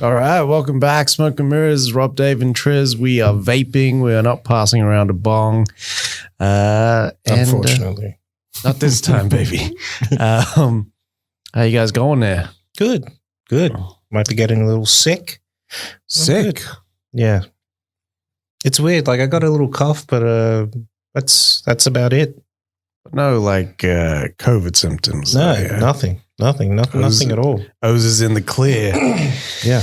All right, welcome back. Smoke and Mirrors, Rob, Dave, and Triz. We are vaping. We are not passing around a bong. Unfortunately. Not this time, baby. How you guys going there? Good. Might be getting a little sick. Sick? Yeah. It's weird. Like, I got a little cough, but that's about it. No, like COVID symptoms. No, nothing at all. Oues is in the clear. Yeah.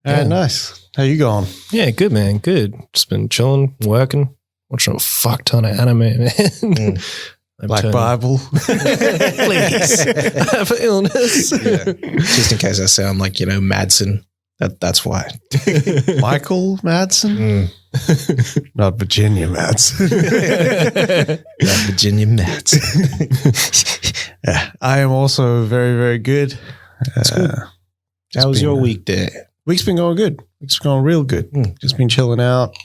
Nice. How you going? Yeah, good, man. Good. Just been chilling, working, watching a fuck ton of anime, man. Black Bible. Please. I have an illness. Yeah. Just in case I sound like, Madsen. That's why. Michael Madsen? Not Virginia Madsen. Not Virginia Madsen. Yeah, I am also very, very good. That's good. How was your week there? Week's been going good. Week's been going real good. Just been chilling out,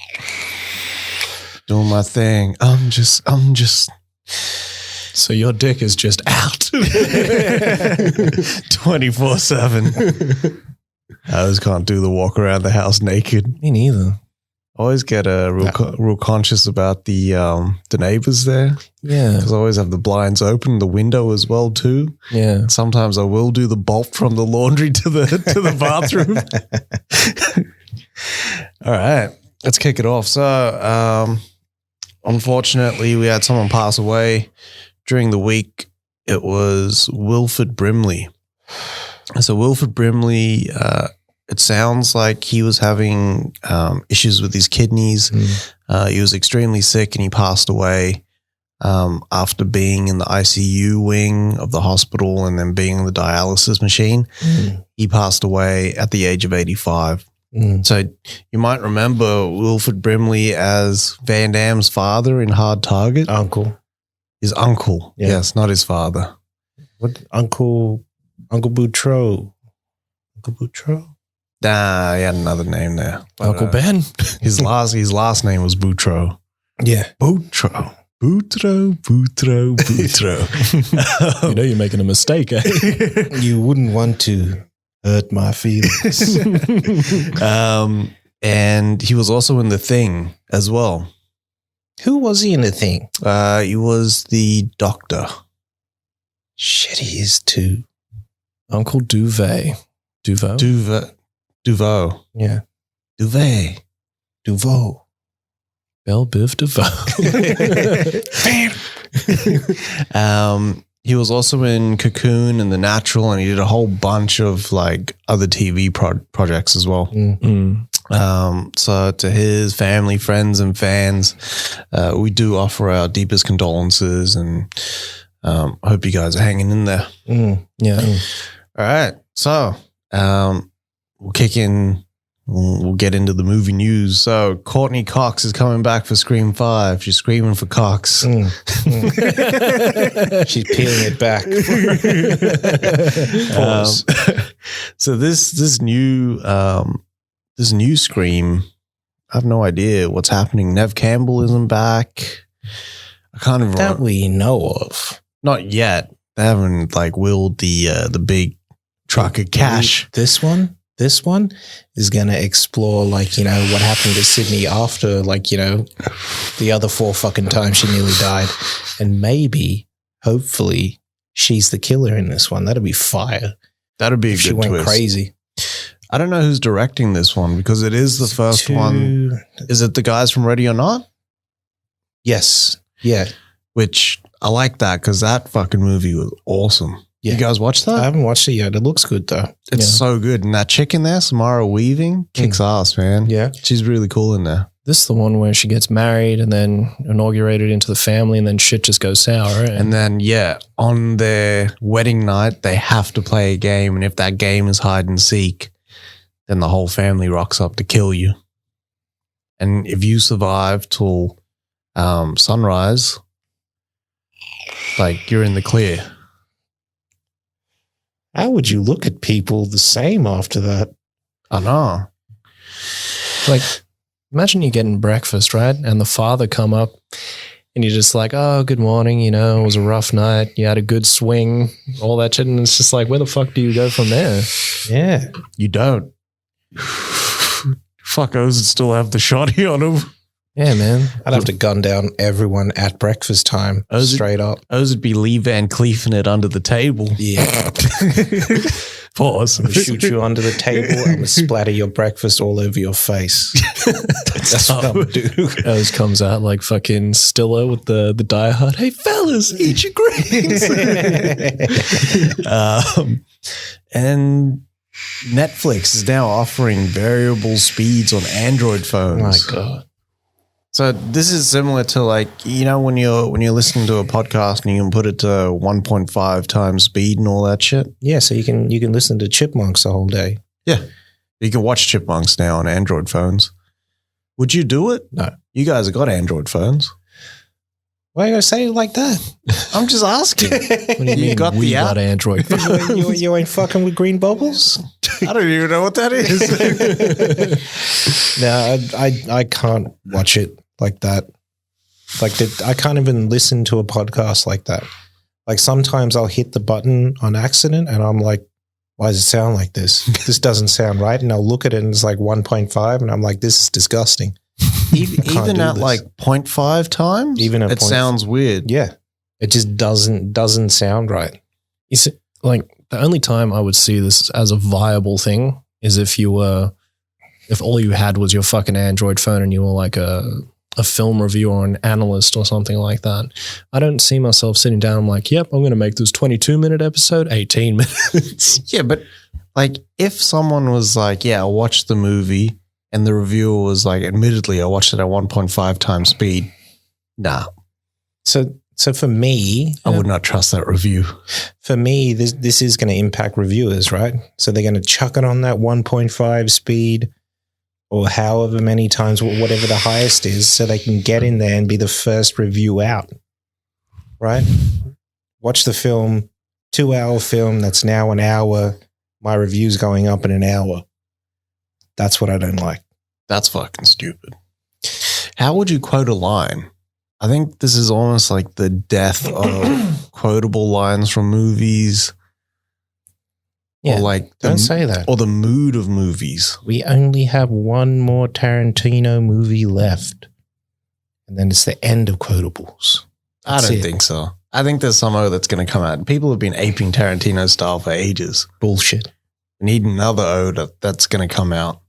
doing my thing. I'm just. So your dick is just out 24/7. I just can't do the walk around the house naked. Me neither. Always get real conscious about the neighbors there. Yeah, because I always have the blinds open, the window as well too. Yeah. Sometimes I will do the bolt from the laundry to the bathroom. All right, let's kick it off. So, unfortunately, we had someone pass away during the week. It was Wilford Brimley. So Wilford Brimley, it sounds like he was having issues with his kidneys. He was extremely sick and he passed away after being in the ICU wing of the hospital and then being in the dialysis machine. He passed away at the age of 85. So you might remember Wilford Brimley as Van Damme's father in Hard Target. Uncle. His uncle. Yeah. Yes, not his father. What? Uncle Boutreau. Uncle Boutreau? Nah, he had another name there. But, Uncle Ben. His last name was Boutreau. Yeah. Boutreau. You know you're making a mistake, eh? You wouldn't want to hurt my feelings. And he was also in The Thing as well. Who was he in The Thing? He was the doctor. Shit, he is too. Uncle Duvet. Duveau. Yeah. Duvet. Duveau. Belle Biv DeVoe. He was also in Cocoon and The Natural, and he did a whole bunch of like other TV projects as well. So to his family, friends, and fans, we do offer our deepest condolences, and hope you guys are hanging in there. Yeah. All right, so we'll kick in. We'll get into the movie news. So Courtney Cox is coming back for Scream 5. She's screaming for Cox. She's peeling it back. Pause. So this new Scream, I have no idea what's happening. Nev Campbell isn't back. I can't even that we know of. Not yet. They haven't like willed the big truck of cash. This one is going to explore like, what happened to Sydney after like, the other 4 fucking times she nearly died. And maybe, hopefully, she's the killer in this one. That'd be fire. That'd be a good she went twist. Crazy. I don't know who's directing this one because it is the first one. Is it the guys from Ready or Not? Yes. Yeah. Which I like that because that fucking movie was awesome. Yeah. You guys watch that? I haven't watched it yet. It looks good though. It's so good. And that chick in there, Samara Weaving, kicks ass, man. Yeah. She's really cool in there. This is the one where she gets married and then inaugurated into the family and then shit just goes sour. Right? And then, on their wedding night, they have to play a game. And if that game is hide and seek, then the whole family rocks up to kill you. And if you survive till sunrise, like you're in the clear. How would you look at people the same after that? I know. Like, imagine you're getting breakfast, right? And the father come up and you're just like, oh, good morning. It was a rough night. You had a good swing, all that shit. And it's just like, where the fuck do you go from there? Yeah. You don't. Fuck, Oues would still have the shotty on him. Yeah, man. I'd have to gun down everyone at breakfast time, straight up. Oues would be Lee Van Cleefing it under the table. Yeah. Pause. I'm going to shoot you under the table. I'm going to splatter your breakfast all over your face. That's what I'm going to do. Oues comes out like fucking Stiller with the Die Hard. Hey, fellas, eat your greens. And Netflix is now offering variable speeds on Android phones. Oh my God. So this is similar to like, you know, when you're listening to a podcast and you can put it to 1.5 times speed and all that shit. Yeah, so you can listen to Chipmunks the whole day. Yeah. You can watch Chipmunks now on Android phones. Would you do it? No. You guys have got Android phones. Why are you going to say it like that? I'm just asking. What do you mean got we the app? got Android? you ain't fucking with green bubbles? I don't even know what that is. No, I can't watch it like that. I can't even listen to a podcast like that. Like sometimes I'll hit the button on accident and I'm like, why does it sound like this? This doesn't sound right. And I'll look at it and it's like 1.5 and I'm like, this is disgusting. Even at like 0.5 times? Even at it sounds weird. Yeah. It just doesn't sound right. You see, like the only time I would see this as a viable thing is if all you had was your fucking Android phone and you were like a film reviewer or an analyst or something like that. I don't see myself sitting down like, yep, I'm going to make this 22-minute episode 18 minutes. Yeah, but like if someone was like, yeah, I watched the movie and the reviewer was like, admittedly, I watched it at 1.5 times speed. Nah. So for me, I would not trust that review. For me, this is going to impact reviewers, right? So they're going to chuck it on that 1.5 speed or however many times, whatever the highest is, so they can get in there and be the first review out, right? Watch the film, 2-hour film that's now an hour. My review's going up in an hour. That's what I don't like. That's fucking stupid. How would you quote a line? I think this is almost like the death of quotable lines from movies. Yeah, or like don't say that. Or the mood of movies. We only have one more Tarantino movie left. And then it's the end of quotables. I don't think so. I think there's some O that's going to come out. People have been aping Tarantino style for ages. Bullshit. We need another O that's going to come out.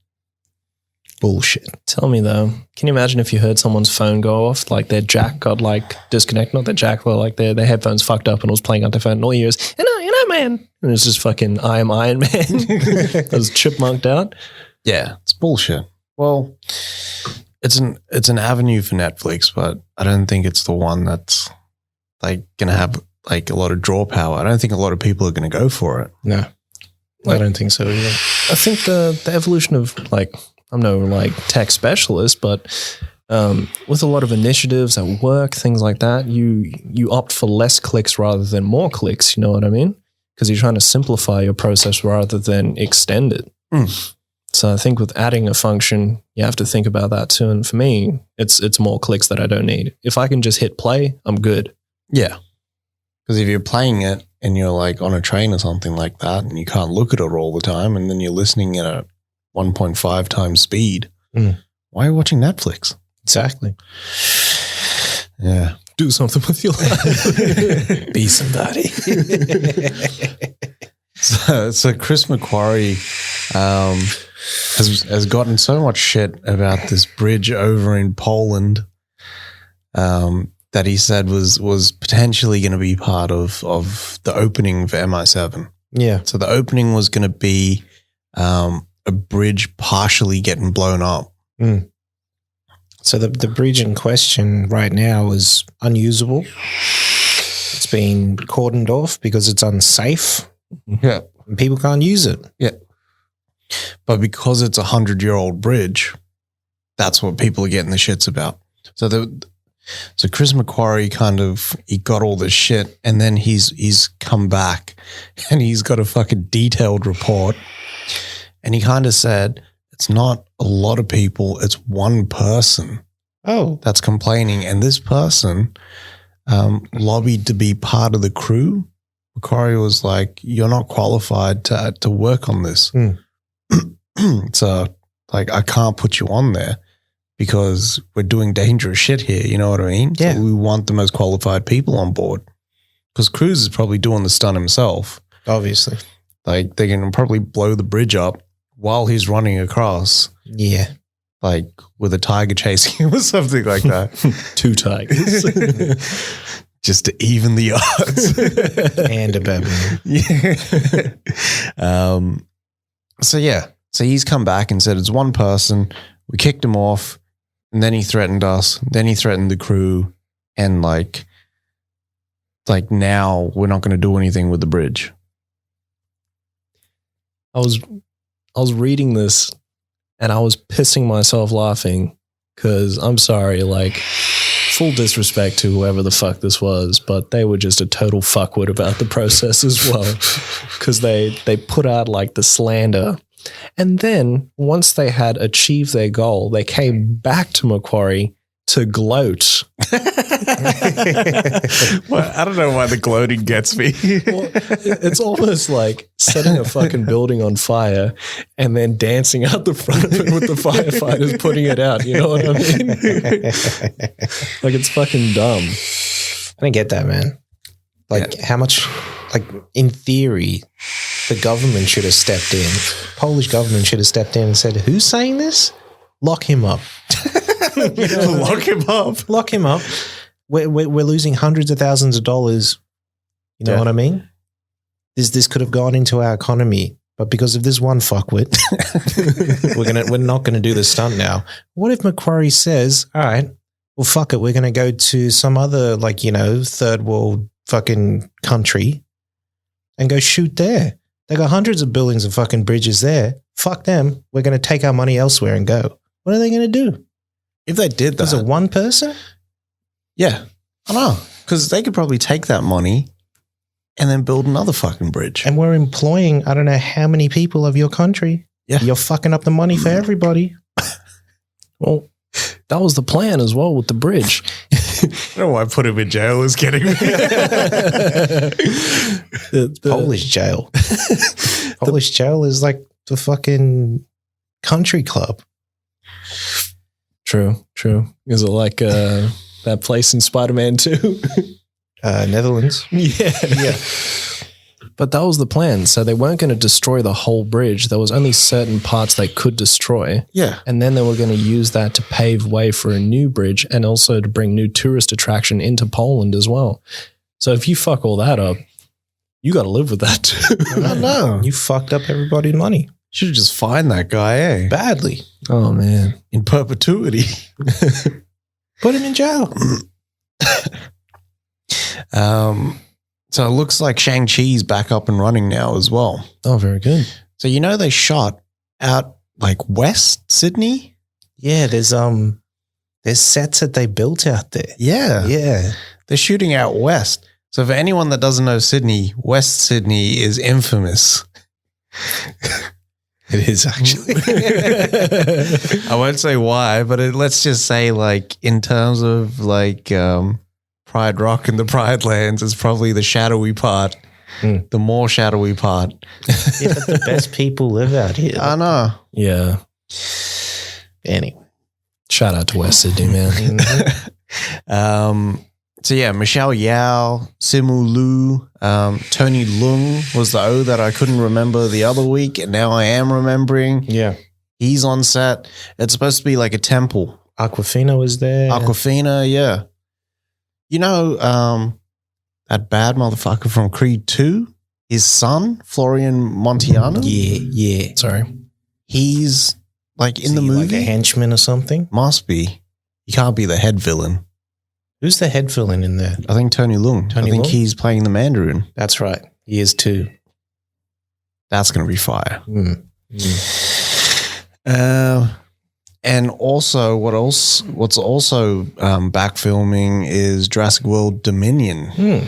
Bullshit. Tell me though, can you imagine if you heard someone's phone go off, like their jack got like disconnected, not their jack, but like their headphones fucked up and it was playing out their phone and all you hear is, you know, man. And it's just fucking, I am Iron Man. That was chipmunked out. Yeah, it's bullshit. Well, it's an avenue for Netflix, but I don't think it's the one that's like going to have like a lot of draw power. I don't think a lot of people are going to go for it. No, I don't think so either. I think the evolution of like, I'm no like tech specialist, but with a lot of initiatives at work, things like that, you opt for less clicks rather than more clicks. You know what I mean? Because you're trying to simplify your process rather than extend it. Mm. So I think with adding a function, you have to think about that too. And for me, it's more clicks that I don't need. If I can just hit play, I'm good. Yeah. Because if you're playing it and you're like on a train or something like that and you can't look at it all the time and then you're listening at a 1.5 times speed, why are you watching Netflix? Exactly. Yeah. Do something with your life. Be somebody. So Chris McQuarrie has gotten so much shit about this bridge over in Poland that he said was potentially going to be part of the opening for MI7. Yeah. So the opening was going to be a bridge partially getting blown up. Mm. So the bridge in question right now is unusable. It's been cordoned off because it's unsafe. Yeah. And people can't use it. Yeah. But because it's a 100-year-old bridge, that's what people are getting the shits about. So Chris McQuarrie he got all this shit and then he's come back and he's got a fucking detailed report and he kind of said, it's not a lot of people, it's one person that's complaining. And this person lobbied to be part of the crew. McQuarrie was like, you're not qualified to work on this. So, like, I can't put you on there because we're doing dangerous shit here. You know what I mean? Yeah. So we want the most qualified people on board because Cruise is probably doing the stunt himself. Obviously. Like, they're going to probably blow the bridge up while he's running across, Yeah. like, with a tiger chasing him or something like that. 2 tigers. Just to even the odds. And a baboon. Yeah. So he's come back and said it's one person. We kicked him off, and then he threatened us. Then he threatened the crew, and like now we're not going to do anything with the bridge. I was reading this and I was pissing myself laughing because I'm sorry, like, full disrespect to whoever the fuck this was, but they were just a total fuckwit about the process as well because they put out like the slander. And then once they had achieved their goal, they came back to Macquarie to gloat. Well, I don't know why the gloating gets me. Well, it's almost like setting a fucking building on fire and then dancing out the front of it with the firefighters putting it out. You know what I mean? Like, it's fucking dumb. I don't get that, man. Like, how much, like, in theory, the government should have stepped in. Polish government should have stepped in and said, who's saying this? Lock him up. You know, Lock him up. Lock him up. We're losing hundreds of thousands of dollars. You know what I mean? This could have gone into our economy, but because of this one fuckwit, we're not gonna do the stunt now. What if Macquarie says, all right, well, fuck it, we're gonna go to some other, like, you know, third world fucking country and go shoot there. They got hundreds of buildings of fucking bridges there. Fuck them. We're gonna take our money elsewhere and go. What are they gonna do? If they did that, Is it one person? yeah, I know, because they could probably take that money and then build another fucking bridge. And we're employing, I don't know how many people of your country. Yeah. You're fucking up the money for everybody. Well, that was the plan as well with the bridge. I don't know why I put him in jail is getting me. Polish jail. Polish jail is like the fucking country club. True. Is it like that place in Spider-Man 2? Netherlands. Yeah. But that was the plan. So they weren't going to destroy the whole bridge. There was only certain parts they could destroy. Yeah. And then they were going to use that to pave way for a new bridge and also to bring new tourist attraction into Poland as well. So if you fuck all that up, you got to live with that too. I know. You fucked up everybody's money. Should have just fined that guy, eh? Badly. Oh, man. In perpetuity. Put him in jail. So it looks like Shang Chi's back up and running now as well. Oh, very good. So you know they shot out like West Sydney? Yeah, there's sets that they built out there. Yeah. Yeah. They're shooting out west. So for anyone that doesn't know Sydney, West Sydney is infamous. It is actually. I won't say why, but let's just say, like, in terms of like Pride Rock and the Pride Lands, it's probably the shadowy part, the more shadowy part. Yeah, but the best people live out here. I know. Yeah. Anyway. Shout out to West Sydney, man. So yeah, Michelle Yao, Simu Liu, Tony Leung was the O that I couldn't remember the other week, and now I am remembering. Yeah. He's on set. It's supposed to be like a temple. Aquafina was there. Aquafina, yeah. You know, that bad motherfucker from Creed 2, his son, Florian Montiano? Yeah. Sorry. He's like in the movie. Like a henchman or something? Must be. He can't be the head villain. Who's the head villain in there? I think Tony Leung. I think Leung? he's playing the Mandarin. That's right. He is too. That's going to be fire. Mm. And also, what's also back filming is Jurassic World Dominion.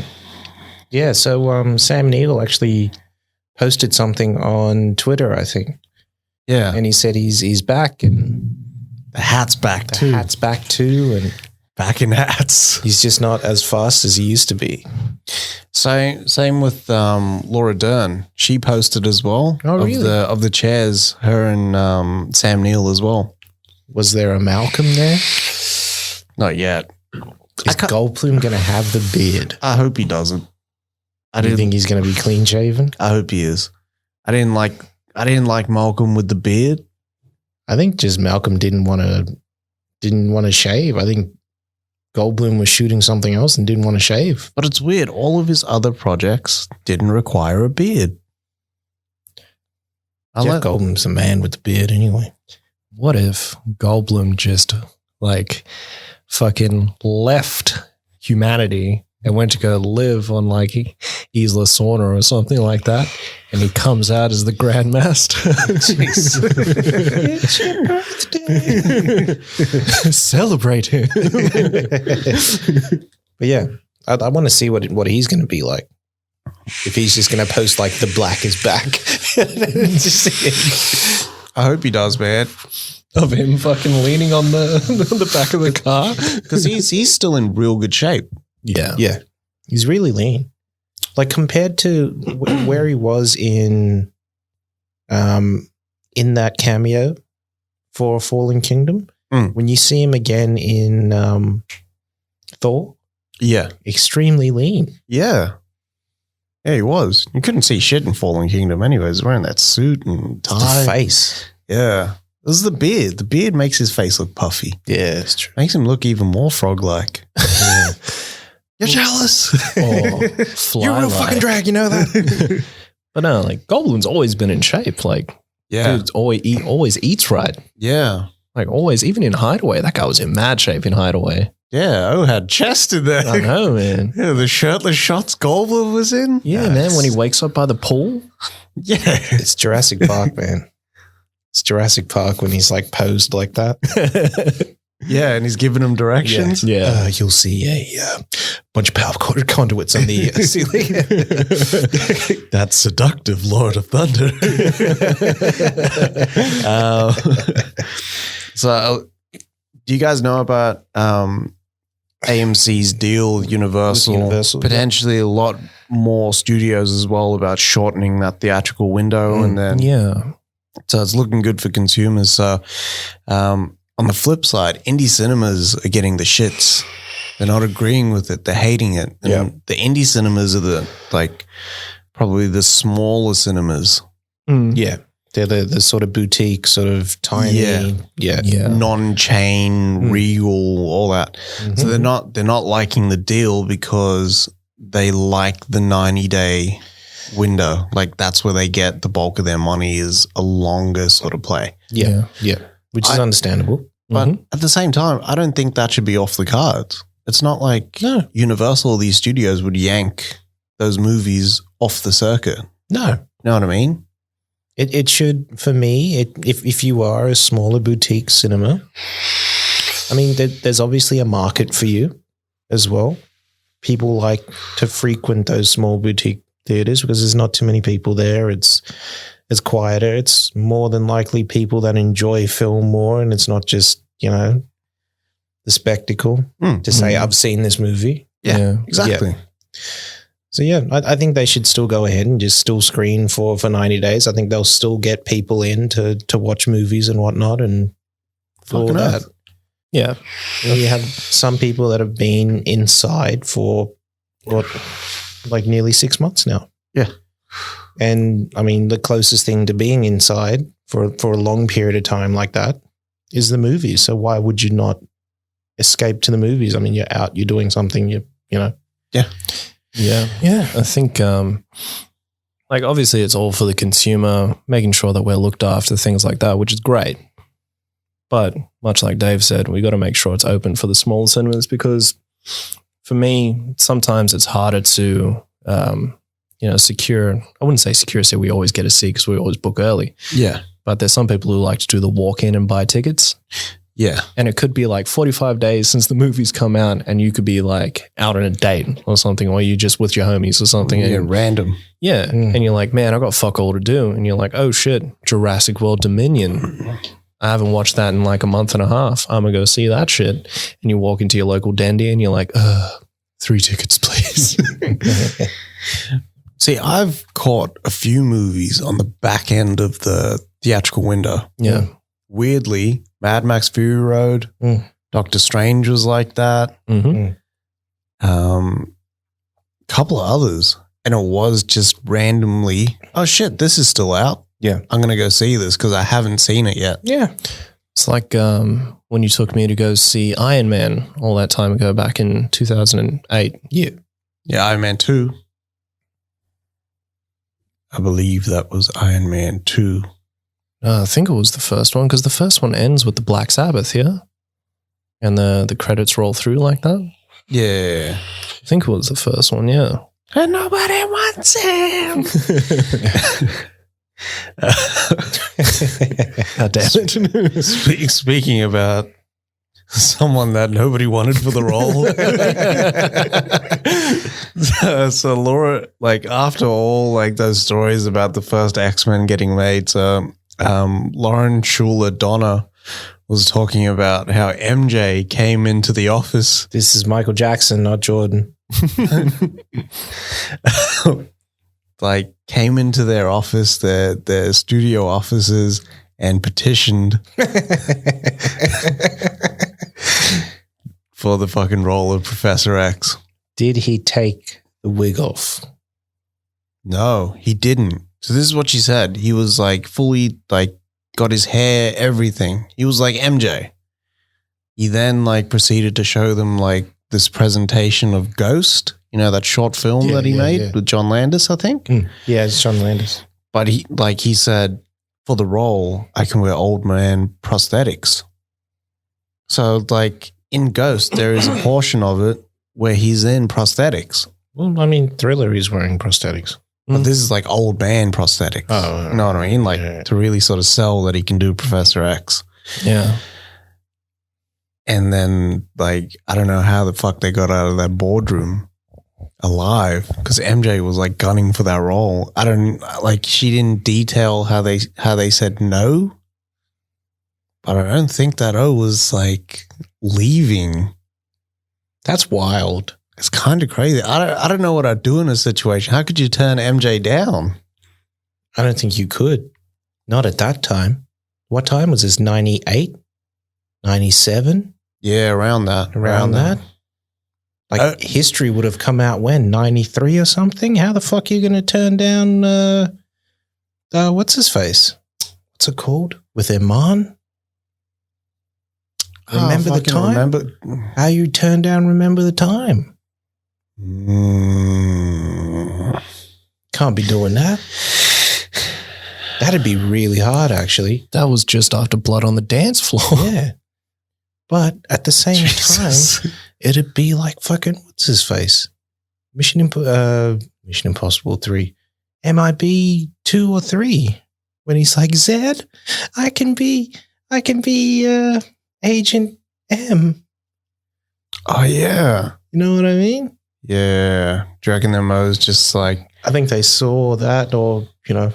Yeah, so Sam Neill actually posted something on Twitter, I think. Yeah. And he said he's back and the hat's back the too. hat's back too. And back in hats. He's just not as fast as he used to be. Same with Laura Dern. She posted as well. Oh, really? Of the chairs, her and Sam Neill as well. Was there a Malcolm there? Not yet. Is Goldblum going to have the beard? I hope he doesn't. Do you think he's going to be clean shaven? I hope he is. I didn't like Malcolm with the beard. I think just Malcolm didn't want to shave. I think Goldblum was shooting something else and didn't want to shave. But it's weird. All of his other projects didn't require a beard. Jeff Goldblum's a man with the beard anyway. What if Goldblum just like fucking left humanity and went to go live on like Isla Sorna or something like that, and he comes out as the Grand Master? It's your birthday. Celebrate him. But yeah, I want to see what he's going to be like. If he's just going to post like the black is back. I hope he does, man. Of him fucking leaning on the back of the car. Because he's still in real good shape. Yeah. Yeah. He's really lean. Like compared to where he was in that cameo for Fallen Kingdom, when you see him again in Thor, Yeah. extremely lean. Yeah. Yeah, he was. You couldn't see shit in Fallen Kingdom anyways. Wearing that suit and tie. The face. Yeah. This is the beard. The beard makes his face look puffy. Yeah, it's true. Makes him look even more frog-like. Yeah. You're jealous. Or fly. You're a real fucking drag, you know that? But no, like Goldblum's always been in shape. Like, Yeah. dude always eats right. Yeah. Like always, even in Hideaway, that guy was in mad shape in Hideaway. Yeah. Oh, had chest in there. I know, man. Yeah, the shirtless shots Goldblum was in. Yeah, man. When he wakes up by the pool. Yeah. It's Jurassic Park, man. It's Jurassic Park when he's like posed like that. Yeah, and he's giving him directions. Yeah. You'll see a bunch of power conduits on the ceiling. That's seductive, Lord of Thunder. So, do you guys know about AMC's deal with Universal? Universal, yeah. Potentially a lot more studios as well about shortening that theatrical window. And then, Yeah. so it's looking good for consumers. So, on the flip side, indie cinemas are getting the shits. They're not agreeing with it. They're hating it. And Yeah. the indie cinemas are probably the smaller cinemas. Yeah. They're the sort of boutique, sort of tiny. Yeah. Yeah. Non-chain, regal, all that. Mhm. So they're not liking the deal because they like the 90-day window. Like that's where they get the bulk of their money is a longer sort of play. Yeah. Which is understandable. But at the same time, I don't think that should be off the cards. It's not like Universal or these studios would yank those movies off the circuit. No. You know what I mean? It should, for me, if you are a smaller boutique cinema, I mean, there's obviously a market for you as well. People like to frequent those small boutique theaters because there's not too many people there. It's quieter. It's more than likely people that enjoy film more, and it's not just, the spectacle to say, I've seen this movie. Yeah. Exactly. Yeah. So, yeah, I think they should still go ahead and just still screen for 90 days. I think they'll still get people in to watch movies and whatnot and all Fucking that. earth. Yeah. You have some people that have been inside for, nearly 6 months now. Yeah. And, I mean, the closest thing to being inside for a long period of time like that is the movies. So why would you not escape to the movies? I mean, you're out, you're doing something, you know. Yeah. Yeah. I think, obviously it's all for the consumer, making sure that we're looked after, things like that, which is great. But much like Dave said, we got to make sure it's open for the smaller cinemas because for me, sometimes it's harder to, secure. I wouldn't say secure, so we always get a seat because we always book early. Yeah. But there's some people who like to do the walk in and buy tickets. Yeah. And it could be like 45 days since the movie's come out and you could be like out on a date or something, or you just with your homies or something. Yeah, and, random. yeah. And you're like, man, I got fuck all to do. And you're like, oh shit, Jurassic World Dominion. I haven't watched that in like a month and a half. I'm going to go see that shit. And you walk into your local dandy and you're like, 3 tickets, please. See, I've caught a few movies on the back end of the theatrical window. Yeah. Weirdly, Mad Max Fury Road, Doctor Strange was like that. Mm-hmm. Couple of others. And it was just randomly, oh shit, this is still out. Yeah. I'm going to go see this because I haven't seen it yet. Yeah. It's like when you took me to go see Iron Man all that time ago back in 2008. Yeah. Yeah, Iron Man 2. I believe that was Iron Man 2. I think it was the first one because the first one ends with the Black Sabbath, yeah? And the credits roll through like that. Yeah. I think it was the first one, yeah. And nobody wants him. God damn it. Speaking about someone that nobody wanted for the role. So Laura, like after all like those stories about the first X-Men getting made, so Lauren Schuler Donner was talking about how MJ came into the office. This is Michael Jackson, not Jordan. Like came into their office, their studio offices, and petitioned for the fucking role of Professor X. Did he take the wig off? No, he didn't. So this is what she said. He was like fully like got his hair, everything. He was like MJ. He then like proceeded to show them like this presentation of Ghost, you know, that short film that he made with John Landis, I think. Yeah, it's John Landis. But he said, for the role, I can wear old man prosthetics. So like in Ghost, there is a portion of it where he's in prosthetics. Well, I mean, Thriller is wearing prosthetics. But this is like old man prosthetics. Oh, you know what I mean? Like to really sort of sell that he can do Professor X. Yeah. And then like, I don't know how the fuck they got out of that boardroom alive because MJ was like gunning for that role. I don't like, she didn't detail how they said no, but I don't think that O was like leaving. That's wild. It's kind of crazy. I don't know what I'd do in a situation. How could you turn MJ down? I don't think you could. Not at that time. What time was this? 98? 97? Yeah, around that. Around that? Like history would have come out when? 93 or something? How the fuck are you going to turn down, what's his face? What's it called? With Iman? Remember the time? How you turn down Remember the Time? Can't be doing that. That'd be really hard, actually. That was just after Blood on the Dance Floor. Yeah. But at the same time, it'd be like fucking, what's his face? Mission Impossible 3. MIB 2 or 3. When he's like, Zed, I can be Agent M. Oh, yeah. You know what I mean? Yeah. Do you reckon them was just like... I think they saw that or, you know,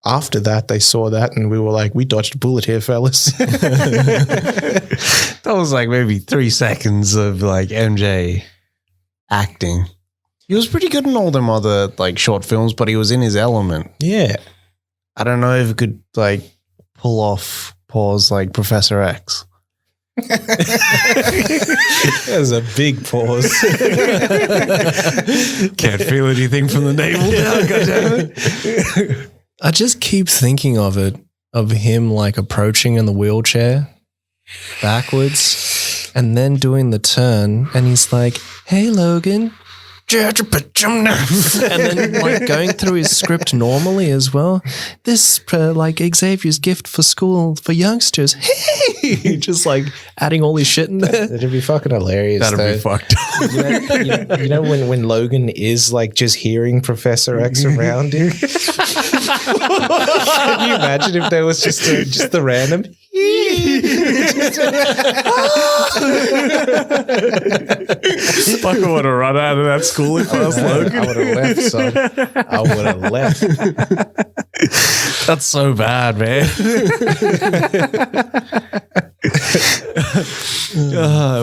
after that, they saw that and we were like, we dodged a bullet here, fellas. That was like maybe 3 seconds of like MJ acting. He was pretty good in all them other like short films, but he was in his element. Yeah. I don't know if it could like pull off pause like Professor X. There's a big pause. Can't feel anything from the navel down, goddammit. I just keep thinking of him like approaching in the wheelchair backwards and then doing the turn and he's like, hey Logan. And then like going through his script normally as well. This like Xavier's gift for school for youngsters. Hey, just like adding all his shit in there. That'd be fucking hilarious. That'd be fucked up. You know when Logan is like just hearing Professor X around him. Can you imagine if there was just the random? Fuck, I would have run out of that school if I was Logan. I would have left, son. I would have left. That's so bad, man.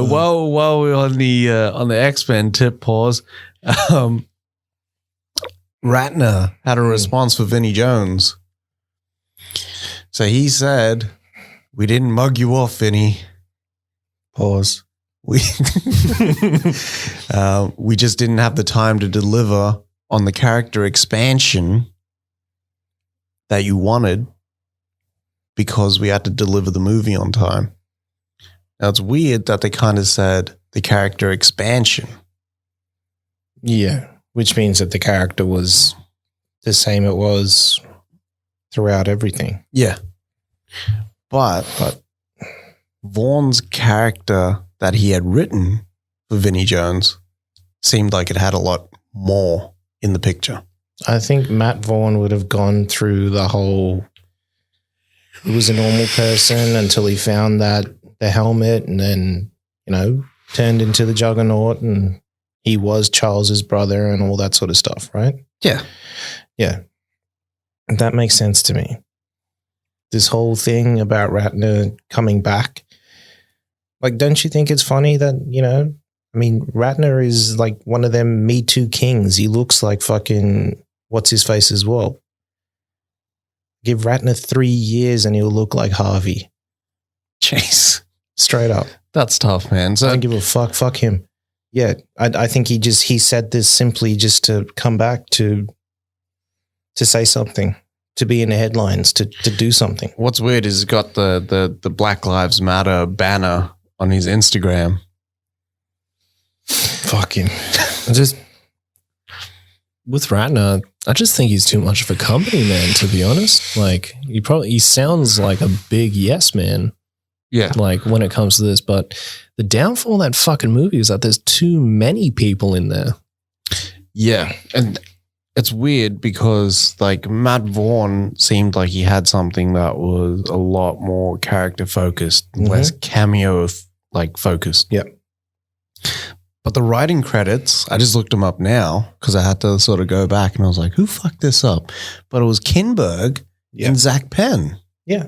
While we're on the X-Men tip pause, Ratner had a response for Vinnie Jones. So he said, "We didn't mug you off, Vinnie. Pause. We we just didn't have the time to deliver on the character expansion that you wanted because we had to deliver the movie on time." Now, it's weird that they kind of said the character expansion. Yeah, which means that the character was the same it was throughout everything. Yeah. But Vaughn's character that he had written for Vinnie Jones seemed like it had a lot more in the picture. I think Matt Vaughn would have gone through the whole, he was a normal person until he found the helmet and then, turned into the Juggernaut and he was Charles's brother and all that sort of stuff, right? Yeah. Yeah. That makes sense to me. This whole thing about Ratner coming back, like, don't you think it's funny that, Ratner is like one of them Me Too kings. He looks like fucking what's his face as well. Give Ratner 3 years and he'll look like Harvey. Jeez. Straight up. That's tough, man. So I don't give a fuck. Fuck him. Yeah. I think he said this simply just to come back to say something, to be in the headlines, to do something. what's weird is he's got the Black Lives Matter banner on his Instagram. Fuck him. With Ratner, I just think he's too much of a company man, to be honest. Like, he sounds like a big yes man. Yeah. Like, when it comes to this, but the downfall of that fucking movie is that there's too many people in there. Yeah. And it's weird because like Matt Vaughn seemed like he had something that was a lot more character focused, less cameo focused. Yep. But the writing credits, I just looked them up now because I had to sort of go back and I was like, who fucked this up? But it was Kinberg and Zach Penn. Yeah.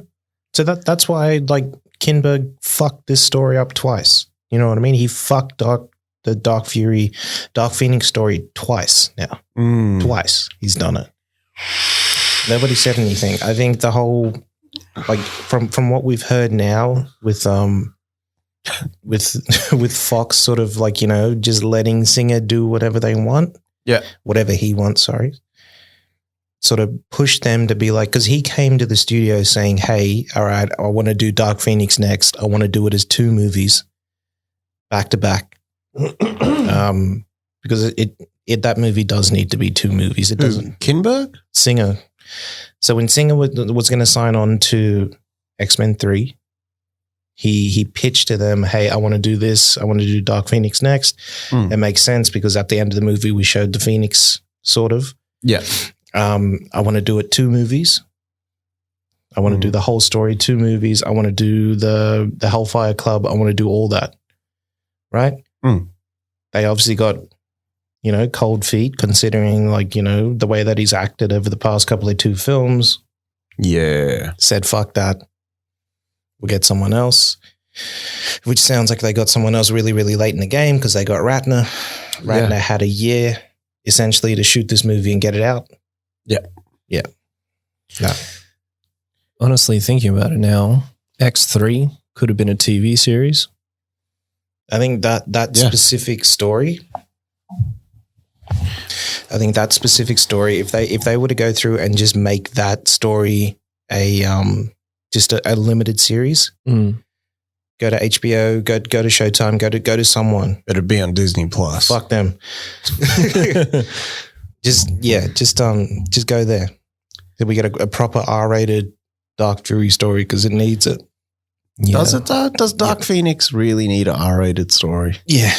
So that's why like Kinberg fucked this story up twice. You know what I mean? He fucked the Dark Phoenix story twice now. Twice he's done it. Nobody said anything. I think the whole, like from what we've heard now with Fox sort of like, just letting Singer do whatever they want. Yeah. Whatever he wants, sorry. Sort of push them to be like, because he came to the studio saying, hey, all right, I want to do Dark Phoenix next. I want to do it as 2 movies back to back. Because that movie does need to be 2 movies. It doesn't. Kinberg? Singer. So when Singer was going to sign on to X-Men 3, he pitched to them, hey, I want to do this. I want to do Dark Phoenix next. It makes sense because at the end of the movie, we showed the Phoenix sort of. Yeah. I want to do it 2 movies. I want to do the whole story 2 movies. I want to do the Hellfire Club. I want to do all that. Right? They obviously got, cold feet considering like, the way that he's acted over the past couple of 2 films. Yeah. Said, fuck that. We'll get someone else, which sounds like they got someone else really, really late in the game because they got Ratner. Ratner had a year essentially to shoot this movie and get it out. Yeah. Yeah. No. Honestly, thinking about it now, X3 could have been a TV series. I think that specific story, if they were to go through and just make that story just a limited series, go to HBO, go to Showtime, go to someone. Better be on Disney Plus. Fuck them. just go there. Then we get a proper R-rated Dark Fury story because it needs it. Yeah. Does it though? Does Dark Phoenix really need an R-rated story? Yeah.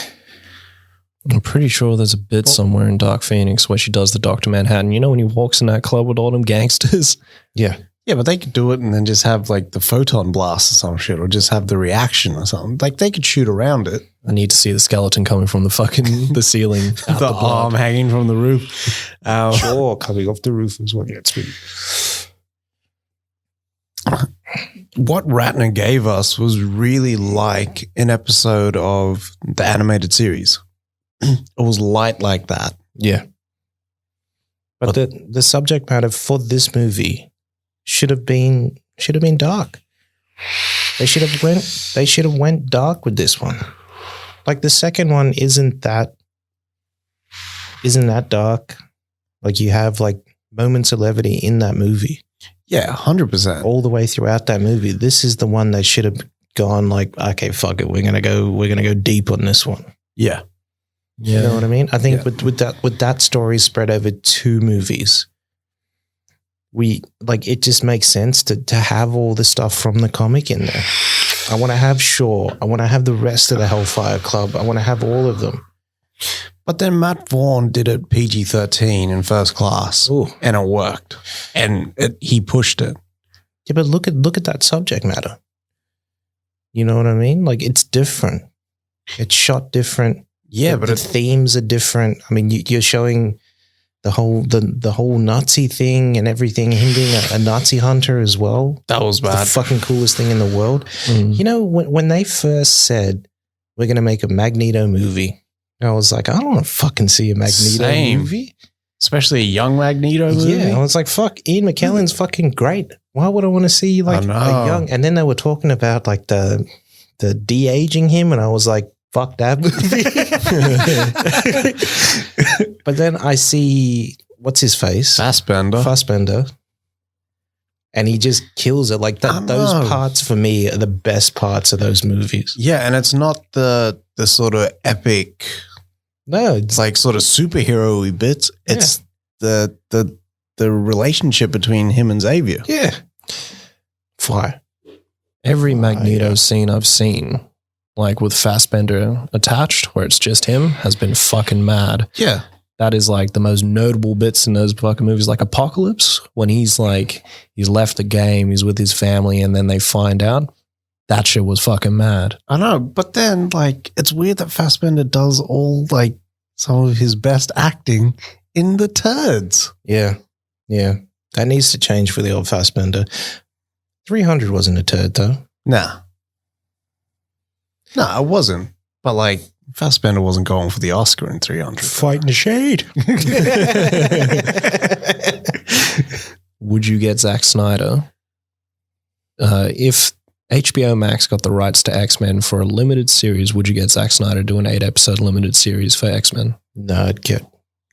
I'm pretty sure there's a bit somewhere in Dark Phoenix where she does the Dr. Manhattan. You know when he walks in that club with all them gangsters? Yeah. Yeah, but they could do it and then just have like the photon blast or some shit, or just have the reaction or something. Like they could shoot around it. I need to see the skeleton coming from the fucking the ceiling. Out The the blood. arm hanging from the roof. Sure, coming off the roof is what gets me. What Ratner gave us was really like an episode of the animated series. It was light like that. Yeah. But the subject matter for this movie should have been dark. They should have went dark with this one. Like the second one isn't that dark. Like you have like moments of levity in that movie. Yeah, 100%. All the way throughout that movie. This is the one they should have gone like, okay, fuck it, we're gonna go deep on this one. Yeah. You know what I mean? I think with that story spread over 2 movies, it just makes sense to have all the stuff from the comic in there. I want to have Shaw. I want to have the rest of the Hellfire Club. I want to have all of them. But then Matt Vaughn did it PG-13 in First Class. Ooh. And it worked. And he pushed it. Yeah, but look at that subject matter. You know what I mean? Like it's different. It's shot different. Yeah, but the themes are different. I mean, you're showing the whole Nazi thing and everything. Him being a Nazi hunter as well. that was bad. The fucking coolest thing in the world. Mm. You know, when they first said we're going to make a Magneto movie, I was like, I don't want to fucking see a Magneto Same. movie. Especially a young Magneto movie. Yeah, I was like, fuck, Ian McKellen's fucking great. Why would I want to see like I know. a young? And then they were talking about like the de-aging him, and I was like, fuck that movie. But then I see what's his face, Fassbender. and he just kills it. Like I that. Those know. parts for me are the best parts of those movies. Yeah, and it's not the sort of epic, No, it's like sort of superhero-y bits. It's the relationship between him and Xavier. yeah, fire. Every Magneto yeah. scene I've seen, like with Fassbender attached, where it's just him, has been fucking mad. Yeah. That is like the most notable bits in those fucking movies, like Apocalypse, when he's left the game, he's with his family, and then they find out. That shit was fucking mad. I know, but then like it's weird that Fassbender does all like some of his best acting in the turds. Yeah, yeah. That needs to change for the old Fassbender. 300 wasn't a turd though. Nah, it wasn't. But like Fassbender wasn't going for the Oscar in 300. Fighting the shade. Would you get Zack Snyder if HBO Max got the rights to X-Men for a limited series? Would you get Zack Snyder to do an 8-episode limited series for X-Men? No, I'd get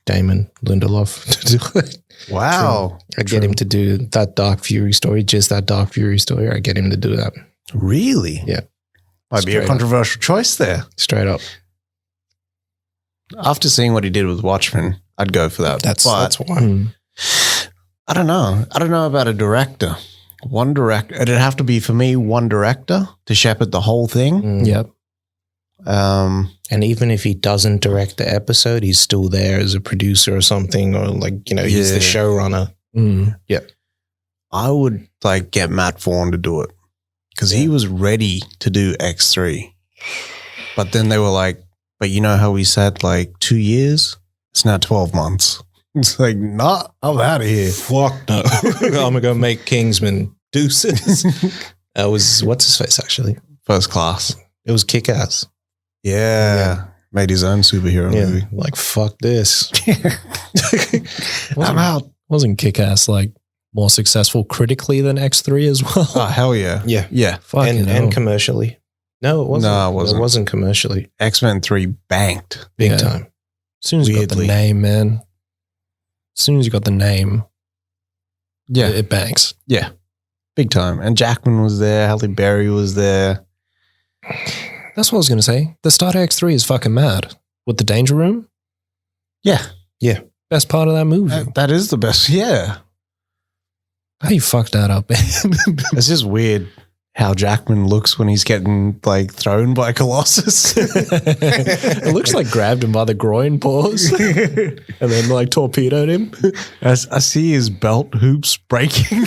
Damon Lindelof to do it. Wow. I'd get him to do that Dark Fury story, just that Dark Fury story. I'd get him to do that. Really? Yeah. Might be a Straight up. controversial choice there. Straight up. After seeing what he did with Watchmen, I'd go for that. That's But one. I don't know. I don't know about a director. One director. It'd have to be, for me, one director to shepherd the whole thing. Mm. Yep. And even if he doesn't direct the episode, he's still there as a producer or something, or like, you know, he's the Yeah. showrunner. Mm. I would like get Matt Vaughn to do it because he was ready to do X3. But then they were like, but you know how we said like 2 years? It's now 12 months. It's like, nah, I'm out of here. Fuck no. I'm going to go make Kingsman deuces. That was, what's his face actually? First Class. It was Kick-Ass. Yeah. Made his own superhero movie. Like, fuck this. I'm out. Wasn't Kick-Ass like more successful critically than X3 as well? Oh, hell yeah. Yeah. Yeah. Fucking hell. And commercially. No, it wasn't. No, it wasn't. It wasn't commercially. X-Men 3 banked. Big Yeah. time. As soon as you got the Weirdly. name, man. As soon as you got the name, it banks. Yeah. Big time. And Jackman was there. Halle Berry was there. That's what I was going to say. The start of X3 is fucking mad. With the Danger Room, Yeah. best part of that movie. That is the best. Yeah. How you fucked that up, man? It's just weird how Jackman looks when he's getting like thrown by Colossus. It looks like grabbed him by the groin paws and then like torpedoed him. I see his belt hoops breaking.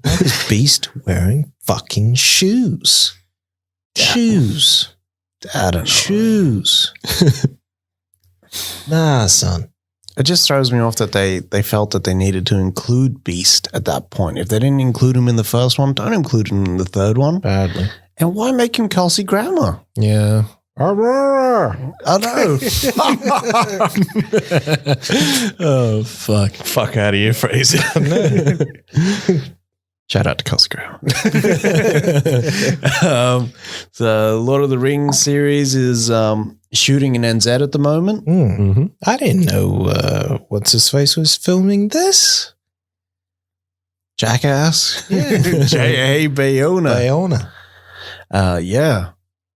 Why is Beast wearing fucking shoes? Shoes. I don't know. Shoes. Nah, son. It just throws me off that they felt that they needed to include Beast at that point. If they didn't include him in the first one, don't include him in the third one. Badly. And why make him Kelsey Grammer? Yeah. Aurora. I know. Oh, fuck. Fuck out of here, Fraser. Shout out to Kelsey Grammer. The Lord of the Rings series is shooting in NZ at the moment. Mm-hmm. I didn't know what's-his-face was filming this. Jackass. Yeah. J.A. Bayona. Bayona. Yeah.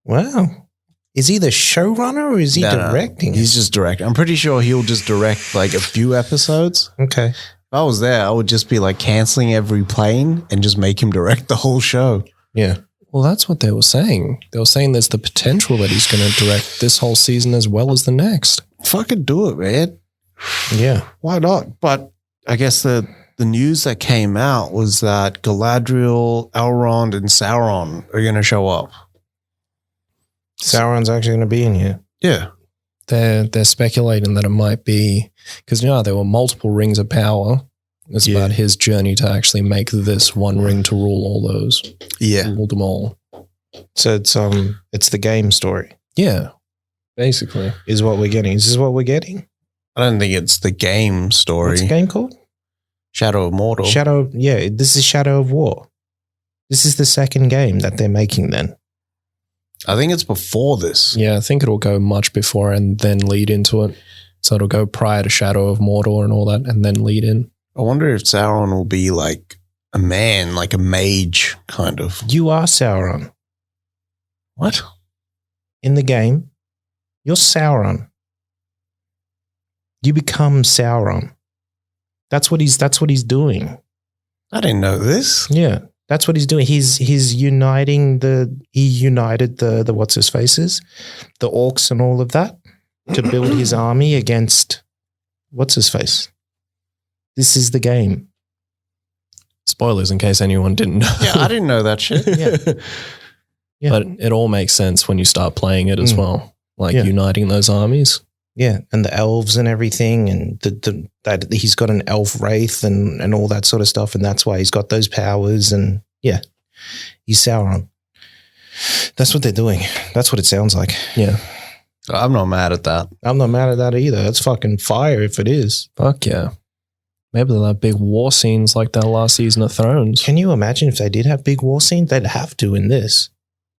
Wow. Is he the showrunner or is he directing? He's just directing. I'm pretty sure he'll just direct like a few episodes. Okay. If I was there, I would just be like canceling every plane and just make him direct the whole show. Yeah. Well, that's what they were saying. They were saying there's the potential that he's going to direct this whole season as well as the next. Fucking do it, man. Yeah. Why not? But I guess the news that came out was that Galadriel, Elrond, and Sauron are going to show up. Sauron's actually going to be in here. Yeah. They're speculating that it might be because there were multiple rings of power. It's about his journey to actually make this one ring to rule all those. Yeah. Rule them all. So it's the game story. Yeah. Basically. Is what we're getting. Is this what we're getting? I don't think it's the game story. What's the game called? Shadow of Mordor. This is Shadow of War. This is the second game that they're making then. I think it's before this. Yeah, I think it'll go much before and then lead into it. So it'll go prior to Shadow of Mordor and all that and then lead in. I wonder if Sauron will be like a man, like a mage, kind of. You are Sauron. What? In the game, you're Sauron. You become Sauron. That's what he's doing. I didn't know this. Yeah. That's what he's doing. He's uniting he united the what's his faces, the orcs and all of that to build his army against what's his face. This is the game. Spoilers in case anyone didn't know. Yeah, I didn't know that shit. Yeah. But it all makes sense when you start playing it as well. Like uniting those armies. Yeah, and the elves and everything, and that he's got an elf wraith and all that sort of stuff, and that's why he's got those powers. And yeah, he's Sauron. That's what they're doing. That's what it sounds like. Yeah, I'm not mad at that. I'm not mad at that either. That's fucking fire if it is. Fuck yeah. Maybe they'll have big war scenes like that last season of Thrones. Can you imagine if they did have big war scenes? They'd have to in this.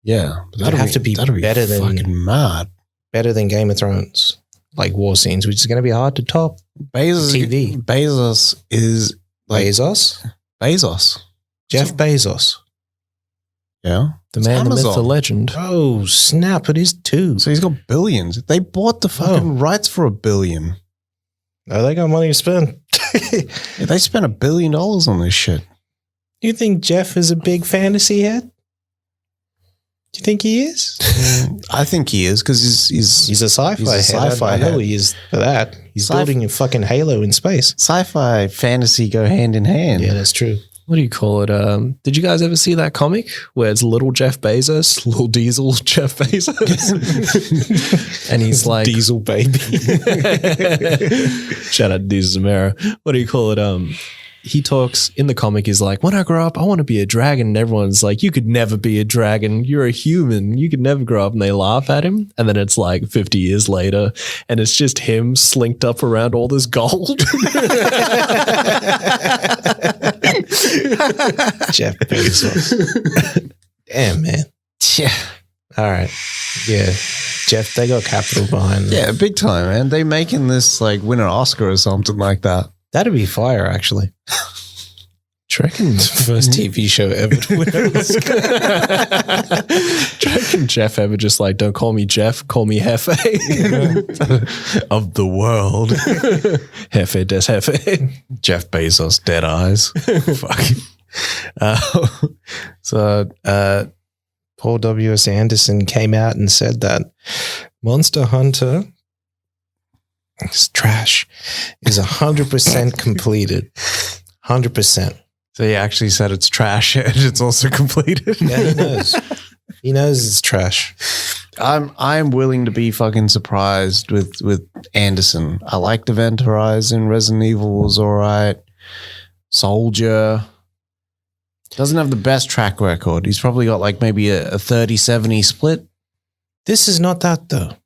Yeah, that'd have to be better than fucking mad. Better than Game of Thrones. Like war scenes, which is going to be hard to top. TV. Bezos is like Bezos. Jeff Bezos. Yeah. The man, the myth, the legend. Oh, snap. It is too. So he's got billions. They bought the fucking rights for $1 billion. Oh, they got money to spend. Yeah, they spent $1 billion on this shit. You think Jeff is a big fantasy head? Do you think he is? I think he is because he's a sci-fi head. I know he is for that. He's building a fucking Halo in space. Sci-fi, fantasy go hand in hand. Yeah, that's true. What do you call it? Did you guys ever see that comic where it's little Jeff Bezos, little Diesel Jeff Bezos? And he's like... Diesel baby. Shout out to Diesel Zamora. What do you call it? He talks in the comic. He's like, when I grow up, I want to be a dragon. And everyone's like, you could never be a dragon. You're a human. You could never grow up. And they laugh at him. And then it's like 50 years later. And it's just him slinked up around all this gold. Jeff Bezos. Damn, man. Yeah. All right. Yeah. Jeff, they got capital behind them. Yeah, big time, man. They making this like win an Oscar or something like that. That'd be fire, actually. Do you reckon first TV show ever to win an Oscar? Do you reckon Jeff ever just like, don't call me Jeff, call me Hefe of the world. Hefe des Hefe. Jeff Bezos, dead eyes. Fuck. Paul W.S. Anderson came out and said that Monster Hunter is trash, is 100% completed. 100%. So he actually said it's trash and it's also completed. Yeah, he knows. He knows it's trash. I'm willing to be fucking surprised with Anderson. I liked Event Horizon. Resident Evil was all right. Soldier doesn't have the best track record. He's probably got like maybe a 30-70 split. This is not that though.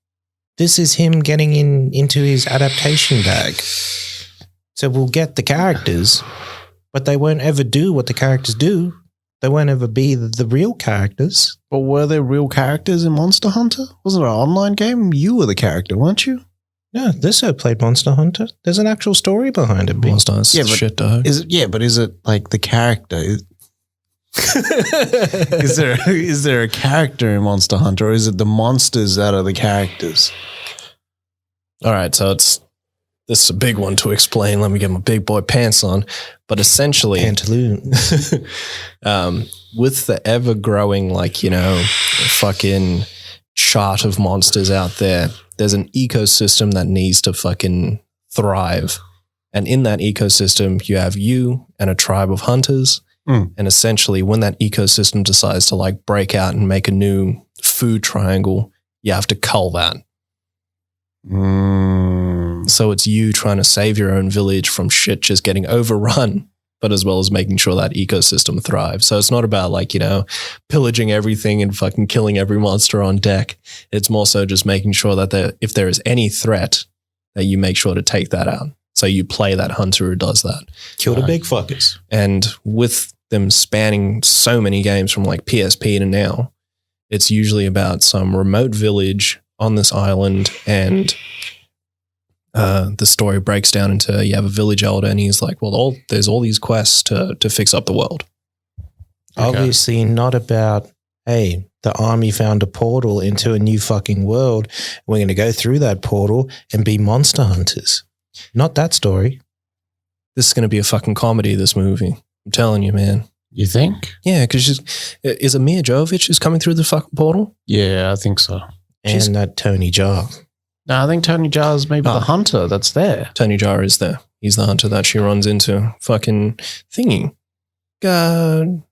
This is him getting into his adaptation bag. So we'll get the characters, but they won't ever do what the characters do. They won't ever be the real characters. But were there real characters in Monster Hunter? Wasn't it an online game? You were the character, weren't you? No, this played Monster Hunter. There's an actual story behind it. Monster Hunter shit, dog. Is it like the character? Is there a character in Monster Hunter, or is it the monsters that are the characters? All right, so this is a big one to explain. Let me get my big boy pants on. But essentially, Pantaloons. with the ever growing, fucking chart of monsters out there, there's an ecosystem that needs to fucking thrive. And in that ecosystem, you have you and a tribe of hunters. And essentially, when that ecosystem decides to break out and make a new food triangle, you have to cull that. So it's you trying to save your own village from shit just getting overrun, but as well as making sure that ecosystem thrives. So it's not about pillaging everything and fucking killing every monster on deck. It's more so just making sure that if there is any threat, that you make sure to take that out. So you play that hunter who does that. Kill the big fuckers. And with them spanning so many games from PSP to now, it's usually about some remote village on this island, and the story breaks down into you have a village elder, and he's like, well, there's all these quests to fix up the world. Obviously not about, hey, the army found a portal into a new fucking world. We're going to go through that portal and be monster hunters. Not that story. This is going to be a fucking comedy, this movie. I'm telling you, man. You think? Yeah, because is it Mia Jovovich who's coming through the fucking portal? Yeah, I think so. And that Tony Jaa. No, I think Tony Jaa is maybe the hunter that's there. Tony Jaa is there. He's the hunter that she runs into. Fucking thingy. God.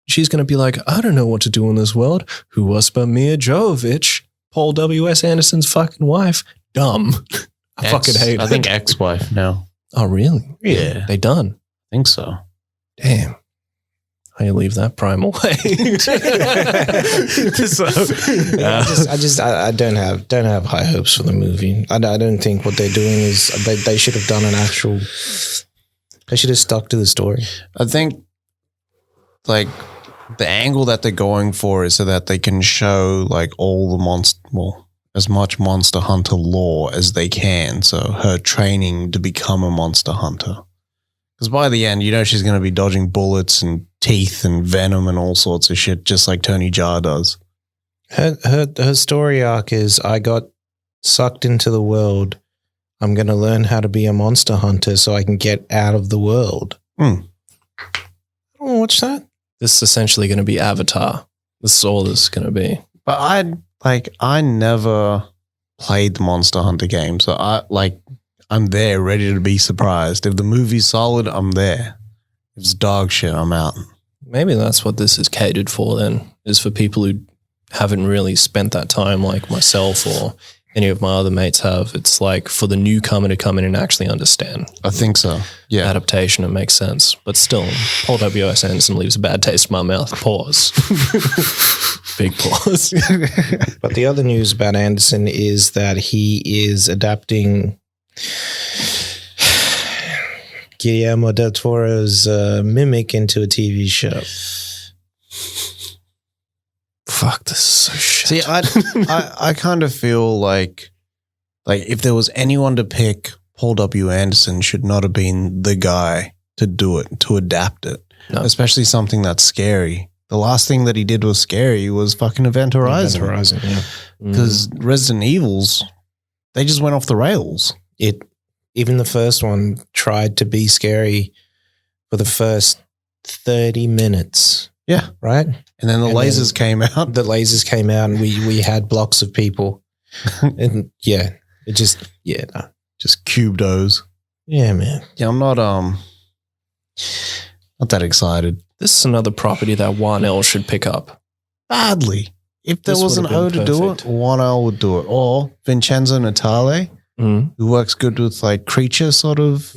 She's going to be like, I don't know what to do in this world. Who was but Mia Jovovich? Paul W.S. Anderson's fucking wife. Dumb. I fucking hate her. I think ex-wife now. Oh, really? Yeah. They done? I think so. Damn. How you leave that prime away? I don't have high hopes for the movie. I don't think what they're doing is they should have done an actual. They should have stuck to the story. I think the angle that they're going for is so that they can show all the as much Monster Hunter lore as they can. So her training to become a Monster Hunter. Because by the end, she's going to be dodging bullets and teeth and venom and all sorts of shit, just like Tony Jaa does. Her story arc is, I got sucked into the world. I'm going to learn how to be a monster hunter so I can get out of the world. I don't watch that. This is essentially going to be Avatar. This is all this is going to be. But I never played the Monster Hunter game, so I'm there ready to be surprised. If the movie's solid, I'm there. If it's dog shit, I'm out. Maybe that's what this is catered for then, is for people who haven't really spent that time like myself or any of my other mates have. It's for the newcomer to come in and actually understand. I think so. Yeah. Adaptation, it makes sense. But still, Paul W.S. Anderson leaves a bad taste in my mouth. Pause. Big pause. But the other news about Anderson is that he is adapting Guillermo del Toro's Mimic into a TV show. Fuck, this is so shit. See, I kind of feel like if there was anyone to pick, Paul W. Anderson should not have been the guy to do it, to adapt it. No. Especially something that's scary. The last thing that he did was scary was fucking Event Horizon. Event Horizon, yeah. Because Resident Evils, they just went off the rails. Even the first one tried to be scary for the first 30 minutes. Yeah. Right? And then the lasers came out. The lasers came out and we had blocks of people. And yeah, it just, yeah. No. Just cubed-os. Yeah, man. Yeah, I'm not that excited. This is another property that 1L should pick up. Badly. If there This was an would have O been to do it, perfect. 1L would do it. Or Vincenzo Natale, Mm. who works good with like creature sort of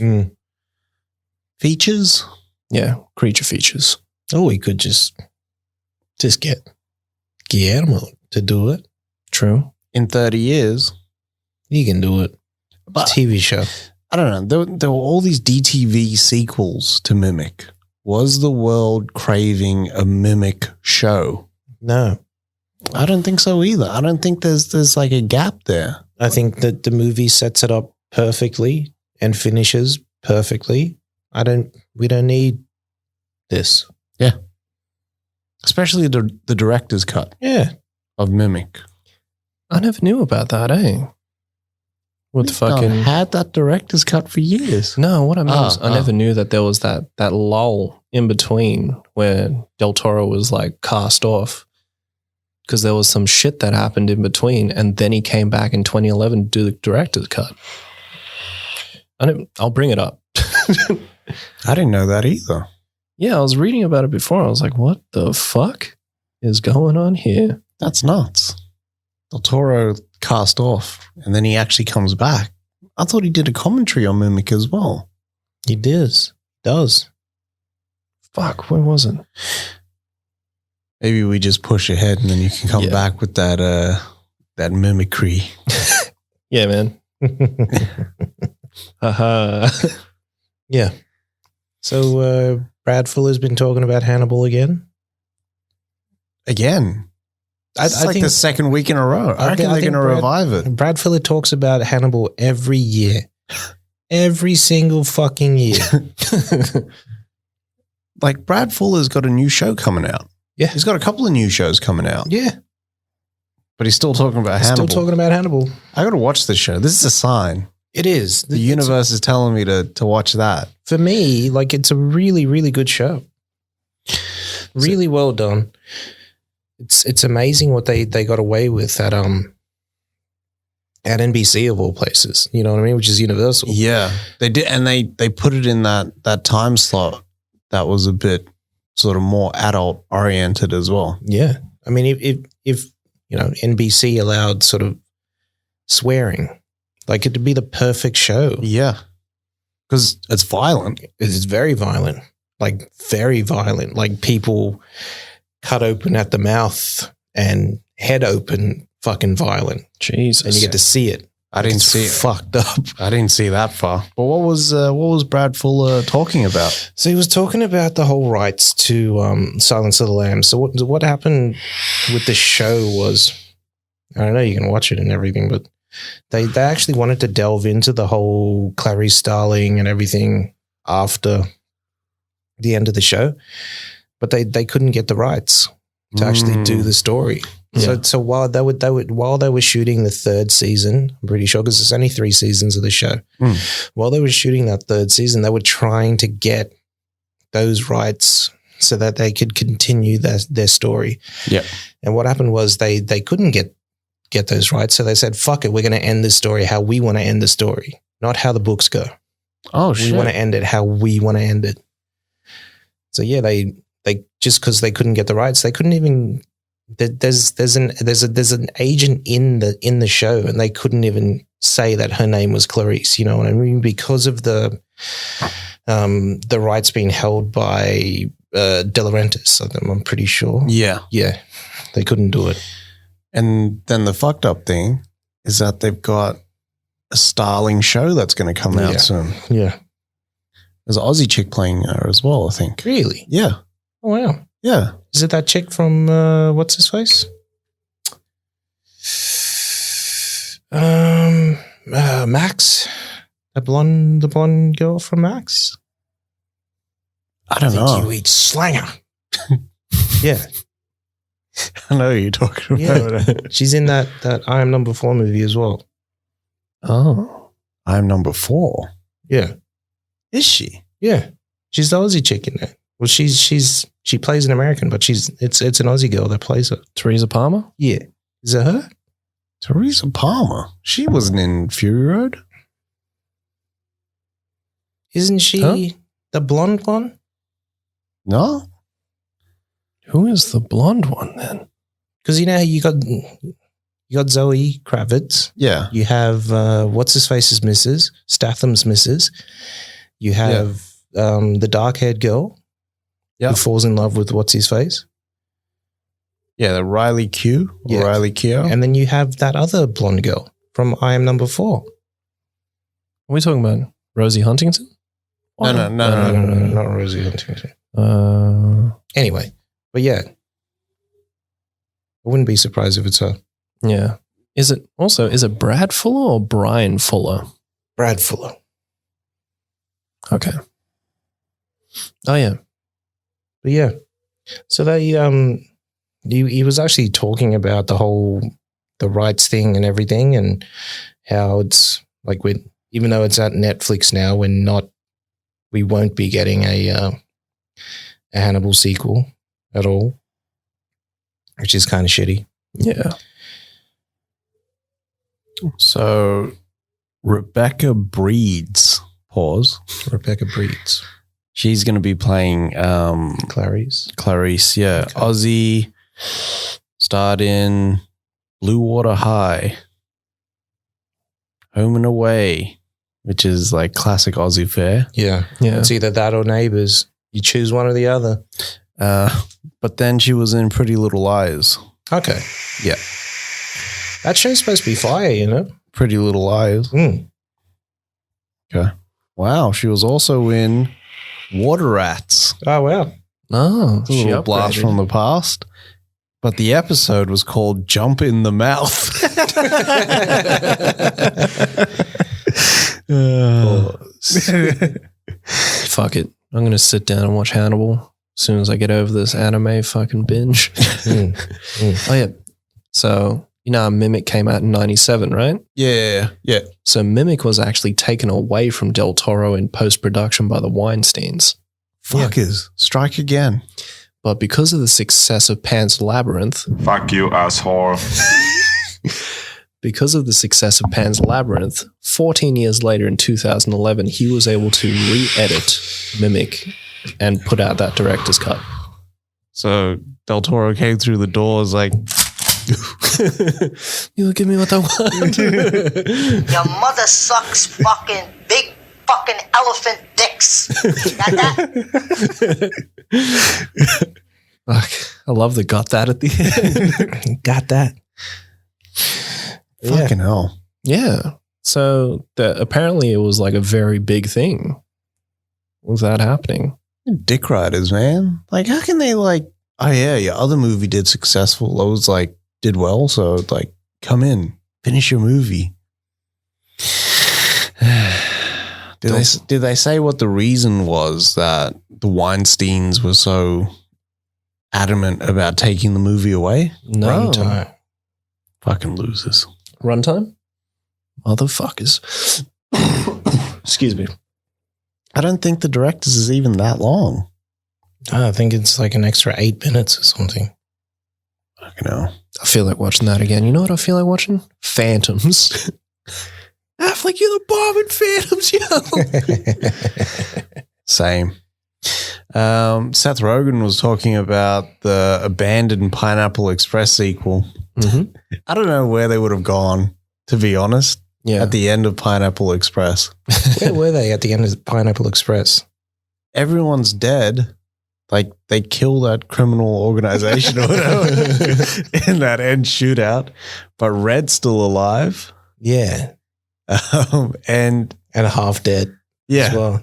features. Yeah, creature features. Oh, we could just get Guillermo to do it. True. In 30 years. He can do it. But TV show. I don't know. There were all these DTV sequels to Mimic. Was the world craving a Mimic show? No. I don't think so either. I don't think there's like a gap there. I think that the movie sets it up perfectly and finishes perfectly. We don't need this. Especially the director's cut Yeah. of Mimic. I never knew about that, eh? With We've fucking... had that director's cut for years. No, what I mean is I Oh. never knew that there was that lull in between where Del Toro was like cast off because there was some shit that happened in between, and then he came back in 2011 to do the director's cut. I'll bring it up. I didn't know that either. Yeah, I was reading about it before. I was like, what the fuck is going on here? That's nuts. Del Toro cast off and then he actually comes back. I thought he did a commentary on Mimic as well. He does. Fuck, when was it? Maybe we just push ahead and then you can come back with that mimicry. Yeah, man. Haha. Yeah. So Brad Fuller's been talking about Hannibal again. Again. It's like think the second week in a row. I reckon I they're think going to revive it. Brad Fuller talks about Hannibal every year. Every single fucking year. Like Brad Fuller's got a new show coming out. Yeah. He's got a couple of new shows coming out. Yeah. But he's still talking about Hannibal. Still talking about Hannibal. I got to watch this show. This is a sign. It is. The universe is telling me to watch that. For me, like it's a really, really good show. Really well done. It's amazing what they got away with at NBC of all places. You know what I mean? Which is Universal. Yeah, they did, and they put it in that time slot that was a bit sort of more adult oriented as well. Yeah, I mean, if you know NBC allowed sort of swearing, like it'd be the perfect show. Yeah, because it's violent. It's very violent, like very violent. Like people cut open at the mouth and head open, fucking violent. Jesus. And you get to see it. I didn't It's see it. fucked up. I didn't see that far. But what was Brad Fuller talking about? So he was talking about the whole rights to Silence of the Lambs. So what happened with the show was, I don't know, you can watch it and everything, but they actually wanted to delve into the whole Clarice Starling and everything after the end of the show, but they couldn't get the rights to actually do the story. Yeah. So while they were shooting the third season, I'm pretty sure because there's only 3 seasons of the show. While they were shooting that third season, they were trying to get those rights so that they could continue their story. Yeah. And what happened was they couldn't get those rights, so they said, "Fuck it, we're going to end this story how we want to end the story, not how the books go. Oh shit! We want to end it how we want to end it." So yeah, they just because they couldn't get the rights, they couldn't even. There's an agent in the show, and they couldn't even say that her name was Clarice. You know what I mean? Because of the rights being held by De Laurentiis, I'm pretty sure. Yeah, they couldn't do it. And then the fucked up thing is that they've got a Starling show that's going to come out soon. Yeah, there's an Aussie chick playing her as well, I think. Really? Yeah. Oh wow. Yeah. Is it that chick from what's his face? Max, the blonde girl from Max. I don't know. You eat slanger. Yeah, I know who you're talking about. yeah. She's in that I Am Number 4 movie as well. Oh. I'm number 4. Yeah, Is she? yeah. She's the Aussie chick in there. Well, she plays an American, but it's an Aussie girl that plays her. Teresa Palmer? Yeah. Is it her? Teresa Palmer. She wasn't in Fury Road. Isn't she the blonde one? No. Who is the blonde one then? Because you know you got Zoe Kravitz. Yeah. You have what's his face's missus, Statham's missus. You have the dark haired girl who falls in love with what's his face. Yeah, the Riley Q. Yeah. Riley Keough. And then you have that other blonde girl from I Am Number 4. Are we talking about Rosie Huntington? No, Not Rosie Huntington. Anyway, but yeah. I wouldn't be surprised if it's her. Yeah. Is it Brad Fuller or Brian Fuller? Brad Fuller. Okay. Oh yeah. But yeah. So they he was actually talking about the rights thing and everything, and how it's like even though it's at Netflix now, we won't be getting a Hannibal sequel at all, which is kind of shitty. Yeah. So Rebecca Breeds. Pause. Rebecca Breeds. She's going to be playing Clarice, yeah. Okay. Aussie, starred in Blue Water High, Home and Away, which is like classic Aussie fare. Yeah. Yeah. It's either that or Neighbours. You choose one or the other. But then she was in Pretty Little Liars. Okay. Yeah. That show's supposed to be fire, you know? Pretty Little Liars. Mm. Okay. Wow. She was also in Water Rats. Oh, wow. Oh, It's a little blast from the past. But the episode was called Jump in the Mouth. Fuck it. I'm going to sit down and watch Hannibal as soon as I get over this anime fucking binge. Oh, yeah. So, you know, Mimic came out in 97, right? Yeah. So Mimic was actually taken away from Del Toro in post-production by the Weinsteins. Fuckers. Strike again. But because of the success of Pan's Labyrinth, Fuck you, asshole. because of the success of Pan's Labyrinth, 14 years later in 2011, he was able to re-edit Mimic and put out that director's cut. So Del Toro came through the doors like, You'll give me what I want. Your mother sucks fucking big fucking elephant dicks. Got that? Fuck, I love the got that at the end. Got that. fucking hell. Yeah. So apparently it was like a very big thing. Was that happening? Dick riders, man. Like, how can they like, oh yeah, your other movie did successful. Those like did well. So like, come in, finish your movie. Did they say what the reason was that the Weinsteins were so adamant about taking the movie away? No. Runtime. Fucking losers. Runtime? Motherfuckers. Excuse me. I don't think the director's is even that long. I think it's like an extra 8 minutes or something. Fucking hell. I feel like watching that again. You know what I feel like watching? Phantoms. Affleck, you're the bomb in Phantoms, yo. Same. Seth Rogen was talking about the abandoned Pineapple Express sequel. Mm-hmm. I don't know where they would have gone, to be honest, Yeah. at the end of Pineapple Express. Where were they at the end of Pineapple Express? Everyone's dead. Like, they kill that criminal organization or whatever in that end shootout. But Red's still alive. Yeah. And half dead as well.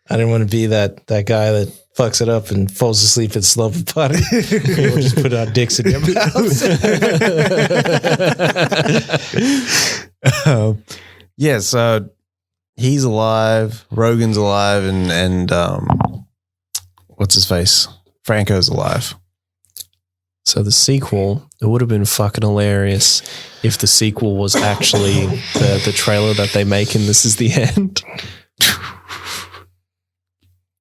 I didn't want to be that guy that fucks it up and falls asleep at slumber party. We'll just put our dicks in your mouth. So he's alive, Rogan's alive, and what's his face? Franco's alive. So the sequel, it would have been fucking hilarious if the sequel was actually the trailer that they make in This Is the End.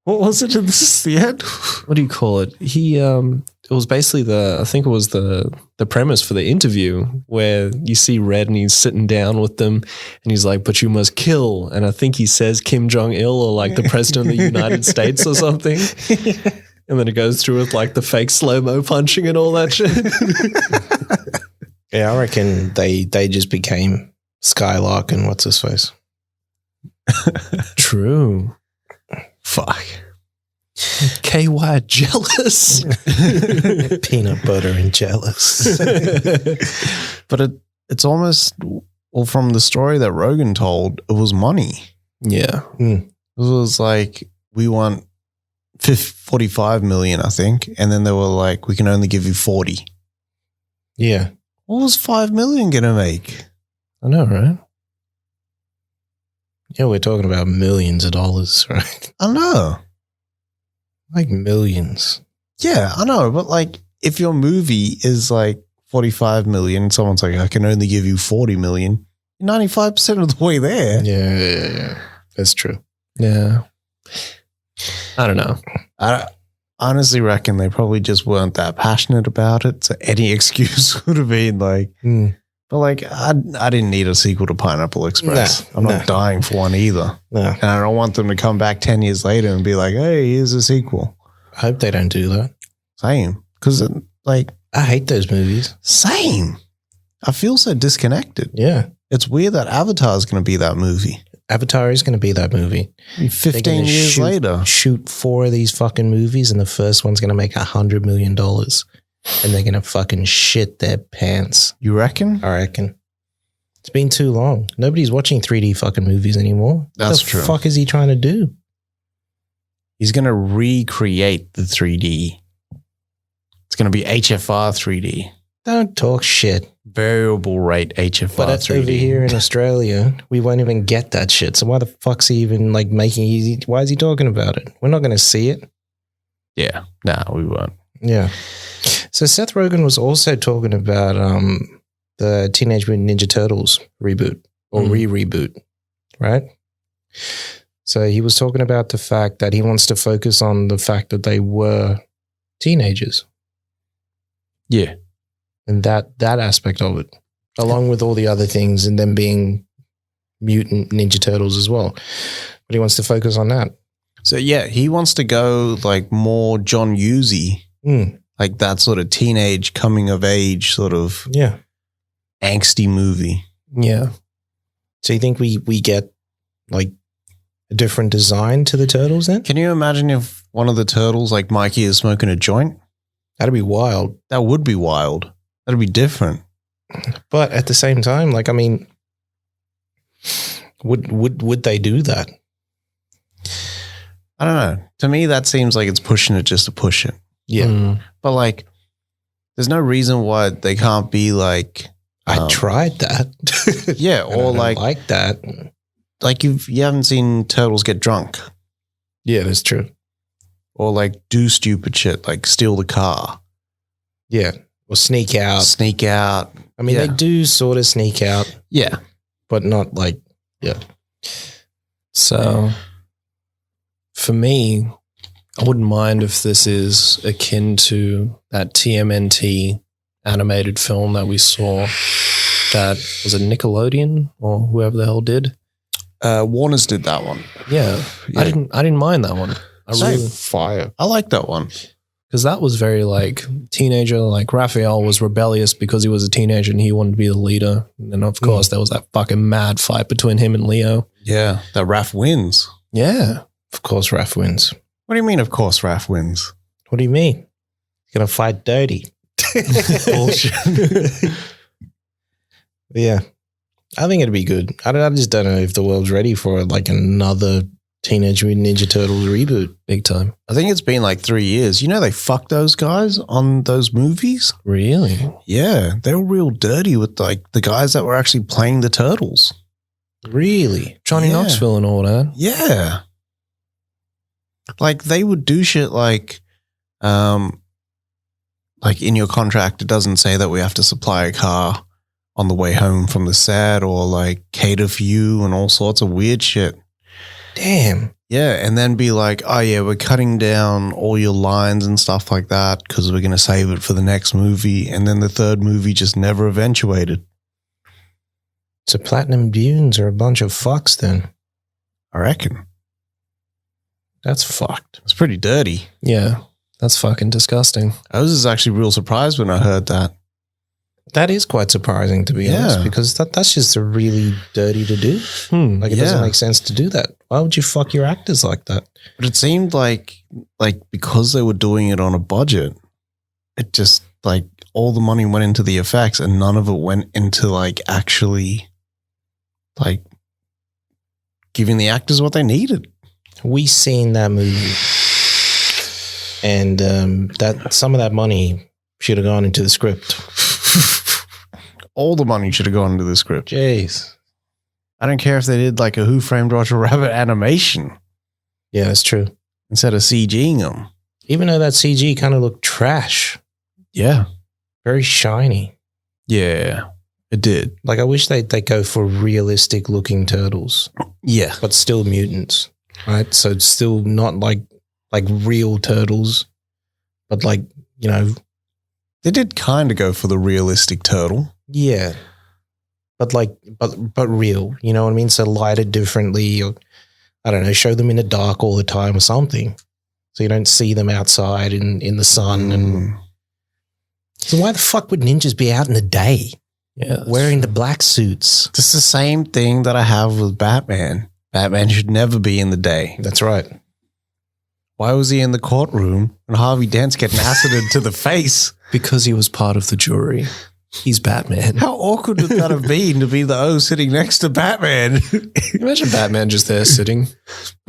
What was it? This is the end. What do you call it? It was basically I think it was the premise for the interview where you see Red and he's sitting down with them and he's like, but you must kill. And I think he says Kim Jong-il or like the president of the United States or something. And then it goes through with like the fake slow-mo punching and all that shit. Yeah, I reckon they just became Skylark and what's his face. True. Fuck. KY jealous. Peanut butter and jealous. But it's almost, well, from the story that Rogan told, it was money. Yeah. It was like, we want 45 million, I think. And then they were like, we can only give you 40. Yeah. What was 5 million going to make? I know, right? Yeah, we're talking about millions of dollars, right? I know. Like millions. Yeah, I know. But like, if your movie is like 45 million, someone's like, I can only give you 40 million. 95% of the way there. Yeah. That's true. Yeah. I don't know. I honestly reckon they probably just weren't that passionate about it. So any excuse would have been like, but like, I didn't need a sequel to Pineapple Express. I'm not dying for one either. No. And I don't want them to come back 10 years later and be like, hey, here's a sequel. I hope they don't do that. Same. Because like, I hate those movies. same. I feel so disconnected. Yeah. It's weird that Avatar is going to be that movie. Avatar is going to be that movie. 15 years later. Shoot 4 of these fucking movies and the first one's going to make $100 million. And they're going to fucking shit their pants. You reckon? I reckon. It's been too long. Nobody's watching 3D fucking movies anymore. That's what true. the fuck is he trying to do? He's going to recreate the 3D. It's going to be HFR 3D. Don't talk shit. Variable rate HFR But that's 3D. over here in Australia. We won't even get that shit. So why the fuck's he even like making easy? Why is he talking about it? We're not going to see it. Yeah. Nah, we won't. Yeah. So Seth Rogen was also talking about the Teenage Mutant Ninja Turtles reboot or re-reboot, right? So he was talking about the fact that he wants to focus on the fact that they were teenagers. Yeah. And that aspect of it, along with all the other things and them being mutant Ninja Turtles as well. But he wants to focus on that. So yeah, he wants to go like more John Hughes-y, like that sort of teenage coming of age sort of angsty movie. Yeah. So you think we get like a different design to the turtles then? Can you imagine if one of the turtles, like Mikey, is smoking a joint? That'd be wild. That would be wild. That'd be different. But at the same time, like, I mean, would they do that? I don't know. To me, that seems like it's pushing it just to push it. Yeah. But like, there's no reason why they can't be like. I tried that. Yeah, or like that. Like you haven't seen turtles get drunk. Yeah, that's true. Or like do stupid shit, like steal the car. Yeah. Or sneak out. Sneak out. I mean, they do sort of sneak out. Yeah. But not like, So for me, I wouldn't mind if this is akin to that TMNT animated film that we saw that was a Nickelodeon or whoever the hell did. Warner's did that one. Yeah. I didn't mind that one. fire. I like that one. Because that was very like teenager, like Raphael was rebellious because he was a teenager and he wanted to be the leader. And then of course there was that fucking mad fight between him and Leo. Yeah. That Raph wins. Yeah. Of course, Raph wins. What do you mean, of course, Raph wins? What do you mean? He's going to fight dirty. Bullshit. Yeah. I think it'd be good. I just don't know if the world's ready for like another Teenage Mutant Ninja Turtles reboot. Big time. I think it's been like 3 years. You know, they fucked those guys on those movies. Really? Yeah. They were real dirty with like the guys that were actually playing the turtles. Really? Johnny Knoxville and all that. Yeah. Like they would do shit like in your contract, it doesn't say that we have to supply a car on the way home from the set or like cater for you and all sorts of weird shit. Damn. Yeah, and then be like, oh yeah, we're cutting down all your lines and stuff like that because we're going to save it for the next movie. And then the third movie just never eventuated. So Platinum Dunes are a bunch of fucks then. I reckon. That's fucked. It's pretty dirty. Yeah, that's fucking disgusting. I was actually real surprised when I heard that. That is quite surprising, to be honest, because that's just really dirty to do. Like, it doesn't make sense to do that. Why would you fuck your actors like that? But it seemed like because they were doing it on a budget, it just like all the money went into the effects and none of it went into like actually like giving the actors what they needed. We seen that movie, and that some of that money should have gone into the script. All the money should have gone into the script. Jeez. I don't care if they did like a Who Framed Roger Rabbit animation. Yeah, that's true. Instead of CGing them. Even though that CG kind of looked trash. Yeah. Very shiny. Yeah, it did. Like, I wish they'd go for realistic looking turtles. Yeah. But still mutants, right? So it's still not like real turtles, but like, you know. They did kind of go for the realistic turtle. Yeah. But real, you know what I mean? So light it differently, or I don't know, show them in the dark all the time or something. So you don't see them outside in the sun. And so why the fuck would ninjas be out in the day? Yeah, wearing the black suits. It's the same thing that I have with Batman. Batman should never be in the day. That's right. Why was he in the courtroom and Harvey Dent's getting acided to the face? Because he was part of the jury. He's Batman. How awkward would that have been to be the O sitting next to Batman? Imagine Batman just there sitting.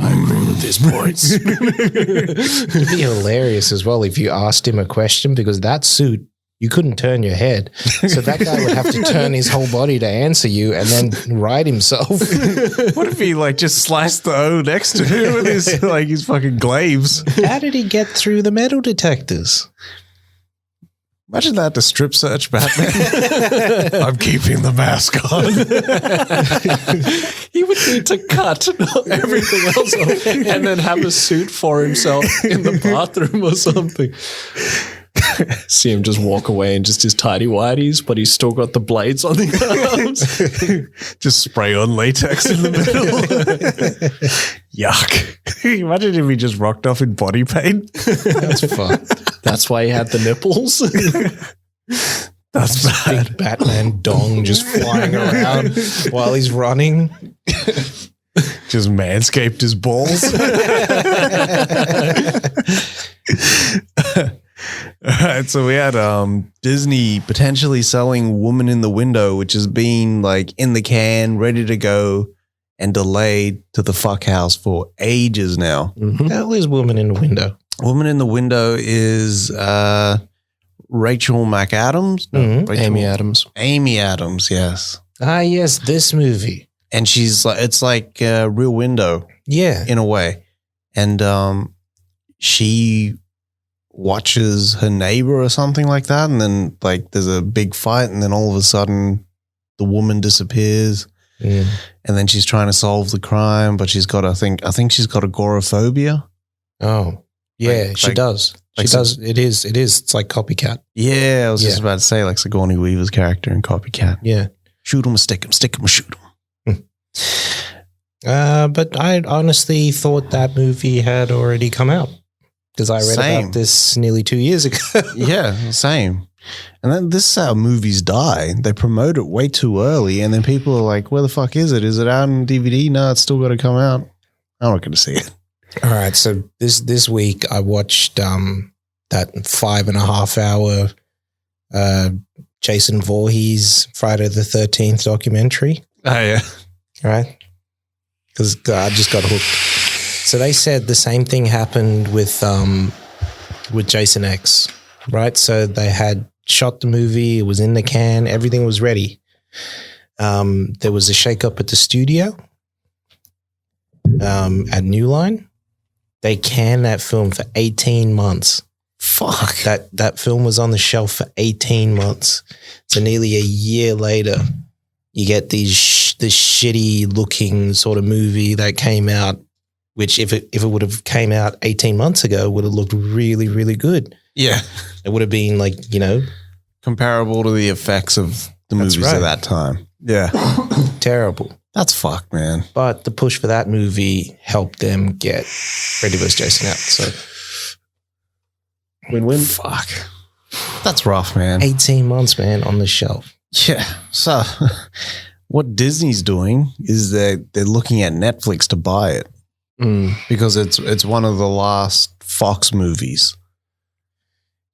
I agree with his points. It'd be hilarious as well if you asked him a question, because that suit, you couldn't turn your head. So that guy would have to turn his whole body to answer you and then ride himself. What if he like just sliced the O next to him with his like his fucking glaives? How did he get through the metal detectors? Imagine that, to strip search Batman. I'm keeping the mask on. He would need to cut everything else off and then have a suit for himself in the bathroom or something. See him just walk away in just his tidy whities, but he's still got the blades on the arms. Just spray on latex in the middle. Yuck. Imagine if he just rocked off in body paint. That's fucked. That's why he had the nipples. That's bad. Big Batman dong just flying around while he's running. Just manscaped his balls. All right, so we had Disney potentially selling Woman in the Window, which has been like in the can, ready to go, and delayed to the fuck house for ages now. Mm-hmm. Hell is Woman in the Window? Woman in the Window is Rachel McAdams? No, Mm-hmm. Amy Adams. Amy Adams, yes. Ah, yes, this movie. And she's like, it's like Rear Window. Yeah. In a way. And she watches her neighbor or something like that, and then like there's a big fight, and then all of a sudden the woman disappears, and then she's trying to solve the crime, but she's got I think she's got agoraphobia. Oh yeah, she does. She does. It is. It's like Copycat. Yeah, I was just about to say like Sigourney Weaver's character in Copycat. Yeah, shoot him or stick him, stick him or shoot him. But I honestly thought that movie had already come out, because I read about this nearly 2 years ago. Yeah, same. And then this is how movies die. They promote it way too early, and then people are like, where the fuck is it? Is it out on DVD? No, it's still got to come out. I'm not going to see it. All right, so this week I watched that 5.5 hour Jason Voorhees Friday the 13th documentary. Oh, yeah. All right. Because I just got hooked. So they said the same thing happened with Jason X, right? So they had shot the movie, it was in the can, everything was ready. There was a shakeup at the studio at New Line. They canned that film for 18 months. Fuck. That film was on the shelf for 18 months. So nearly a year later, you get this shitty looking sort of movie that came out which if it would have came out 18 months ago, would have looked really, really good. Yeah. It would have been like, Comparable to the effects of the That's movies right. of that time. Yeah. terrible. That's fucked, man. But the push for that movie helped them get Freddy vs. Jason out. So Win-win. Fuck. That's rough, man. 18 months, man, on the shelf. Yeah. So what Disney's doing is they're looking at Netflix to buy it because it's one of the last Fox movies.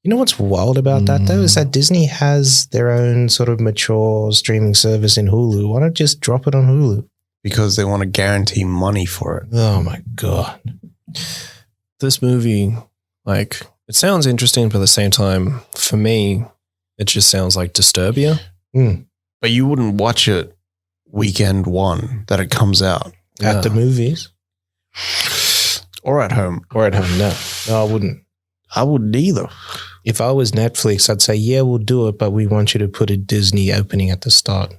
You know what's wild about that, though, is that Disney has their own sort of mature streaming service in Hulu. Why not just drop it on Hulu? Because they want to guarantee money for it. Oh, my God. This movie, like, it sounds interesting, but at the same time, for me, it just sounds like Disturbia. But you wouldn't watch it weekend one that it comes out. At the movies? Or at home. Or at home, no. No, I wouldn't. I wouldn't either. If I was Netflix, I'd say, yeah, we'll do it, but we want you to put a Disney opening at the start.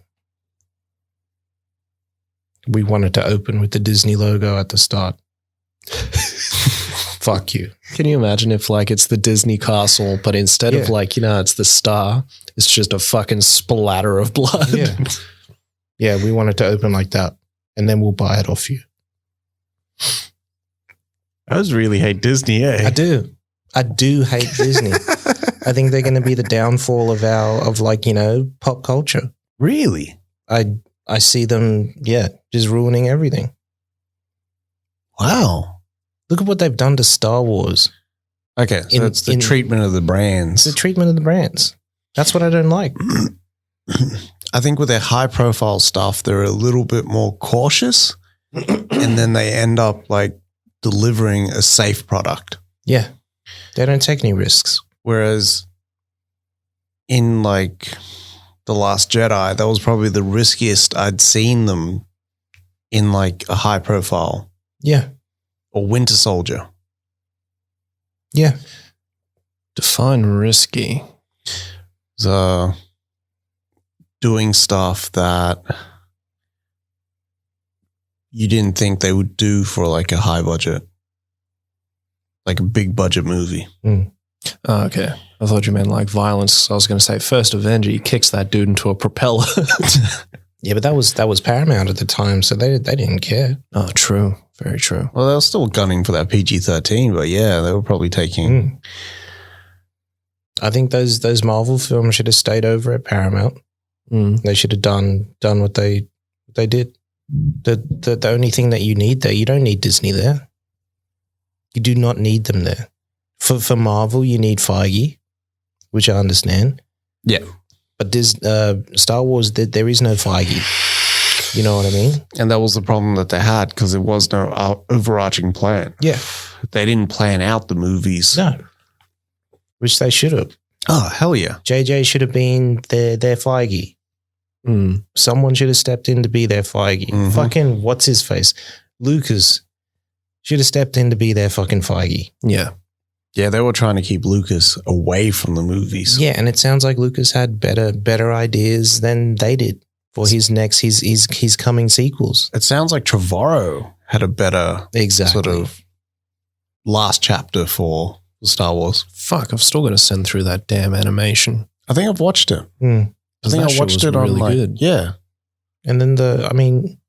We wanted to open with the Disney logo at the start. Fuck you. Can you imagine if, like, it's the Disney castle, but instead of, like, it's the star, it's just a fucking splatter of blood? Yeah. Yeah, we wanted to open like that, and then we'll buy it off you. I just really hate Disney, eh? I do hate Disney. I think they're going to be the downfall of pop culture. Really? I see them, just ruining everything. Wow. Look at what they've done to Star Wars. Okay, so it's the treatment of the brands. It's the treatment of the brands. That's what I don't like. I think with their high-profile stuff, they're a little bit more cautious, and then they end up, like, delivering a safe product. Yeah. They don't take any risks. Whereas in, like, The Last Jedi, that was probably the riskiest I'd seen them in, like, a high-profile. Yeah. Or Winter Soldier. Yeah. Define risky. So doing stuff that you didn't think they would do for, like, a high budget. Like a big budget movie. Oh, okay. I thought you meant like violence. I was going to say First Avenger, he kicks that dude into a propeller. Yeah, but that was Paramount at the time, so they didn't care. Oh, true. Very true. Well, they were still gunning for that PG-13, but yeah, they were probably taking... I think those Marvel films should have stayed over at Paramount. They should have done what they did. The only thing that you need there, you don't need Disney there. You do not need them there. For Marvel, you need Feige, which I understand. Yeah. But Star Wars, there is no Feige. You know what I mean? And that was the problem that they had because there was no overarching plan. Yeah. They didn't plan out the movies. No. Which they should have. Oh, hell yeah. JJ should have been their Feige. Someone should have stepped in to be their Feige. Fucking what's his face? Lucas should have stepped in to be their fucking Feige. Yeah. Yeah, they were trying to keep Lucas away from the movies. Yeah, and it sounds like Lucas had better ideas than they did for his coming sequels. It sounds like Trevorrow had a better sort of last chapter for Star Wars. Fuck, I've still got to send through that damn animation. I think I've watched it. I think I watched it on really like, good. Yeah. And then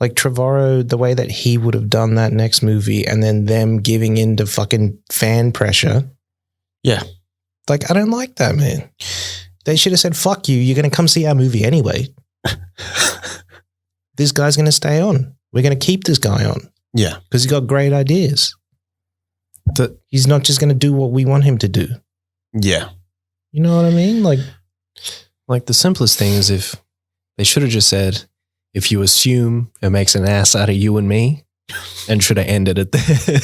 like Trevorrow, the way that he would have done that next movie and then them giving in to fucking fan pressure. Yeah. Like, I don't like that, man. They should have said, fuck you. You're going to come see our movie anyway. This guy's going to stay on. We're going to keep this guy on. Yeah. Because he's got great ideas. He's not just going to do what we want him to do. Yeah. You know what I mean? Like the simplest thing is if they should have just said, if you assume it makes an ass out of you and me, and should have ended it there.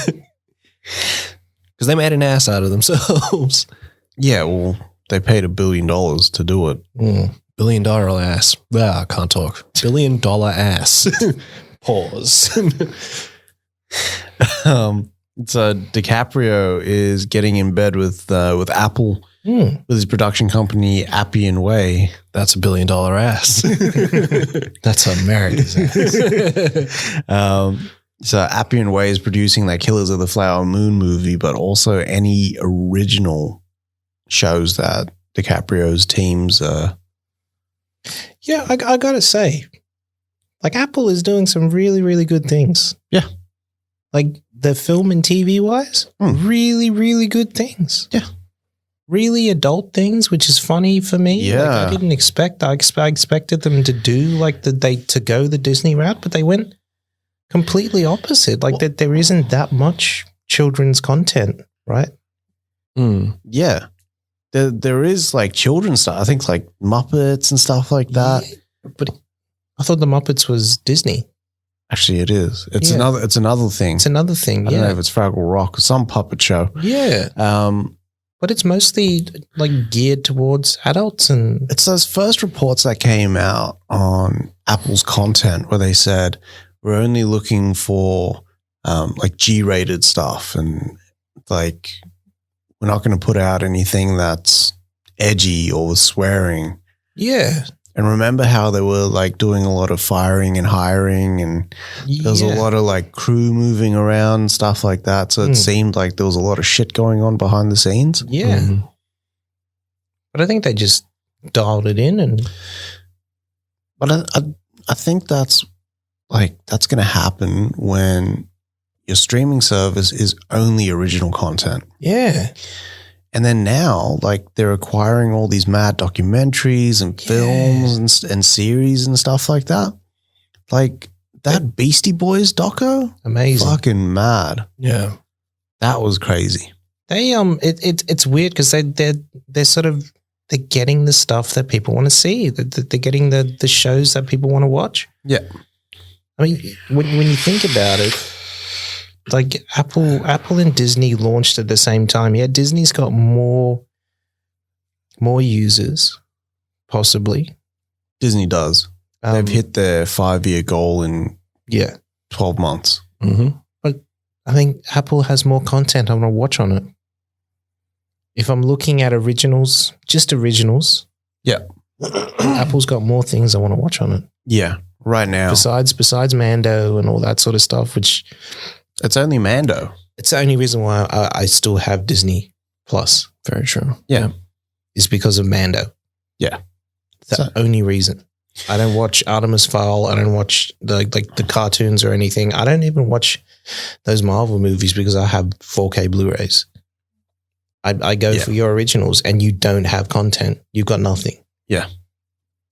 Because they made an ass out of themselves. Yeah, well, they paid $1 billion to do it. $1 billion ass. I can't talk. $1 billion ass. Pause. So DiCaprio is getting in bed with Apple, with his production company, Appian Way. That's $1 billion ass. That's America's ass. So Appian Way is producing that Killers of the Flower Moon movie, but also any original shows that DiCaprio's teams. Yeah, I gotta say, like Apple is doing some really, really good things. Yeah. Like the film and TV wise, really, really good things. Yeah. Really adult things, which is funny for me. Yeah. Like, I didn't expect. I expected them to do like to go the Disney route, but they went completely opposite. Like that, there isn't that much children's content, right? Yeah. There is like children's stuff. I think like Muppets and stuff like that. Yeah, but I thought the Muppets was Disney. Actually, it is. It's Yeah. another. It's another thing. It's another thing. I don't know if it's Fraggle Rock or some puppet show. Yeah. But it's mostly like geared towards adults, and It's those first reports that came out on Apple's content where they said we're only looking for like G-rated stuff, and like we're not going to put out anything that's edgy or swearing. yeah, And remember how they were like doing a lot of firing and hiring, and there was a lot of like crew moving around and stuff like that. So it seemed like there was a lot of shit going on behind the scenes. Yeah. But I think they just dialed it in, and But I think that's going to happen when your streaming service is only original content. yeah, And then now, like, they're acquiring all these mad documentaries and films and series and stuff like that. Like, that Beastie Boys doco? amazing. Fucking mad. Yeah. That was crazy. They it's weird because they're sort of they're getting the stuff that people want to see. They're getting the shows that people want to watch. Yeah. I mean, when you think about it, like Apple and Disney launched at the same time. Yeah, Disney's got more users, possibly. Disney does. They've hit their 5-year goal in 12 months. Mm-hmm. But I think Apple has more content I want to watch on it. If I'm looking at originals, just originals, Apple's got more things I want to watch on it. Yeah. Right now. Besides Mando and all that sort of stuff, which It's only Mando. it's the only reason why I still have Disney Plus. Very true. Yeah. Is because of Mando. Yeah. It's the only reason. I don't watch Artemis Fowl. I don't watch the cartoons or anything. I don't even watch those Marvel movies because I have 4K Blu-rays. I go for your originals, and you don't have content. You've got nothing. Yeah.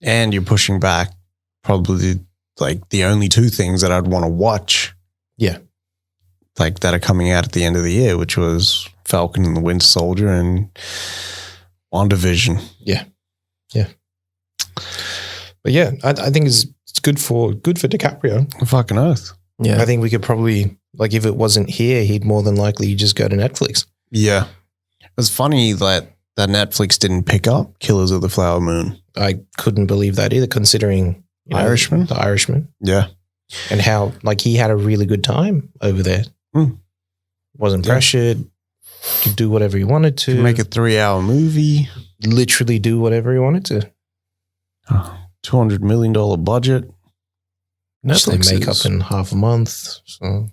And you're pushing back probably like the only 2 things that I'd want to watch. Yeah. Like that are coming out at the end of the year, which was Falcon and the Winter Soldier and WandaVision. Yeah. Yeah. But yeah, I think it's good for DiCaprio. Fucking oath. Yeah. I think we could probably, like, if it wasn't here, he'd more than likely just go to Netflix. Yeah. It's funny that Netflix didn't pick up Killers of the Flower Moon. I couldn't believe that either, considering Irishman? The Irishman, Yeah. and how like he had a really good time over there. Wasn't pressured. Could do whatever he wanted to. Make a 3-hour movie. Literally do whatever he wanted to. $200 million budget. Which they Netflix make is- up in half a month. So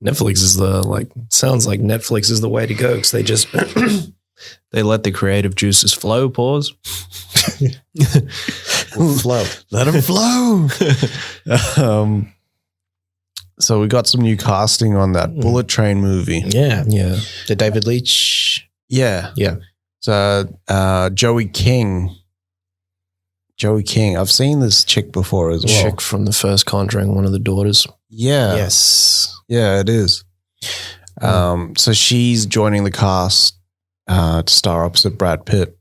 Netflix is sounds like Netflix is the way to go because they just they let the creative juices flow. Pause. flow. Let them flow. So we got some new casting on that Bullet Train movie. Yeah. Yeah. The David Leitch. Yeah. Yeah. So Joey King. I've seen this chick before as well. Chick from the first Conjuring, one of the daughters. Yeah. Yes. Yeah, it is. So she's joining the cast to star opposite Brad Pitt.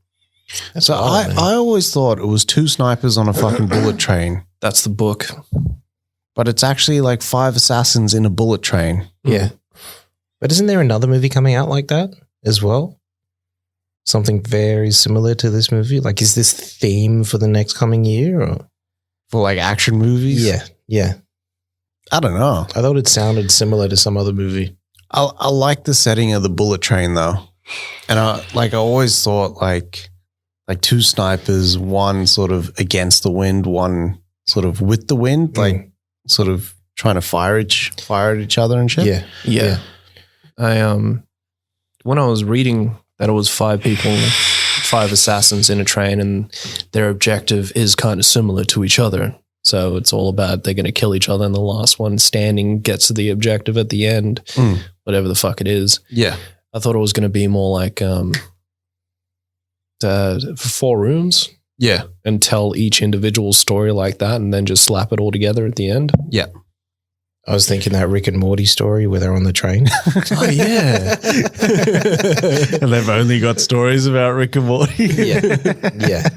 That's So wild, man. I always thought it was 2 snipers on a fucking bullet train, That's the book. but it's actually like 5 assassins in a bullet train. Yeah. But isn't there another movie coming out like that as well? Something very similar to this movie? Like, is this theme for the next coming year? Or? For like action movies? Yeah. Yeah. I don't know. I thought it sounded similar to some other movie. I like the setting of the bullet train though. And I always thought like 2 snipers, one sort of against the wind, one sort of with the wind, like sort of trying to fire at each other and shit. Yeah. When I was reading that it was 5 people, 5 assassins in a train, and their objective is kind of similar to each other. So it's all about they're going to kill each other, and the last one standing gets to the objective at the end, whatever the fuck it is. Yeah. I thought it was going to be more like 4 rooms. Yeah. And tell each individual story like that, and then just slap it all together at the end. Yeah. I was thinking that Rick and Morty story where they're on the train. Oh, yeah. And they've only got stories about Rick and Morty. Yeah.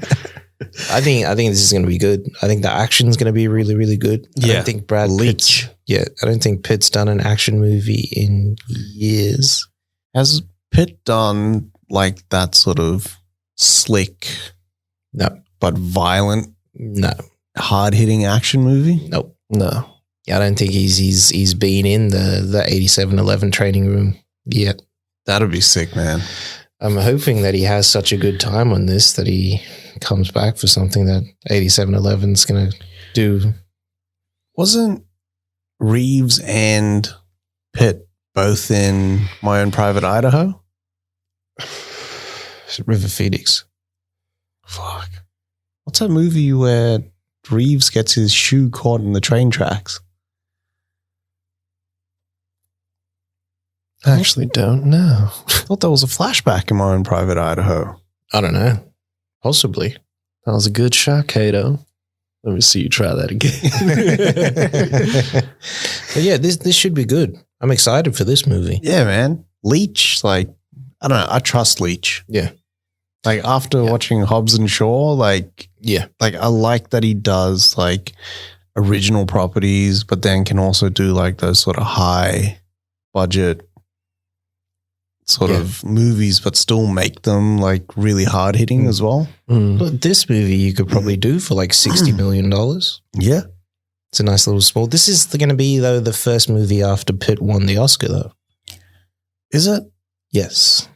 I think this is going to be good. I think the action's going to be really, really good. I don't think Brad Leach. I don't think Pitt's done an action movie in years. Has Pitt done like that sort of slick, but violent, hard-hitting action movie? Nope. No. Yeah, I don't think he's been in the 8711 training room yet. That'd be sick, man. I'm hoping that he has such a good time on this that he comes back for something that 8711's going to do. Wasn't Reeves and Pitt both in My Own Private Idaho? River Phoenix. Fuck. What's that movie where Reeves gets his shoe caught in the train tracks? I actually don't know. I thought that was a flashback in My Own Private Idaho. I don't know. Possibly. That was a good shot, Kato. Let me see you try that again. But yeah, this should be good. I'm excited for this movie. Yeah, man. Leach, like, I don't know. I trust Leach. Yeah. Like, after watching Hobbs and Shaw, like, I like that he does, like, original properties, but then can also do, like, those sort of high budget sort of movies, but still make them, like, really hard hitting as well. But this movie you could probably do for like $60 million. Yeah. It's a nice little small. This is going to be, though, the first movie after Pitt won the Oscar, though. Is it? Yes.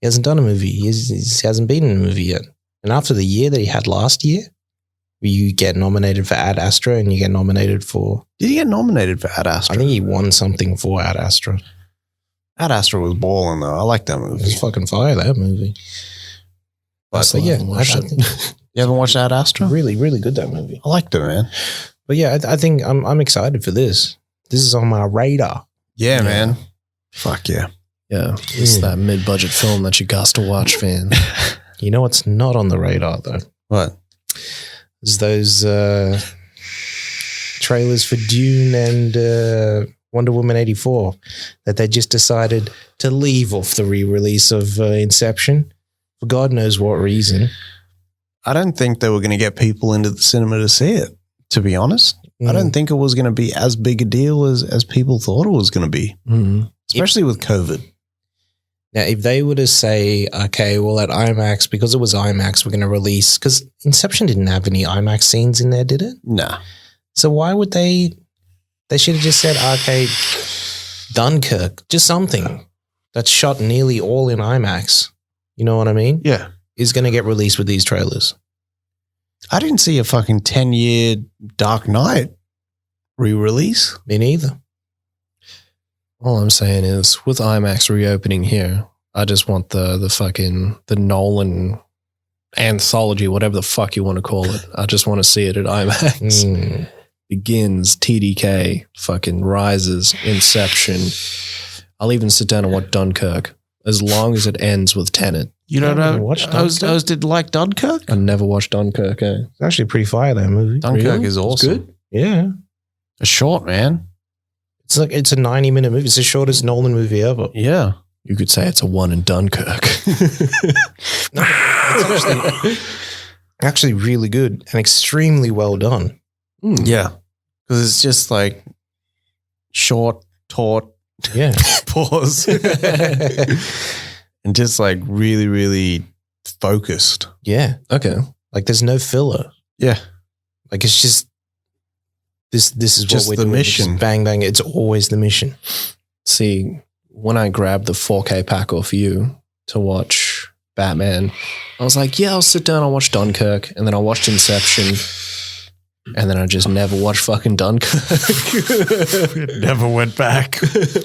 He hasn't done a movie. He hasn't been in a movie yet. And after the year that he had last year, you get nominated for Ad Astra and you get nominated for... Did he get nominated for Ad Astra? I think he won something for Ad Astra. Ad Astra was balling, though. I like that movie. It was fucking fire, that movie. But yeah, you haven't watched Ad Astra? Really, really good, that movie. I liked it, man. But yeah, I think I'm excited for this. This is on my radar. Yeah, man. Fuck yeah. Yeah, it's that mid-budget film that you got to watch, fan. You know what's not on the radar, though? What? Is those trailers for Dune and Wonder Woman 84 that they just decided to leave off the re-release of Inception for God knows what reason. I don't think they were going to get people into the cinema to see it, to be honest. I don't think it was going to be as big a deal as people thought it was going to be, especially with COVID. Now, if they were to say, okay, well, at IMAX, because it was IMAX, we're going to release, because Inception didn't have any IMAX scenes in there, did it? Nah. So why would they should have just said, okay, Dunkirk, just something that's shot nearly all in IMAX. You know what I mean? Yeah. Is going to get released with these trailers. I didn't see a fucking 10-year Dark Knight re-release. Me neither. All I'm saying is, with IMAX reopening here, I just want the Nolan anthology, whatever the fuck you want to call it. I just want to see it at IMAX. Begins, TDK, fucking Rises, Inception. I'll even sit down and watch Dunkirk, as long as it ends with Tenet. You don't know? Oes did like Dunkirk? I never watched Dunkirk, eh? It's actually pretty fire, that movie. Dunkirk is awesome. It's good? Yeah. It's short, man. It's a 90-minute movie. It's the shortest Nolan movie ever. Yeah. You could say it's a one in Dunkirk. It's actually really good and extremely well done. Yeah. Because it's just like short, taut, Yeah. pause. And just like really, really focused. Yeah. Okay. Like there's no filler. Yeah. Like it's just this is Just what we're the doing. mission. Just bang, bang. It's always the mission. See, when I grabbed the 4K pack off you to watch Batman, I was like, yeah, I'll sit down, I'll watch Dunkirk, and then I watched Inception. And then I just never watched fucking Dunkirk. Never went back.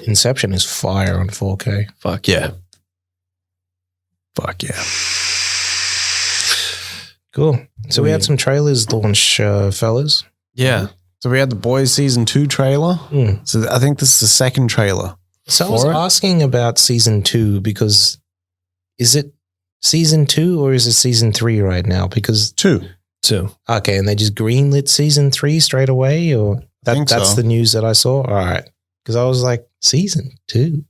Inception is fire on 4K. Fuck yeah. Fuck yeah. Cool. So we had some trailers launch, fellas. Yeah. So we had the Boys Season 2 trailer. Mm. So I think this is the second trailer. So I was For it? asking about season 2 because is it season 2 or is it season 3 right now? Because 2. okay, and they just greenlit season 3 straight away, or think that's so. the news that I saw. All right, because I was like, season 2.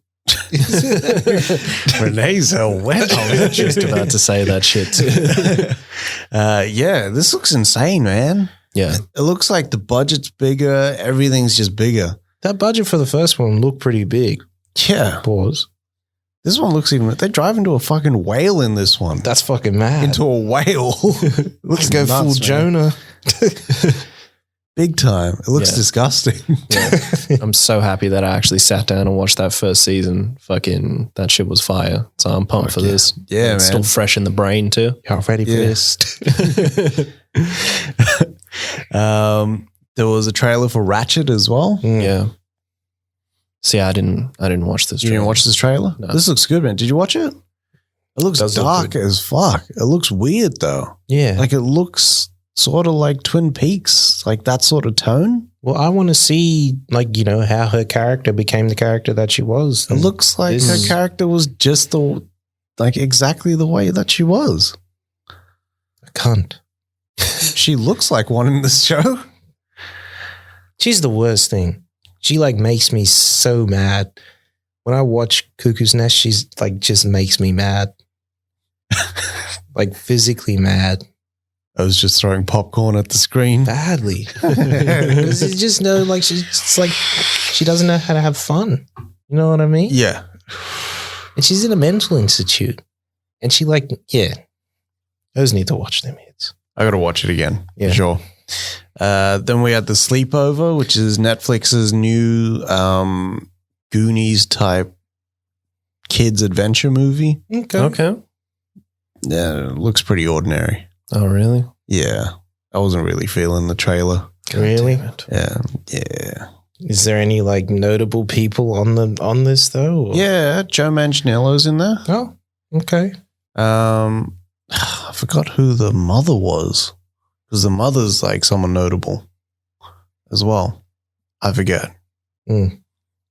Renee's hell wet. I was just about to say that shit too. Yeah, this looks insane, man. Yeah. It looks like the budget's bigger. Everything's just bigger. That budget for the first one looked pretty big. Yeah. Pause. This one looks even. They drive into a fucking whale in this one. That's fucking mad. Into a whale. Looks go nuts, full man. Jonah. Big time. It looks Yeah. disgusting. I'm so happy that I actually sat down and watched that first season. Fucking, that shit was fire. So I'm pumped for yeah. this. Yeah, It's man. still fresh in the brain too. Y'all ready for Yeah. this? There was a trailer for Ratchet as well. Yeah. See, I didn't watch this. You didn't trailer. watch this trailer? No. This looks good, man. Did you watch it? It looks Does look dark good. as fuck. It looks weird though. Yeah. Like it looks sort of like Twin Peaks, like that sort of tone. Well, I want to see, like, you know, how her character became the character that she was. It looks like This- her character was just exactly the way that she was. a cunt. She looks like one in this show. She's the worst thing. She like makes me so mad. When I watch Cuckoo's Nest, she's like just makes me mad. Like physically mad. I was just throwing popcorn at the screen. Badly. Because you just know, like, she's just like, she doesn't know how to have fun. You know what I mean? Yeah. And she's in a mental institute. And she like, yeah. Those need to watch them hits. I got to watch it again. Yeah. For sure. Then we had The Sleepover, which is Netflix's new Goonies type kids adventure movie. Okay. Okay. Yeah, it looks pretty ordinary. Oh, really? Yeah. I wasn't really feeling the trailer. Really? Damn it. Yeah. Is there any like notable people on this though? or- Yeah, Joe Manganiello's in there. Oh, okay. I forgot who the mother was. Because the mother's like someone notable as well. I forget. Mm.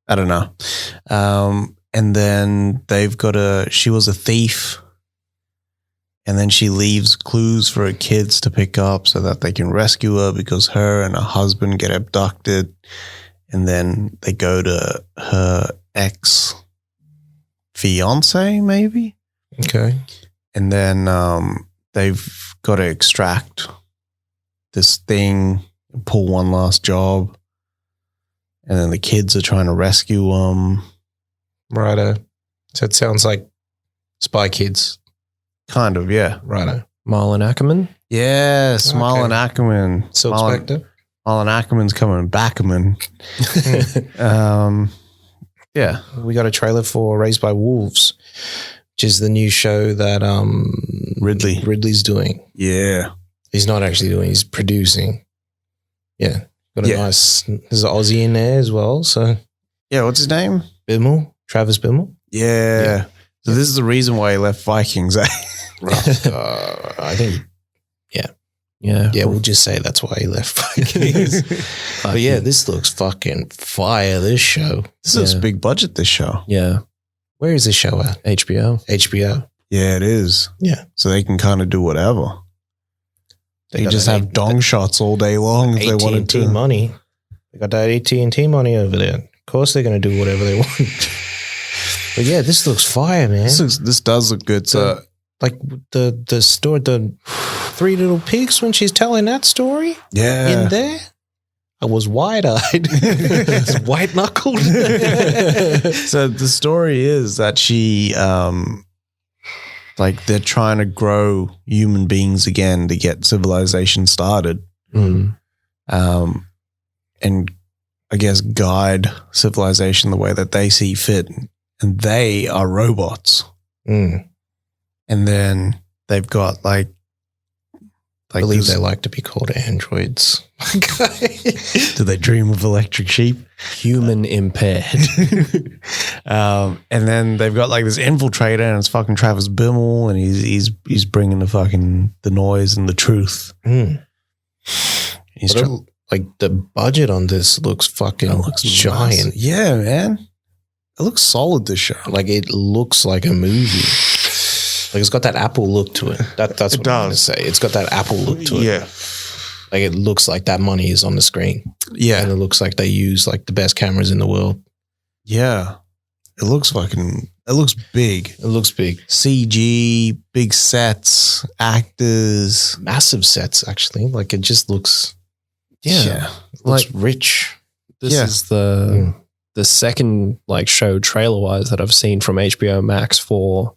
I don't know. And then they've got she was a thief. And then she leaves clues for her kids to pick up so that they can rescue her because her and her husband get abducted. And then they go to her ex-fiance, maybe? Okay. And then they've got to extract this thing, pull one last job. And then the kids are trying to rescue them. Righto. So it sounds like Spy Kids. Kind of, yeah. Righto. Marlon Ackerman. Yes, Okay. Marlon Ackerman. Silk Marlon, Spectre. Marlon Ackerman's coming back. Yeah. We got a trailer for Raised by Wolves, which is the new show that Ridley's doing. Yeah. He's not actually doing, he's producing. Yeah. Got a Yeah. nice, there's an Aussie in there as well. So Yeah, what's his name? Bimmel, Travis Bimmel. Yeah. So this is the reason why he left Vikings, eh? I think, Yeah. yeah, we'll just say that's why he left Vikings. But yeah, this looks fucking fire, this show. This is Yeah. a big budget, this show. Yeah. Where is this show at? HBO. HBO. Yeah, it is. Yeah. So they can kind of do whatever. They can got just that have dong shots all day long if they wanted AT&T to. money. They got that AT&T money over there. Of course they're going to do whatever they want. But yeah, this looks fire, man. This does look good. So Like the story, the Three Little Pigs, when she's telling that story yeah. in there, I was wide-eyed. White knuckled. So the story is that she like they're trying to grow human beings again to get civilization started. Mm. And I guess guide civilization the way that they see fit. And they are robots. Mm. And then they've got like I believe they like to be called androids. Do they dream of electric sheep? Human impaired. And then they've got like this infiltrator, and it's fucking Travis Bimmel, and he's bringing the noise and the truth. He's like the budget on this looks fucking giant. Massive. Yeah, man. It looks solid, this show. Like it looks like a movie. Like it's got that Apple look to it. That's what I'm going to say. It's got that Apple look to it. Yeah. Like it looks like that money is on the screen. Yeah. And it looks like they use like the best cameras in the world. Yeah. It looks big. It looks big. CG, big sets, actors. Massive sets, actually. Like it just looks, it looks rich. This is the second like show trailer wise that I've seen from HBO Max for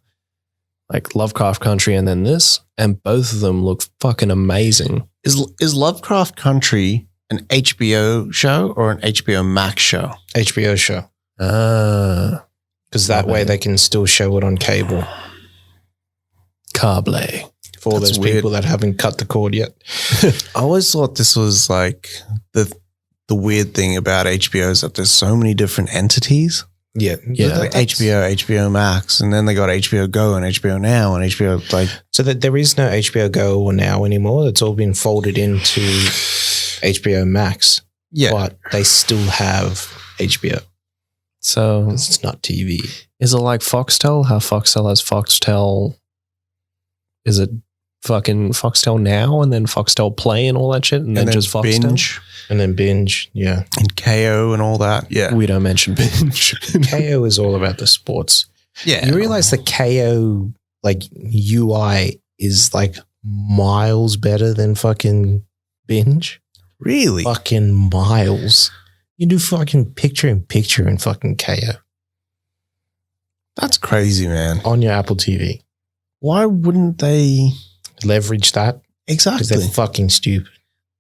like Lovecraft Country and then this, and both of them look fucking amazing. Is Lovecraft Country an HBO show or an HBO Max show? HBO show. Because that way they can still show it on cable. Cable. For all those people that haven't cut the cord yet. I always thought this was like the weird thing about HBO is that there's so many different entities. Yeah. Like HBO Max, and then they got HBO Go and HBO Now and HBO like. So that there is no HBO Go or Now anymore. It's all been folded into HBO Max. Yeah. But they still have HBO. So It's not TV. is it like Foxtel? How Foxtel has Foxtel? Is it fucking Foxtel Now and then Foxtel Play and all that shit, and then just Foxtel? Binge And then Binge, yeah. and KO and all that. Yeah. We don't mention Binge. KO is all about the sports. Yeah. You realize the KO like UI is like miles better than fucking Binge? Really? Fucking miles. You do fucking picture in picture in fucking KO That's crazy, man. on your Apple TV. Why wouldn't they? Leverage that because Exactly. they're fucking stupid.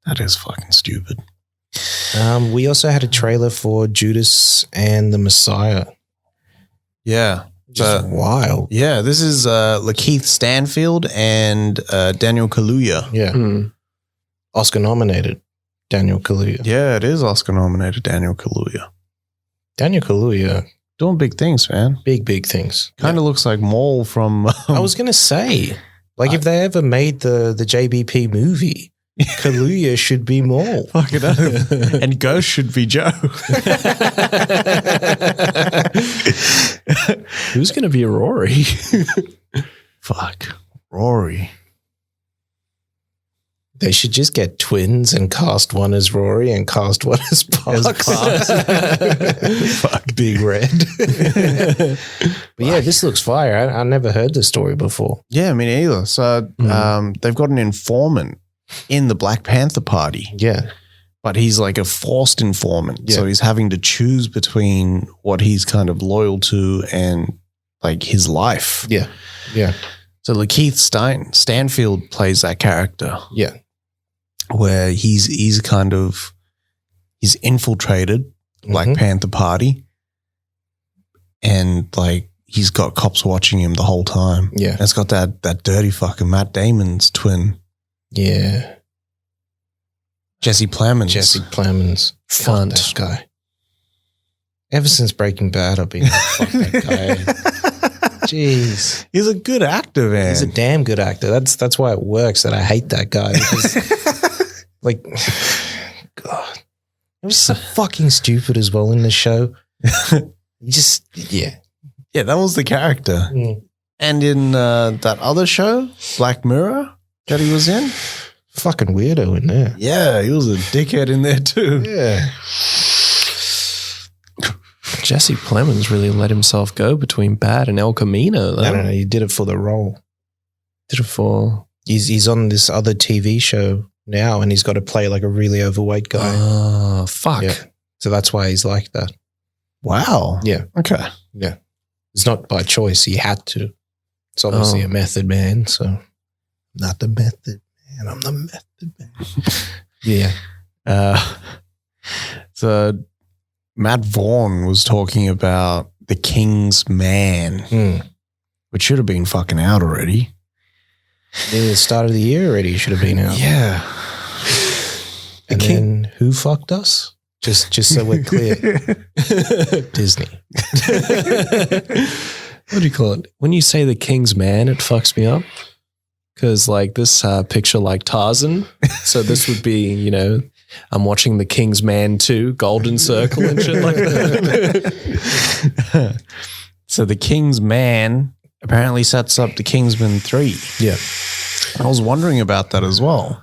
That is fucking stupid. We also had a trailer for Judas and the Messiah. Yeah. Just wild. Yeah. This is Lakeith Stanfield and Daniel Kaluuya. Yeah. Oscar nominated Daniel Kaluuya. Yeah, it is Oscar nominated Daniel Kaluuya. Daniel Kaluuya, Doing big things, man. big things. Kind of looks like Maul from. I was going to say, like, if they ever made the JBP movie, Kaluuya should be Maul. Fuck it up. And Ghost should be Joe. Who's going to be Rory? Fuck. Rory. They should just get twins and cast one as Rory and cast one as Parks. Fuck, Big Red. But yeah, this looks fire. I never heard this story before. Yeah, me neither. So they've got an informant in the Black Panther Party. Yeah. But he's like a forced informant. Yeah. So he's having to choose between what he's kind of loyal to and like his life. Yeah. Yeah. So Lakeith Stanfield plays that character Yeah. where he's infiltrated Black Panther Party and like he's got cops watching him the whole time. Yeah. And it's got that dirty fucking Matt Damon's twin. Yeah. Jesse Plemons. Jesse Plemons. Fuck that guy. Ever since Breaking Bad, I've been like, fuck that guy. Jeez. He's a good actor, man. He's a damn good actor. That's why it works that I hate that guy. Because, like, God. It was so fucking stupid as well in the show. He just, yeah. Yeah, that was the character. Mm. And in that other show, Black Mirror, that he was in. Fucking weirdo in there. Yeah, he was a dickhead in there too. Yeah. Jesse Plemons really let himself go between Bad and El Camino. Though. I don't know. He did it for the role. Did it for... He's on this other TV show now and he's got to play like a really overweight guy. Oh, fuck. Yeah. So that's why he's like that. Wow. Yeah. Okay. Yeah. It's not by choice. He had to. It's obviously a method man. So not the method man. I'm the method man. Yeah. So Matt Vaughn was talking about The King's Man, which should have been fucking out already. Near the start of the year already should have been out. Yeah. And then who fucked us? Just so we're clear. Disney. What do you call it? When you say the King's Man, it fucks me up. Because like this picture like Tarzan. So this would be, you know, I'm watching the King's Man 2, Golden Circle and shit like that. So the King's Man apparently sets up the Kingsman 3. Yeah. I was wondering about that as well.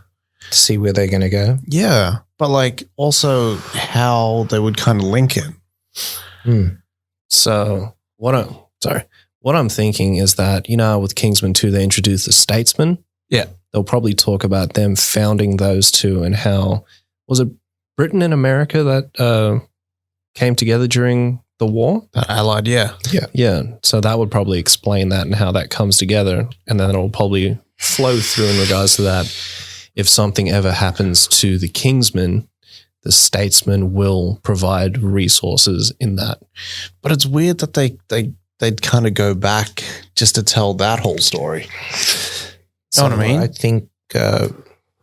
To see where they're going to go. Yeah. But like also how they would kind of link it. So what I'm thinking is that, you know, with Kingsman 2, they introduced the Statesman. Yeah. They'll probably talk about them founding those two and how, was it Britain and America that came together during the war? Allied, yeah. Yeah. So that would probably explain that and how that comes together. And then it'll probably flow through in regards to that. If something ever happens to the Kingsman, the Statesman will provide resources in that. But it's weird that they'd kind of go back just to tell that whole story. So Know what I mean? I think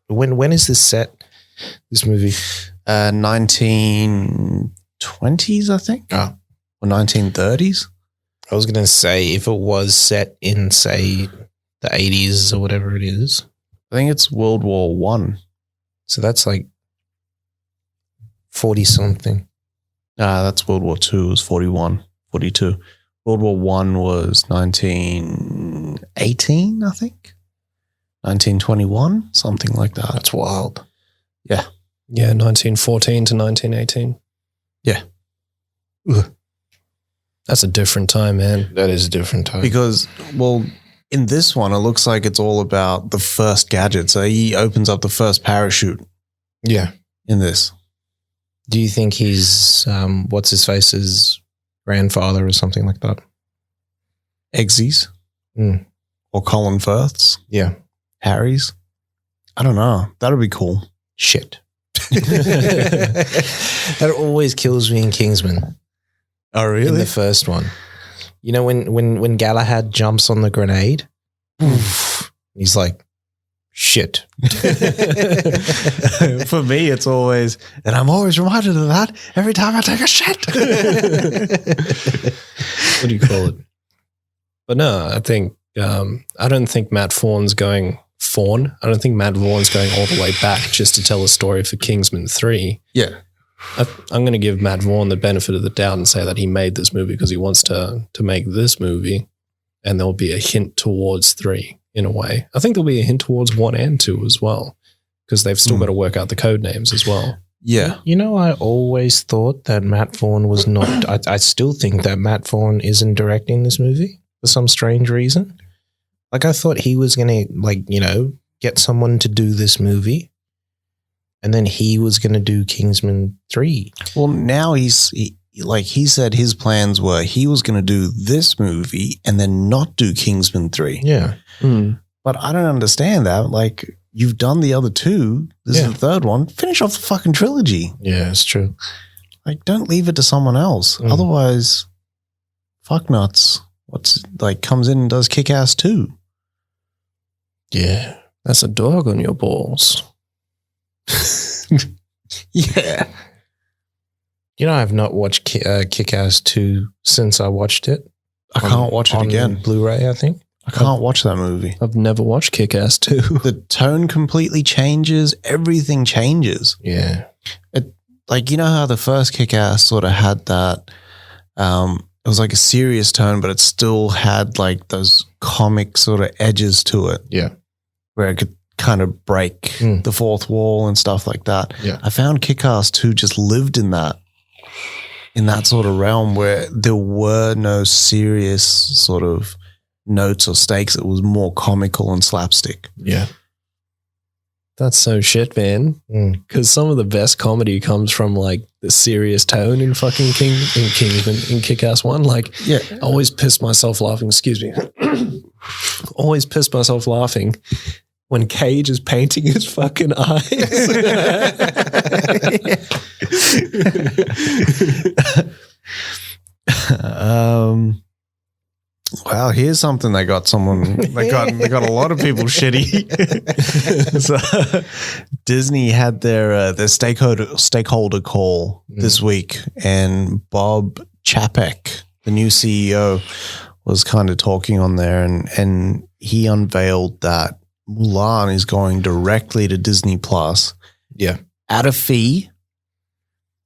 when is this set? This movie? 1920s, I think. Oh. Or 1930s. I was going to say if it was set in, say, the 80s or whatever it is. I think it's World War One. So that's like 40-something. That's World War Two. It was 41, 42. World War One was 1918, I think. 1921, something like that. That's wild. Yeah. Yeah, 1914 to 1918. Yeah. Ugh. That's a different time, man. That is a different time. Because, well, in this one, it looks like it's all about the first gadget. So he opens up the first parachute Yeah. in this. Do you think he's, what's his face's grandfather or something like that? Eggsy's Mm. or Colin Firth's, Yeah. Harry's. I don't know. That'd be cool. Shit. That always kills me in Kingsman. Oh, really? In the first one. You know, when Galahad jumps on the grenade, he's like, shit. For me, it's always, and I'm always reminded of that every time I take a shit. What do you call it? But no, I think I don't think Matt Vaughn's going all the way back just to tell a story for Kingsman 3. Yeah. I'm going to give Matt Vaughn the benefit of the doubt and say that he made this movie because he wants to make this movie, and there'll be a hint towards 3 in a way. I think there'll be a hint towards 1 and 2 as well because they've still got to work out the code names as well. Yeah. You know, I always thought that Matt Vaughn was not, I still think that Matt Vaughn isn't directing this movie for some strange reason. Like, I thought he was going to, like, you know, get someone to do this movie, and then he was going to do Kingsman 3. Well, now he said his plans were he was going to do this movie and then not do Kingsman 3. Yeah. But I don't understand that. Like, you've done the other 2. This is the third one. Finish off the fucking trilogy. Yeah, it's true. Like, don't leave it to someone else. Otherwise, fuck nuts. Comes in and does Kick-Ass 2. Yeah. That's a dog on your balls. Yeah. You know, I've not watched Kick-Ass 2 since I watched it. I can't watch it again. Blu-ray, I think. I can't watch that movie. I've never watched Kick-Ass 2. The tone completely changes. Everything changes. Yeah. You know how the first Kick-Ass sort of had that, it was like a serious tone, but it still had like those comic sort of edges to it. Yeah. Where it could kind of break the fourth wall and stuff like that. Yeah. I found Kick-Ass 2 just lived in that sort of realm where there were no serious sort of notes or stakes. It was more comical and slapstick. Yeah. That's so shit, man. Because some of the best comedy comes from like the serious tone in fucking Kingsman, in Kick-Ass 1. Like, Yeah. I always piss myself laughing. Excuse me. Always piss myself laughing when Cage is painting his fucking eyes. Well, here's something they got a lot of people shitty. So, Disney had their stakeholder call this week, and Bob Chapek, the new CEO, was kind of talking on there, and he unveiled that Mulan is going directly to Disney Plus. Yeah. At a fee.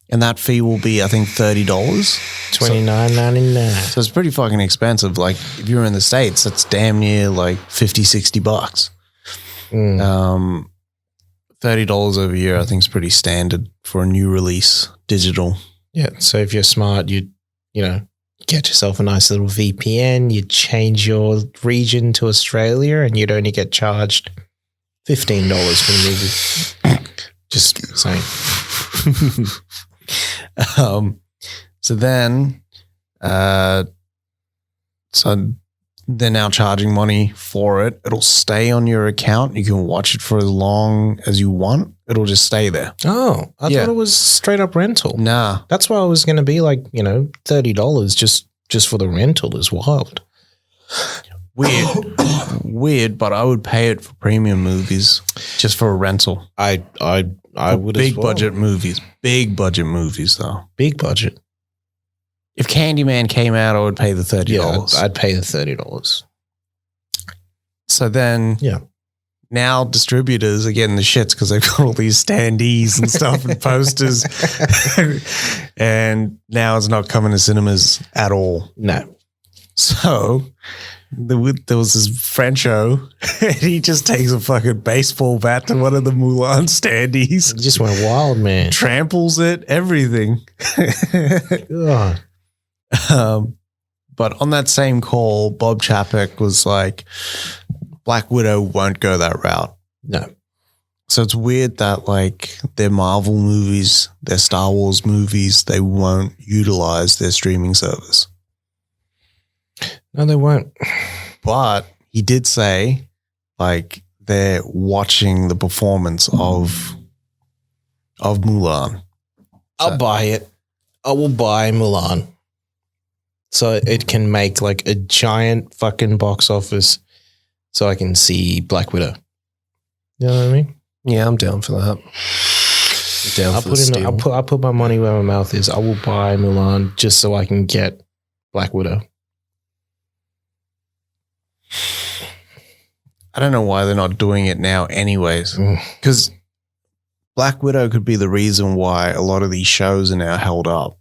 And that fee will be, I think, $30. $29.99. So it's pretty fucking expensive. Like, if you're in the States, that's damn near like $50-$60. $30 over here, I think, is pretty standard for a new release, digital. Yeah. So if you're smart, you get yourself a nice little VPN, you change your region to Australia, and you'd only get charged $15 for the movie. Just saying. So they're now charging money for it. It'll stay on your account. You can watch it for as long as you want. It'll just stay there. Oh, I thought it was straight up rental. Nah. That's why it was going to be like, $30 just for the rental is wild. Weird, but I would pay it for premium movies just for a rental. I would big as well. budget movies. Big budget movies though. Big budget. If Candyman came out, I would pay the $30. Yeah, I'd pay the $30. So then, now distributors are getting the shits because they've got all these standees and stuff and posters, and now it's not coming to cinemas at all. No. So there was this Frencho, and he just takes a fucking baseball bat to one of the Mulan standees. It just went wild, man. Tramples it, everything. God. But on that same call, Bob Chapek was like, Black Widow won't go that route. No. So it's weird that like their Marvel movies, their Star Wars movies, they won't utilize their streaming service. No, they won't. But he did say like they're watching the performance of Mulan. I'll buy it. I will buy Mulan. So it can make like a giant fucking box office so I can see Black Widow. You know what I mean? Yeah, I'm down for that. I'll put my money where my mouth is. I will buy Mulan just so I can get Black Widow. I don't know why they're not doing it now anyways. Because Black Widow could be the reason why a lot of these shows are now held up.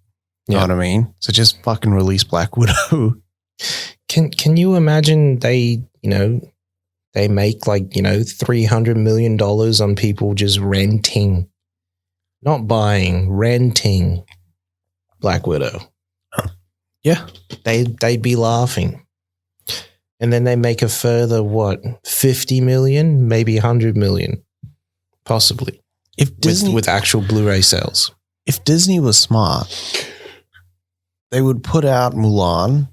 You know what I mean? So just fucking release Black Widow. Can you imagine they make like, $300 million on people just renting, not buying, renting Black Widow. Yeah. They'd be laughing. And then they make a further, 50 million, maybe 100 million, possibly. If Disney, with actual Blu-ray sales. If Disney was smart, they would put out Mulan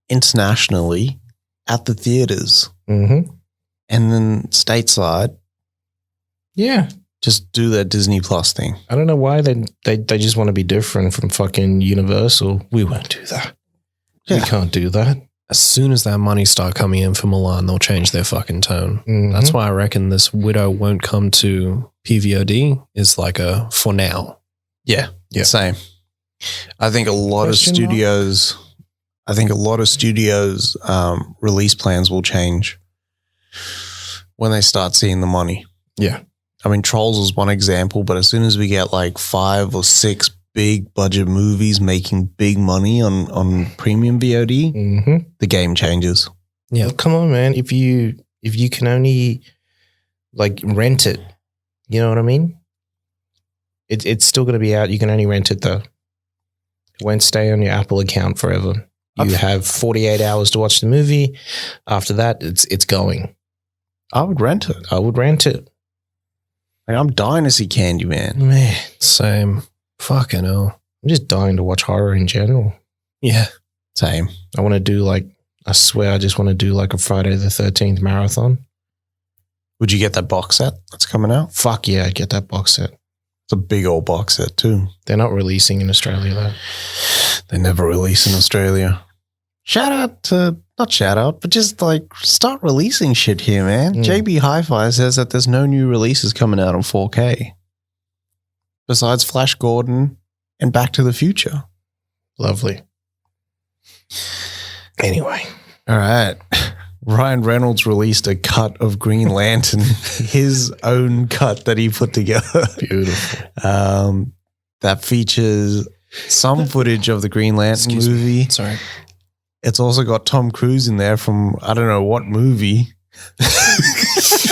internationally at the theaters. Mm-hmm. And then stateside, just do that Disney Plus thing. I don't know why they just want to be different from fucking Universal. We won't do that. Yeah. We can't do that. As soon as that money start coming in for Mulan, they'll change their fucking tone. Mm-hmm. That's why I reckon this Widow won't come to PVOD is like a for now. Yeah. Same. I think a lot of studios release plans will change when they start seeing the money. Yeah. I mean, Trolls is one example, but as soon as we get like 5 or 6 big budget movies making big money on premium VOD, the game changes. Yeah. Well, come on, man. If you can only like rent it, you know what I mean? It's still going to be out. You can only rent it though. It won't stay on your Apple account forever. You have 48 hours to watch the movie. After that, it's going. I would rent it. Like, I'm dying to see Candyman. Man, same. Fucking hell. I'm just dying to watch horror in general. Yeah. Same. I want to do I swear I just want to do like a Friday the 13th marathon. Would you get that box set that's coming out? Fuck yeah, I'd get that box set. It's a big old box set too. They're not releasing in Australia though. They never release in Australia. Shout out to not shout out, but just like start releasing shit here, man. Mm. JB Hi-Fi says that there's no new releases coming out on 4K besides Flash Gordon and Back to the Future. Lovely. Anyway. All right. Ryan Reynolds released a cut of Green Lantern, his own cut that he put together. Beautiful. That features some footage of the Green Lantern movie. Sorry. It's also got Tom Cruise in there from I don't know what movie. It's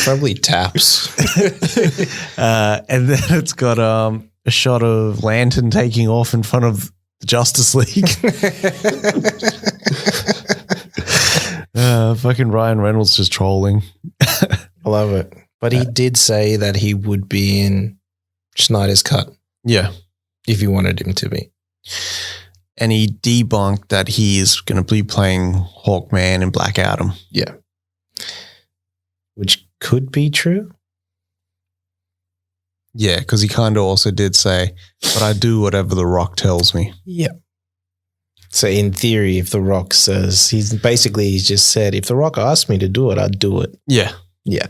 probably Taps. And then it's got a shot of Lantern taking off in front of the Justice League. Fucking Ryan Reynolds just trolling. I love it. But he did say that he would be in Snyder's cut Yeah. if you wanted him to be. And he debunked that he is going to be playing Hawkman and Black Adam. Yeah. Which could be true. Yeah, because he kind of also did say, but I do whatever The Rock tells me. Yeah. So in theory, if The Rock says, he's just said, if The Rock asked me to do it, I'd do it. Yeah. Yeah.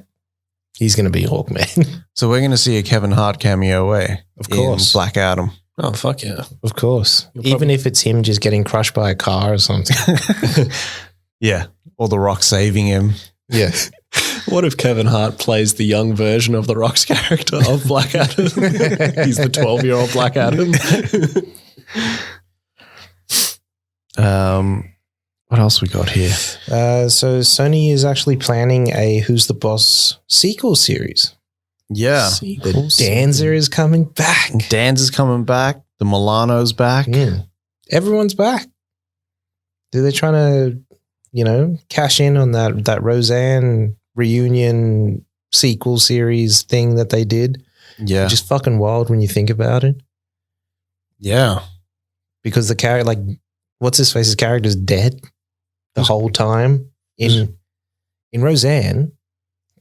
He's going to be Hawkman. So we're going to see a Kevin Hart cameo, Of course. in Black Adam. Oh, fuck yeah. Of course. You'll Even if it's him just getting crushed by a car or something. Yeah. Or The Rock saving him. Yeah. What if Kevin Hart plays the young version of The Rock's character of Black Adam? He's the 12-year-old Black Adam. What else we got here? So Sony is actually planning a Who's the Boss sequel series. Yeah. The Dancer is coming back. Dan's is coming back. The Milano's back. Everyone's back. They're trying to, cash in on that Roseanne reunion sequel series thing that they did. Yeah. Which is fucking wild when you think about it. Yeah. Because the character, what's his face's character's dead the whole time. In Roseanne,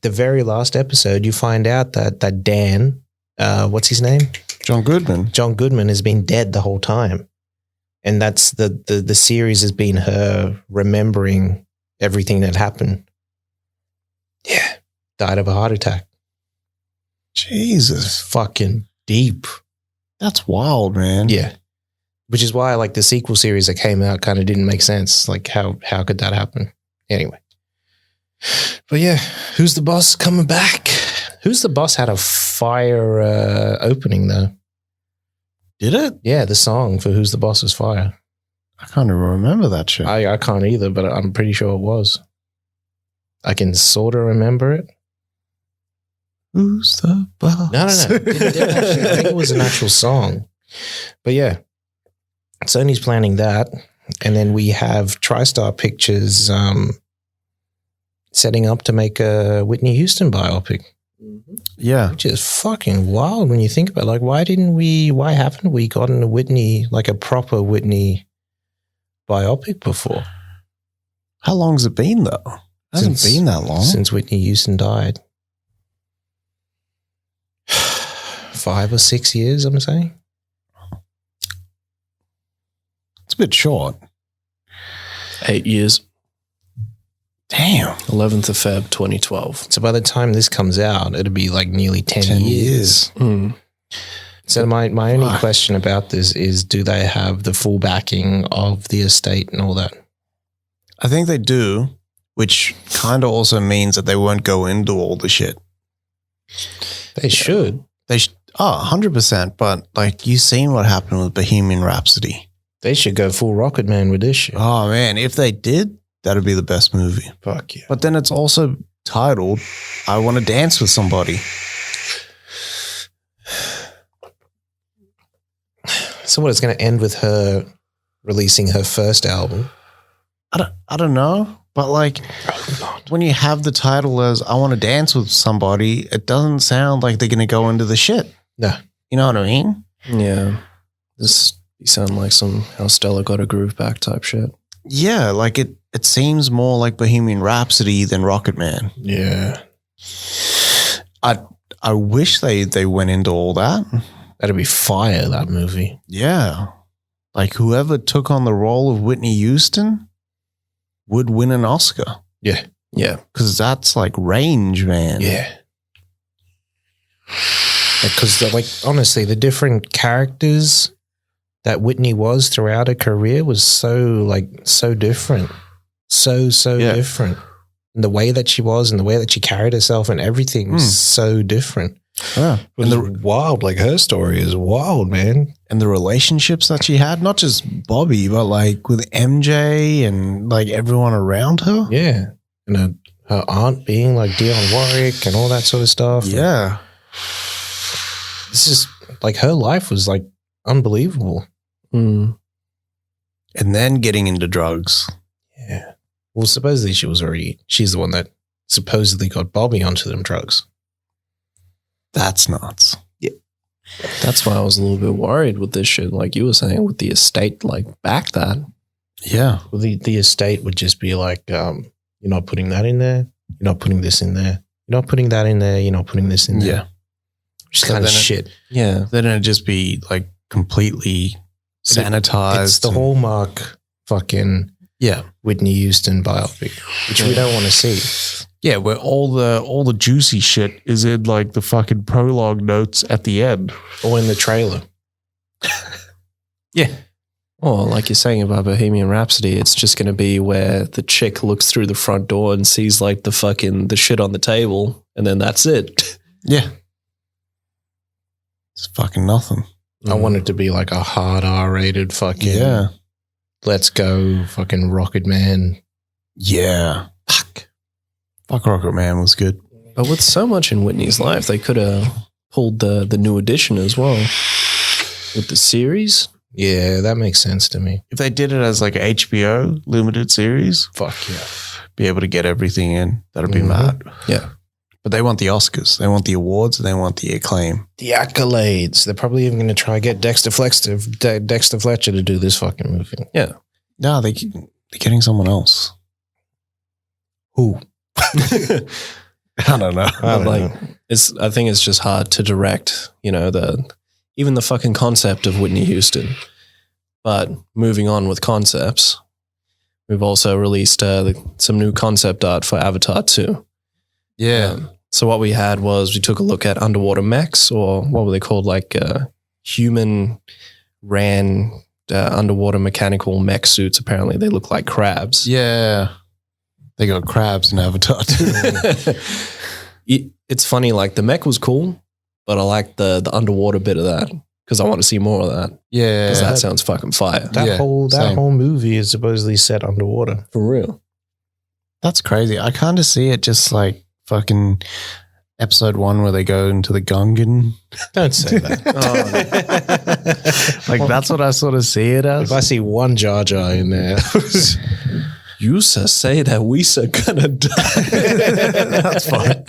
the very last episode, you find out that Dan, what's his name? John Goodman. John Goodman has been dead the whole time. And that's the series has been her remembering everything that happened. Yeah. Died of a heart attack. Jesus. It's fucking deep. That's wild, man. Yeah. Which is why the sequel series that came out kind of didn't make sense. How could that happen? Anyway. But yeah, Who's the Boss coming back? Who's the Boss had a fire opening though. Did it? Yeah, the song for Who's the Boss is fire. I can't even remember that shit. I can't either, but I'm pretty sure it was. I can sort of remember it. Who's the boss? No. I think it was an actual song. But yeah, Sony's planning that. And then we have TriStar Pictures setting up to make a Whitney Houston biopic. Yeah. Which is fucking wild when you think about it. Why haven't we gotten a Whitney, a proper Whitney biopic before? How long's it been though? It hasn't been that long. Since Whitney Houston died. 5 or 6 years, I'm saying. It's a bit short. 8 years. Damn. 11th of Feb, 2012. So by the time this comes out, it'll be nearly 10 years. Mm. So my only question about this is, do they have the full backing of the estate and all that? I think they do, which kind of also means that they won't go into all the shit. They should. 100%. But you seen what happened with Bohemian Rhapsody. They should go full Rocket Man with this shit. Oh man, if they did, that'd be the best movie. Fuck yeah. But then it's also titled, I Want to Dance with Somebody. So what, it's going to end with her releasing her first album? I don't know. But when you have the title as I Want to Dance with Somebody, it doesn't sound like they're going to go into the shit. No. You know what I mean? Yeah. You sound like some How Stella Got a Groove Back type shit. Yeah, it seems more like Bohemian Rhapsody than Rocket Man. Yeah. I wish they went into all that. That'd be fire, that movie. Yeah. Whoever took on the role of Whitney Houston, would win an Oscar. Yeah. Yeah. Because that's like range, man. Yeah. Because, like, honestly, the different characters that Whitney was throughout her career was so different. So different. And the way that she was and the way that she carried herself and everything was so different. Yeah. And the wild, like her story is wild, man. And the relationships that she had, not just Bobby, but like with MJ and like everyone around her. Yeah. And her aunt being like Dionne Warwick and all that sort of stuff. Yeah. It's just like her life was like unbelievable. Mm. And then getting into drugs. Yeah. Well, supposedly she's the one that supposedly got Bobby onto them drugs. That's nuts. Yeah. That's why I was a little bit worried with this shit. Like you were saying, with the estate, like back that. Yeah. Well, the estate would just be like, you're not putting that in there. You're not putting this in there. You're not putting that in there. You're not putting this in there. Yeah. Just kind of shit. Yeah. Then it'd just be like completely sanitized. It's the Hallmark fucking Whitney Houston biopic, which we don't want to see. Yeah, where all the juicy shit is in like the fucking prologue notes at the end. Or in the trailer. Yeah. Or like you're saying about Bohemian Rhapsody, it's just going to be where the chick looks through the front door and sees like the shit on the table, and then that's it. Yeah. It's fucking nothing. I want it to be like a hard R-rated fucking let's go fucking Rocket Man. Yeah. Fuck Rocket Man was good. But with so much in Whitney's life, they could have pulled the new edition as well with the series. Yeah, that makes sense to me. If they did it as like a HBO limited series, Fuck yeah. be able to get everything in, that'd be mad. Yeah. But they want the Oscars. They want the awards and they want the acclaim. The accolades. They're probably even going to try to get Dexter Fletcher to do this fucking movie. Yeah. No, they're getting someone else. Who? I don't know. I think it's just hard to direct, even the fucking concept of Whitney Houston. But moving on with concepts, we've also released some new concept art for Avatar 2. Yeah. So what we had was we took a look at underwater mechs, or what were they called? Like human ran underwater mechanical mech suits. Apparently they look like crabs. Yeah. They got crabs in Avatar too. It's funny, like the mech was cool, but I like the underwater bit of that because I want to see more of that. Yeah. Because that sounds fucking fire. That whole movie is supposedly set underwater. For real. That's crazy. I kind of see it just like fucking episode 1 where they go into the Gungan. Don't say that. Like that's what I sort of see it as. If I see one Jar Jar in there. You say that we gonna die. That's fine.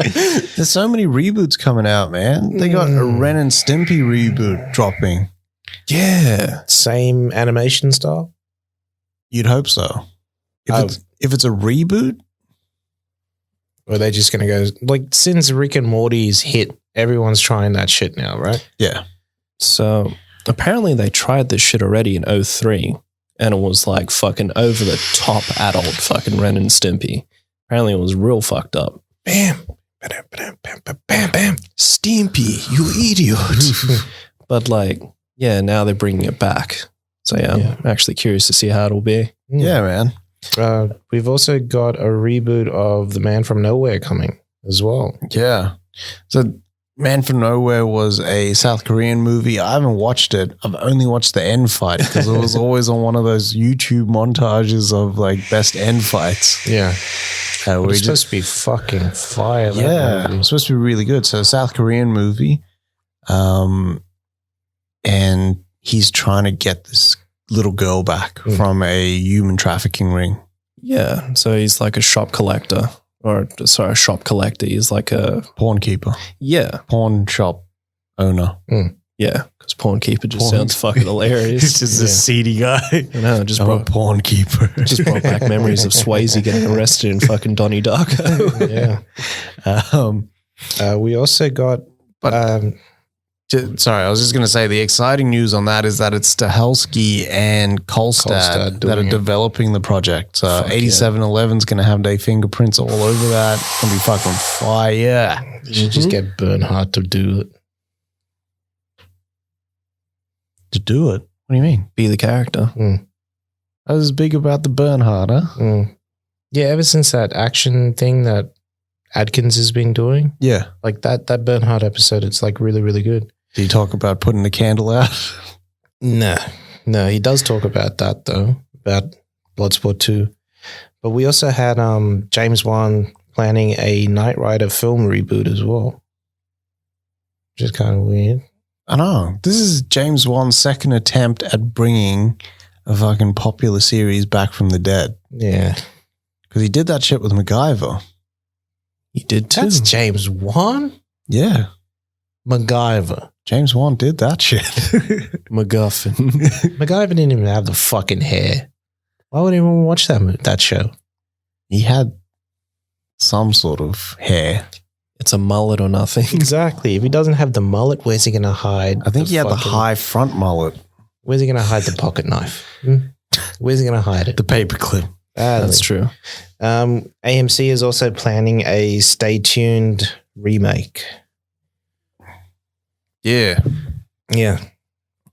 There's so many reboots coming out, man. They got a Ren and Stimpy reboot dropping. Yeah. Same animation style? You'd hope so. If it's a reboot, or are they just going to go, like, since Rick and Morty's hit, everyone's trying that shit now, right? yeah. So apparently they tried this shit already in 2003, and it was like fucking over the top adult fucking Ren and Stimpy. Apparently it was real fucked up. Bam. Bam, bam, bam, bam, bam. Stimpy, you idiot. But like, yeah, now they're bringing it back. So yeah, I'm actually curious to see how it'll be. Yeah, man. We've also got a reboot of The Man from Nowhere coming as well. Yeah. So Man from Nowhere was a South Korean movie. I haven't watched it. I've only watched the end fight because it was always on one of those YouTube montages of like best end fights. Yeah. It's supposed to be fucking fire. Yeah. It's supposed to be really good. So South Korean movie. And he's trying to get this little girl back from a human trafficking ring. Yeah. So he's like a shop collector. A shop collector. He's like a pawn keeper. Yeah. Pawn shop owner. Yeah. Because pawn keeper just sounds fucking hilarious. He's just a seedy guy. I know. I'm a pawn keeper. Just brought back memories of Swayze getting arrested in fucking Donnie Darko. Yeah. We also got Sorry, I was just going to say the exciting news on that is that it's Stahelski and Kolstad that are developing the project. So 8711 is going to have their fingerprints all over that. It's going to be fucking fire. You should just get Bernhardt to do it. To do it? What do you mean? Be the character. I was big about the Bernhardt, huh? Yeah, ever since that action thing that Adkins has been doing. Yeah. Like that Bernhardt episode, it's like really, really good. Do you talk about putting the candle out? No, he does talk about that though, about Bloodsport 2. But we also had James Wan planning a Knight Rider film reboot as well, which is kind of weird. I know. This is James Wan's second attempt at bringing a fucking popular series back from the dead. Yeah. Because he did that shit with MacGyver. He did too. That's James Wan? Yeah. MacGyver. James Wan did that shit. MacGuffin. MacGyver didn't even have the fucking hair. Why would anyone watch that show? He had some sort of hair. It's a mullet or nothing. Exactly. If he doesn't have the mullet, where's he going to hide? I think he had the high front mullet. Where's he going to hide the pocket knife? Where's he going to hide it? The paperclip. That's true. AMC is also planning a Stay Tuned remake. Yeah. Yeah.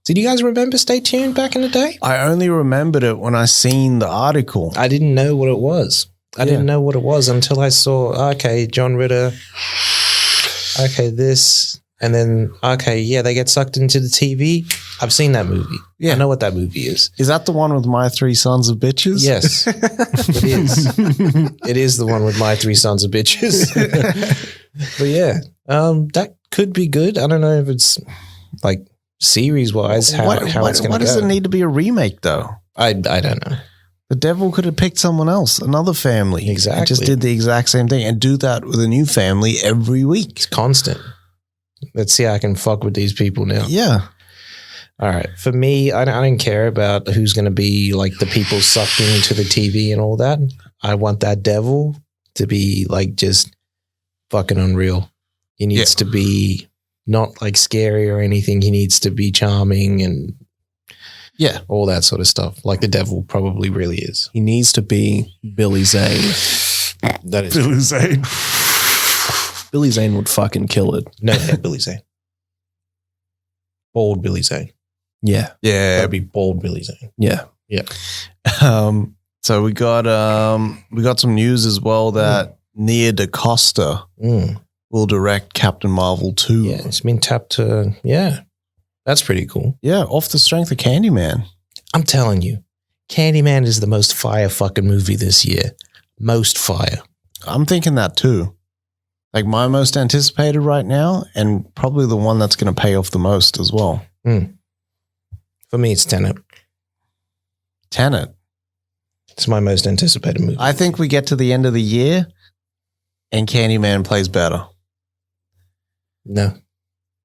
Did you guys remember Stay Tuned back in the day? I only remembered it when I seen the article. I didn't know what it was. I didn't know what it was until I saw, okay, John Ritter, okay, this, and then, okay, yeah, they get sucked into the TV. I've seen that movie. Yeah. I know what that movie is. Is that the one with My Three Sons of Bitches? Yes, it is. It is the one with My Three Sons of Bitches. But yeah, that could be good. I don't know if it's like series-wise how it's going to go. Why does it need to be a remake, though? I don't know. The devil could have picked someone else, another family. Exactly. And just did the exact same thing and do that with a new family every week. It's constant. Let's see how I can fuck with these people now. Yeah. All right. For me, I don't care about who's going to be like the people sucked into the TV and all that. I want that devil to be like just fucking unreal. He needs to be not like scary or anything. He needs to be charming and all that sort of stuff. Like the devil probably really is. He needs to be Billy Zane. That is Billy Zane. Billy Zane would fucking kill it. no Billy Zane. Bald Billy Zane. Yeah. Yeah. That'd be bald Billy Zane. Yeah. Yeah. So we got some news as well that Nia DaCosta will direct Captain Marvel 2. Yeah, it's been tapped to, that's pretty cool. Yeah, off the strength of Candyman. I'm telling you, Candyman is the most fire fucking movie this year. Most fire. I'm thinking that too. Like my most anticipated right now, and probably the one that's going to pay off the most as well. For me, it's Tenet. Tenet. It's my most anticipated movie. I think we get to the end of the year and Candyman plays better. No.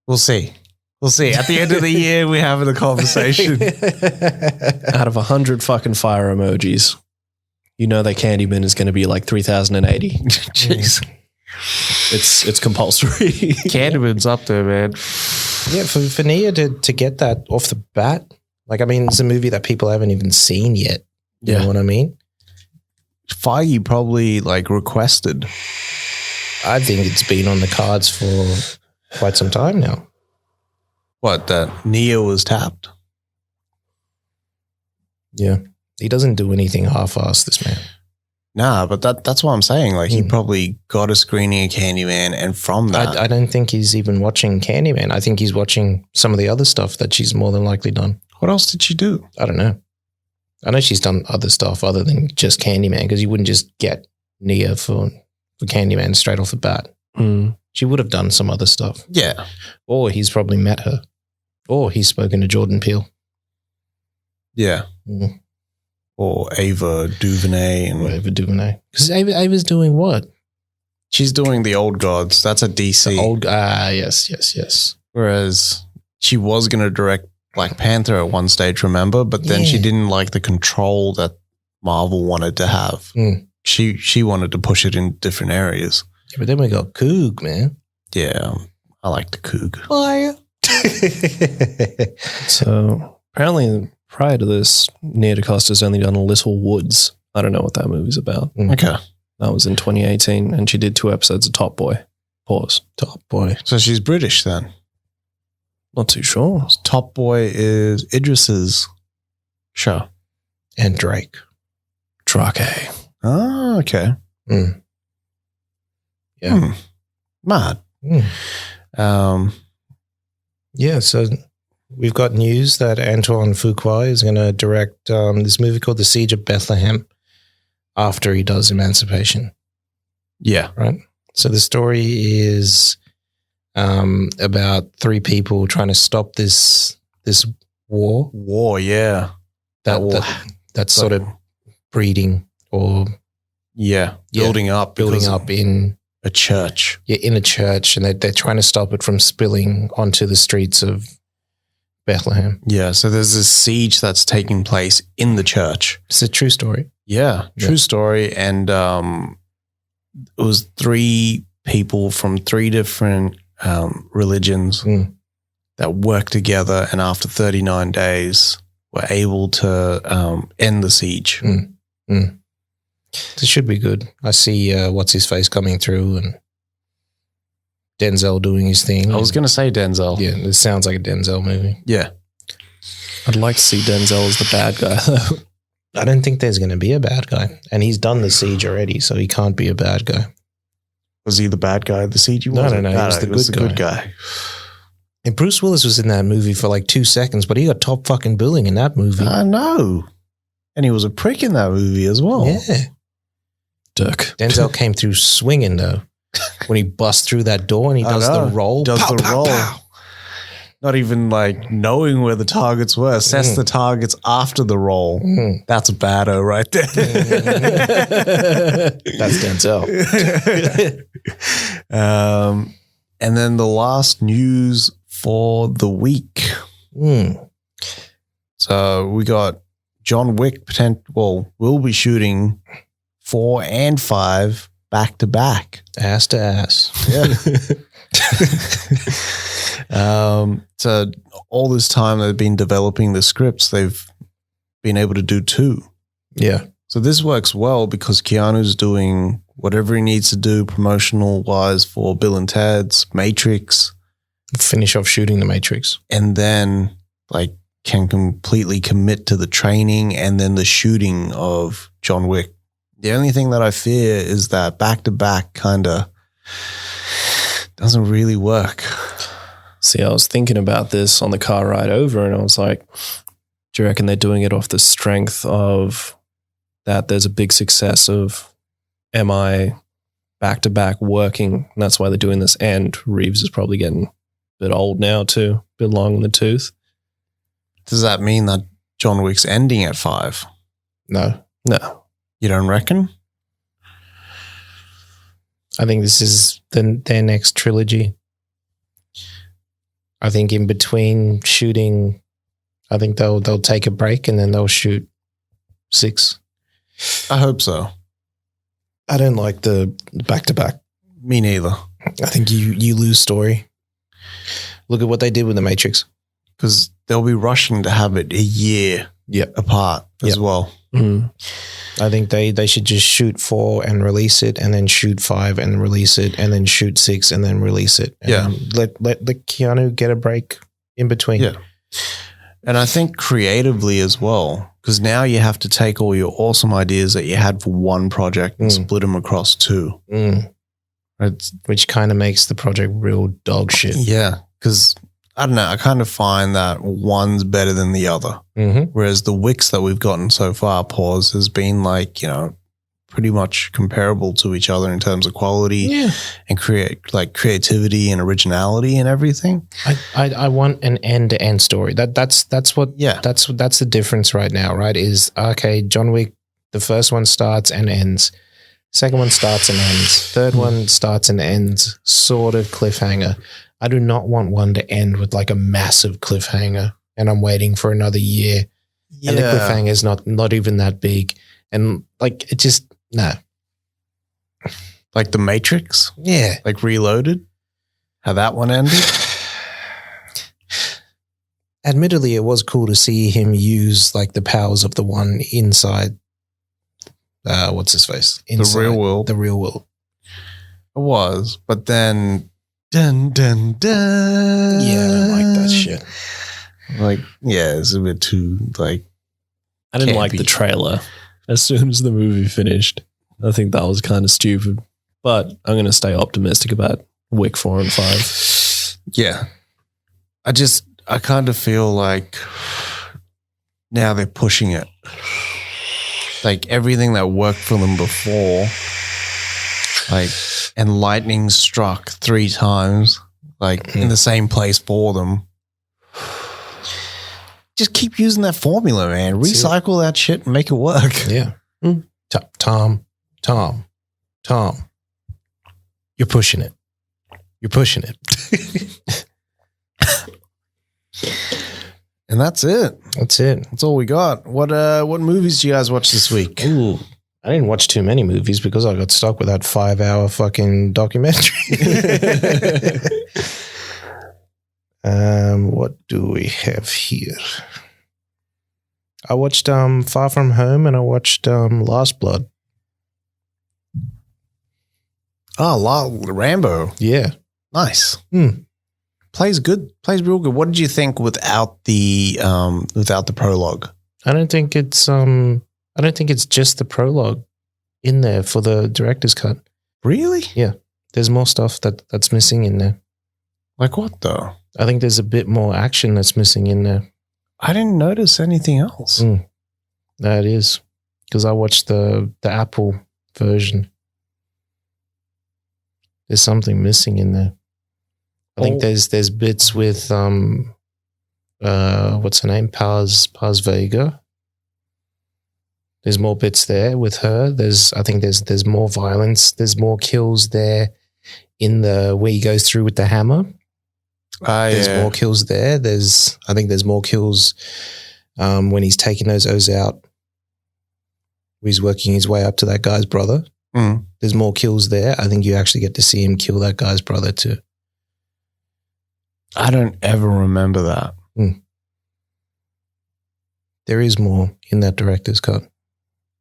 We'll see. We'll see. At the end of the year, we're having a conversation. Out of 100 fucking fire emojis, you know that Candyman is going to be like 3,080. Jeez. It's compulsory. Candyman's up there, man. Yeah, for Nia to get that off the bat, like, I mean, it's a movie that people haven't even seen yet. You know what I mean? Feige probably like requested. I think it's been on the cards for quite some time now. What, that Nia was tapped? Yeah. He doesn't do anything half-assed, this man. Nah, but that's what I'm saying. Like, he probably got a screening of Candyman, and from that... I don't think he's even watching Candyman. I think he's watching some of the other stuff that she's more than likely done. What else did she do? I don't know. I know she's done other stuff other than just Candyman, because you wouldn't just get Nia for Candyman straight off the bat. She would have done some other stuff. Yeah. Or he's probably met her. Or he's spoken to Jordan Peele. Yeah. Or Ava DuVernay. Or Ava DuVernay. Because Ava's doing what? She's doing The Old Gods. That's a DC. Yes. Whereas she was going to direct Black Panther at one stage, remember? But then she didn't like the control that Marvel wanted to have. She wanted to push it in different areas. Yeah, but then we got Coog, man. Yeah, I like the Coog. Fire. So apparently, prior to this, Nia DaCosta's only done Little Woods. I don't know what that movie's about. Okay. That was in 2018, and she did 2 episodes of Top Boy. Pause. Top Boy. So she's British then. Not too sure. Top Boy is Idris's show. And Drake. Drake. Oh, okay. Mm. Yeah. Mad. Yeah, so we've got news that Antoine Fuqua is going to direct this movie called The Siege of Bethlehem after he does Emancipation. Yeah. Right? So the story is about 3 people trying to stop this war. War, yeah. That's sort of breeding or building up in a church. Yeah, in a church, and they're trying to stop it from spilling onto the streets of Bethlehem. Yeah, so there's this siege that's taking place in the church. It's a true story. Yeah, true story. And it was 3 people from 3 different religions that worked together, and after 39 days were able to end the siege. This should be good. I see what's his face coming through and Denzel doing his thing. I was going to say Denzel. Yeah, this sounds like a Denzel movie. Yeah. I'd like to see Denzel as the bad guy, though. I don't think there's going to be a bad guy. And he's done the siege already, so he can't be a bad guy. Was he the bad guy of the siege? No, he was the good guy. And Bruce Willis was in that movie for like 2 seconds, but he got top fucking billing in that movie. I know. And he was a prick in that movie as well. Yeah. Dirk. Denzel came through swinging, though. When he busts through that door and he does the roll. Pow. Not even like knowing where the targets were. Assess the targets after the roll. That's a bado right there. That's Denzel. And then the last news for the week. So we got John Wick will be shooting 4 and 5 back to back. Ass to ass. Yeah. So all this time they've been developing the scripts, they've been able to do 2. Yeah. So this works well because Keanu's doing whatever he needs to do promotional wise for Bill and Ted's Matrix. Finish off shooting the Matrix. And then like can completely commit to the training and then the shooting of John Wick. The only thing that I fear is that back-to-back kind of doesn't really work. See, I was thinking about this on the car ride over and I was like, do you reckon they're doing it off the strength of that there's a big success of MI back-to-back working and that's why they're doing this, and Reeves is probably getting a bit old now too, a bit long in the tooth. Does that mean that John Wick's ending at 5? No. You don't reckon? I think this is their next trilogy. I think in between shooting, I think they'll take a break and then they'll shoot 6. I hope so. I don't like the back-to-back. Me neither. I think you lose story. Look at what they did with The Matrix. Because they'll be rushing to have it a year apart as well. I think they should just shoot 4 and release it, and then shoot 5 and release it, and then shoot 6 and then release it. And let the Keanu get a break in between. Yeah. And I think creatively as well, because now you have to take all your awesome ideas that you had for one project and split them across 2. Which kind of makes the project real dog shit. Yeah. Because I don't know, I kind of find that one's better than the other. Whereas the Wicks that we've gotten so far, Pause, has been like, pretty much comparable to each other in terms of quality and creativity and originality and everything. I want an end-to-end story. That's the difference right now, right? Is okay, John Wick, the first one starts and ends. Second one starts and ends. Third one starts and ends, sort of cliffhanger. I do not want one to end with like a massive cliffhanger and I'm waiting for another year. Yeah. And the cliffhanger is not even that big. And like, it just, no. Like The Matrix? Yeah. Like Reloaded? How that one ended? admittedly, it was cool to see him use like the powers of the one inside. What's his face? Inside the real world. The real world. It was, but then dun dun dun. Yeah, I don't like that shit. Like, yeah, it's a bit too like. I didn't like campy. the trailer as soon as the movie finished. I think that was kind of stupid. But I'm going to stay optimistic about Wick 4 and 5. Yeah. I kind of feel like now they're pushing it. Like everything that worked for them before, like, and lightning struck 3 times, like in the same place for them. Just keep using that formula, man. Recycle that shit and make it work. Yeah. Tom. You're pushing it. And that's it. That's it. That's all we got. What movies do you guys watch this week? Ooh, I didn't watch too many movies because I got stuck with that 5-hour fucking documentary. What do we have here? I watched Far From Home and I watched Last Blood. Oh, Rambo. Yeah. Nice. Hmm. Plays good. Plays real good. What did you think without the prologue? I don't think it's just the prologue in there for the director's cut. Really? Yeah. There's more stuff that's missing in there. Like what though? I think there's a bit more action that's missing in there. I didn't notice anything else. That is because I watched the Apple version. There's something missing in there. I think there's bits with what's her name? Paz Vega. There's more bits there with her. I think there's more violence. There's more kills there in the where he goes through with the hammer. There's more kills there. I think there's more kills when he's taking those O's out. He's working his way up to that guy's brother. Mm. There's more kills there. I think you actually get to see him kill that guy's brother too. I don't ever remember that. There is more in that director's cut.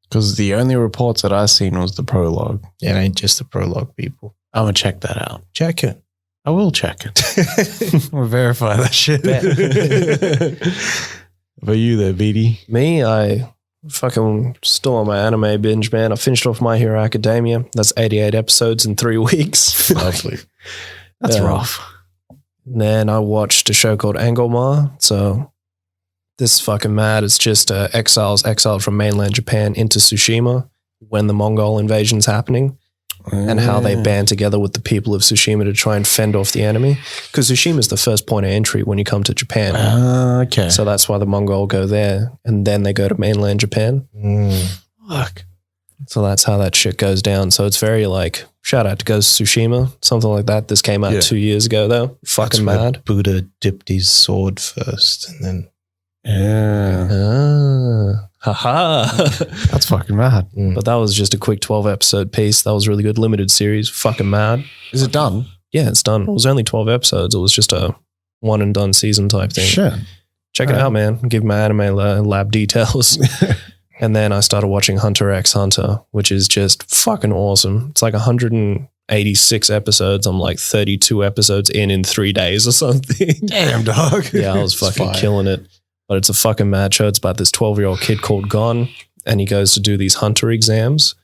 Because the only reports that I seen was the prologue. It ain't just the prologue, people. I'm going to check that out. Check it. I will check it. We'll verify that shit. About you there, BD? Me, I fucking still on my anime binge, man. I finished off My Hero Academia. That's 88 episodes in 3 weeks. Lovely. That's rough. And then I watched a show called Angomar. So this is fucking mad. It's just exiles exiled from mainland Japan into Tsushima when the Mongol invasion's happening. And how they band together with the people of Tsushima to try and fend off the enemy. Because Tsushima is the first point of entry when you come to Japan. Okay. So that's why the Mongol go there. And then they go to mainland Japan. Fuck. So that's how that shit goes down. So it's very like, shout out to Ghost of Tsushima, something like that. This came out 2 years ago though. Fucking mad. Buddha dipped his sword first and then. Haha. That's fucking mad. But that was just a quick 12 episode piece. That was really good. Limited series. Fucking mad. Is it done? Yeah, it's done. It was only 12 episodes. It was just a one and done season type thing. Shit. Check it out, man. Give my anime lab details. And then I started watching Hunter x Hunter, which is just fucking awesome. It's like 186 episodes. I'm like 32 episodes in 3 days or something. Damn, dog. Yeah, I was fucking killing it. But it's a fucking mad show. It's about this 12-year-old kid called Gon, and he goes to do these hunter exams,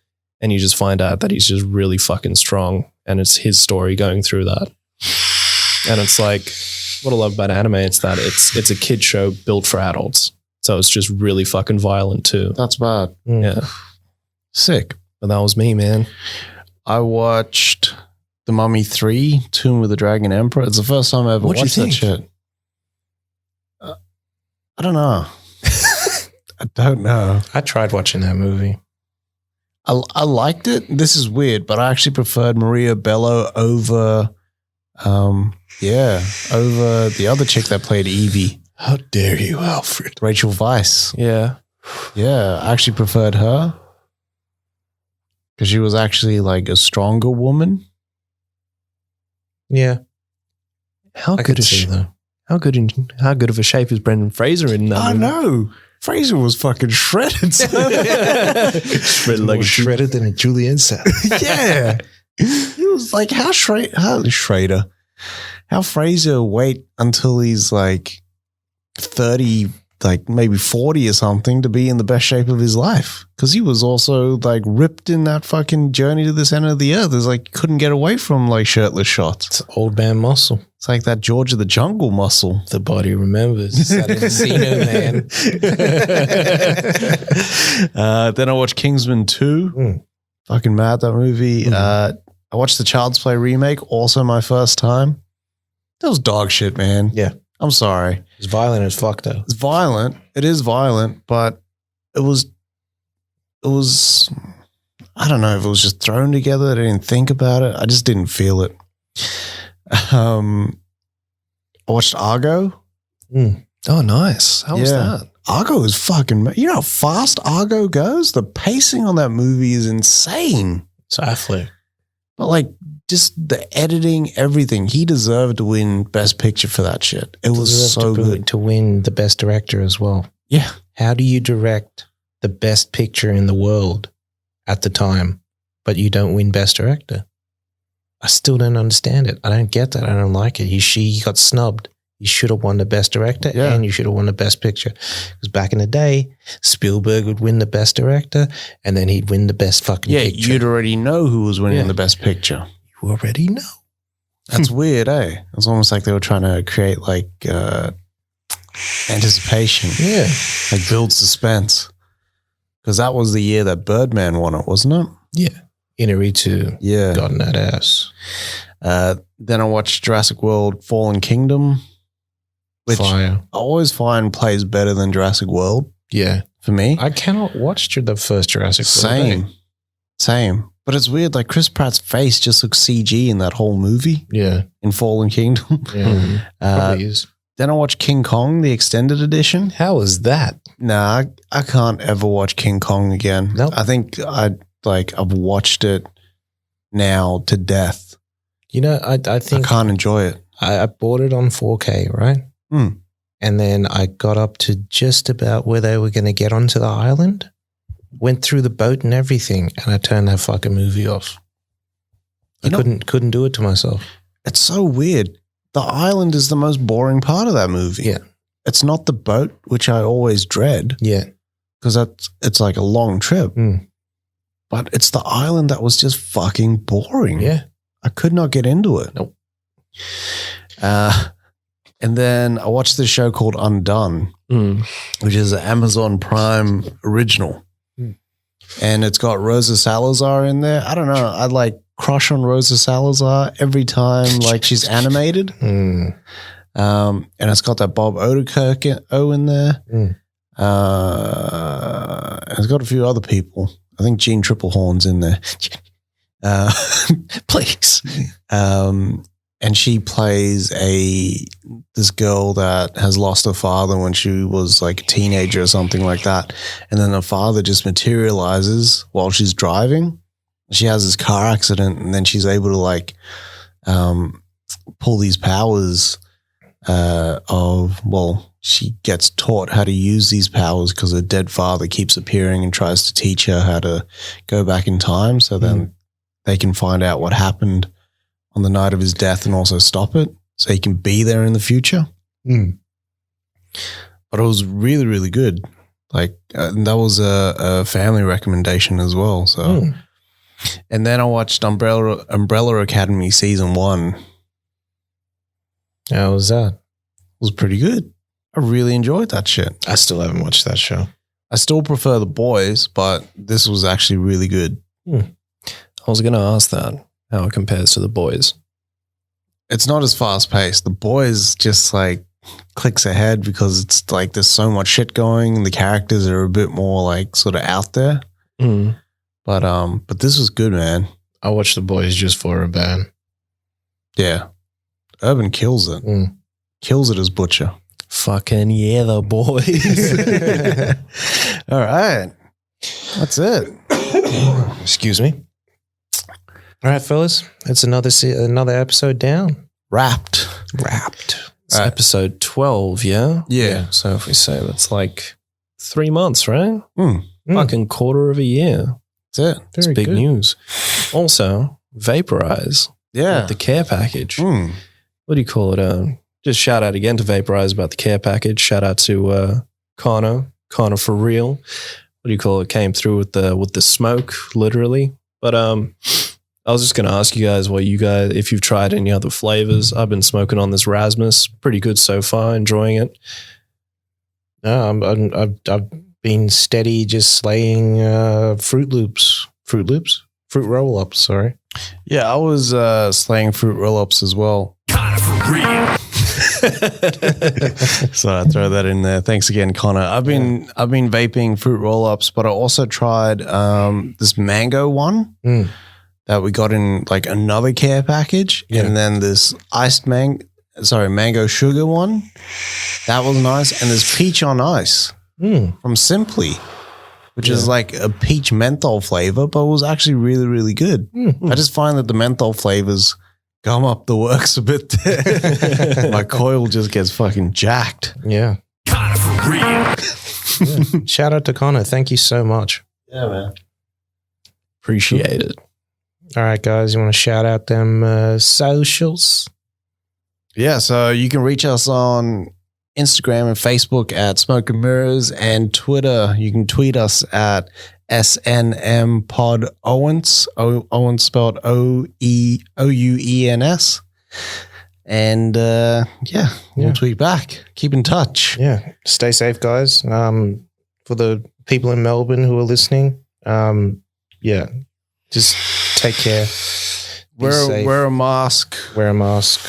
and you just find out that he's just really fucking strong, and it's his story going through that. And it's like, what I love about anime, it's that it's a kid show built for adults. So it's just really fucking violent too. That's bad. Yeah. Sick. But that was me, man. I watched The Mummy 3, Tomb of the Dragon Emperor. It's the first time I ever What'd you watched that think? shit. I don't know. I don't know. I tried watching that movie. I liked it. This is weird, but I actually preferred Maria Bello over the other chick that played Evie. How dare you, Alfred? Rachel Weisz. Yeah. Yeah, I actually preferred her because she was actually like a stronger woman. Yeah. How I good could is see she? though. How good of a shape is Brendan Fraser in that? I movie? know. Fraser was fucking shredded. Shredded like a shredded than a julienne salad. Yeah. He was like, how Fraser wait until he's like 30, like maybe 40 or something to be in the best shape of his life. Because he was also like ripped in that fucking journey to the center of the earth. It's like couldn't get away from like shirtless shots. It's old man muscle. It's like that George of the Jungle muscle. The body remembers. It's that Encino man. Then I watched Kingsman 2. Fucking mad, that movie. I watched the Child's Play remake, also my first time. That was dog shit, man. Yeah. I'm sorry. It's violent as fuck, though. It's violent. It is violent, but it was, I don't know if it was just thrown together. I didn't think about it. I just didn't feel it. I watched Argo. Oh, nice. How was that? Argo is fucking, you know how fast Argo goes? The pacing on that movie is insane. It's Affleck. But like just the editing, everything, he deserved to win Best Picture for that shit. It was so good. To win the Best Director as well. Yeah. How do you direct the best picture in the world at the time, but you don't win Best Director? I still don't understand it. I don't get that. I don't like it. He got snubbed. You should have won the Best Director and you should have won the Best Picture. Because back in the day, Spielberg would win the Best Director and then he'd win the Best fucking picture. Yeah, you'd already know who was winning the Best Picture. You already know. That's weird, eh? It's almost like they were trying to create like anticipation. Yeah. Like build suspense. Because that was the year that Birdman won it, wasn't it? Yeah. Inarritu got in that ass. Then I watched Jurassic World Fallen Kingdom, which Fire. I always find plays better than Jurassic World. Yeah. For me. I cannot watch the first Jurassic World. Same. But it's weird, like Chris Pratt's face just looks CG in that whole movie. Yeah. In Fallen Kingdom. Yeah. Probably is. Then I watched King Kong, the extended edition. How is that? Nah, I can't ever watch King Kong again. Nope. I think I've watched it now to death. You know, I think I can't enjoy it. I bought it on 4K, right? And then I got up to just about where they were going to get onto the island, went through the boat and everything, and I turned that fucking movie off. I couldn't do it to myself. It's so weird. The island is the most boring part of that movie. Yeah. It's not the boat, which I always dread. Yeah. Because it's like a long trip. But it's the island that was just fucking boring. Yeah. I could not get into it. Nope. And then I watched this show called Undone, which is an Amazon Prime original. And it's got Rosa Salazar in there. I don't know. I like crush on Rosa Salazar every time like she's animated. And it's got that Bob Odenkirk in there. And it's got a few other people. I think Jean Triplehorn's in there. Please. And she plays this girl that has lost her father when she was like a teenager or something like that. And then her father just materializes while she's driving. She has this car accident and then she's able to like pull these powers she gets taught how to use these powers because her dead father keeps appearing and tries to teach her how to go back in time. So then they can find out what happened on the night of his death and also stop it so he can be there in the future. But it was really, really good. Like that was a family recommendation as well. So, and then I watched Umbrella Academy season 1. How was that? It was pretty good. I really enjoyed that shit. I still haven't watched that show. I still prefer The Boys, but this was actually really good. I was going to ask that, how it compares to The Boys. It's not as fast paced. The Boys just like clicks ahead because it's like there's so much shit going and the characters are a bit more like sort of out there. But this was good, man. I watched The Boys just for a band. Yeah. Urban kills it. Kills it as Butcher. Fucking yeah, The Boys. All right. That's it. Excuse me. All right, fellas. That's another episode down. Wrapped. It's episode 12, yeah? Yeah. So if we say that's like 3 months, right? Mm. Fucking quarter of a year. That's it. It's big news. Also, Vaporize. Yeah. The care package. Mm. What do you call it? Just shout out again to Vaporize about the care package. Shout out to Connor for real. What do you call it? Came through with the smoke, literally. But I was just gonna ask you guys if you've tried any other flavors. I've been smoking on this Rasmus, pretty good so far. Enjoying it. No, I've been steady, just slaying Fruit Roll-Ups. Sorry. Yeah, I was slaying fruit roll-ups as well. Kind of for real. So I throw that in there. Thanks again, Connor. I've been vaping fruit roll-ups, but I also tried this mango one that we got in like another care package, and then this mango sugar one. That was nice, and there's peach on ice from Simply, which is like a peach menthol flavor, but it was actually really, really good. I just find that the menthol flavors gum up the works a bit. My coil just gets fucking jacked. Yeah. Kind of for real. Yeah. Shout out to Connor. Thank you so much. Yeah, man. Appreciate it. All right, guys. You want to shout out them socials? Yeah, so you can reach us on Instagram and Facebook at Smoke and Mirrors, and Twitter. You can tweet us at SNM Owens, Owens spelled OUENS. And we'll tweet back. Keep in touch. Yeah. Stay safe, guys. For the people in Melbourne who are listening, just take care. Wear a mask. Wear a mask.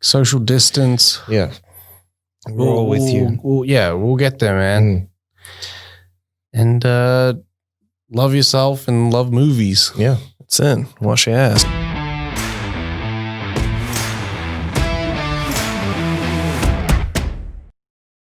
Social distance. Yeah. We're all with you. We'll get there, man. And love yourself and love movies. Yeah. That's it. Wash your ass.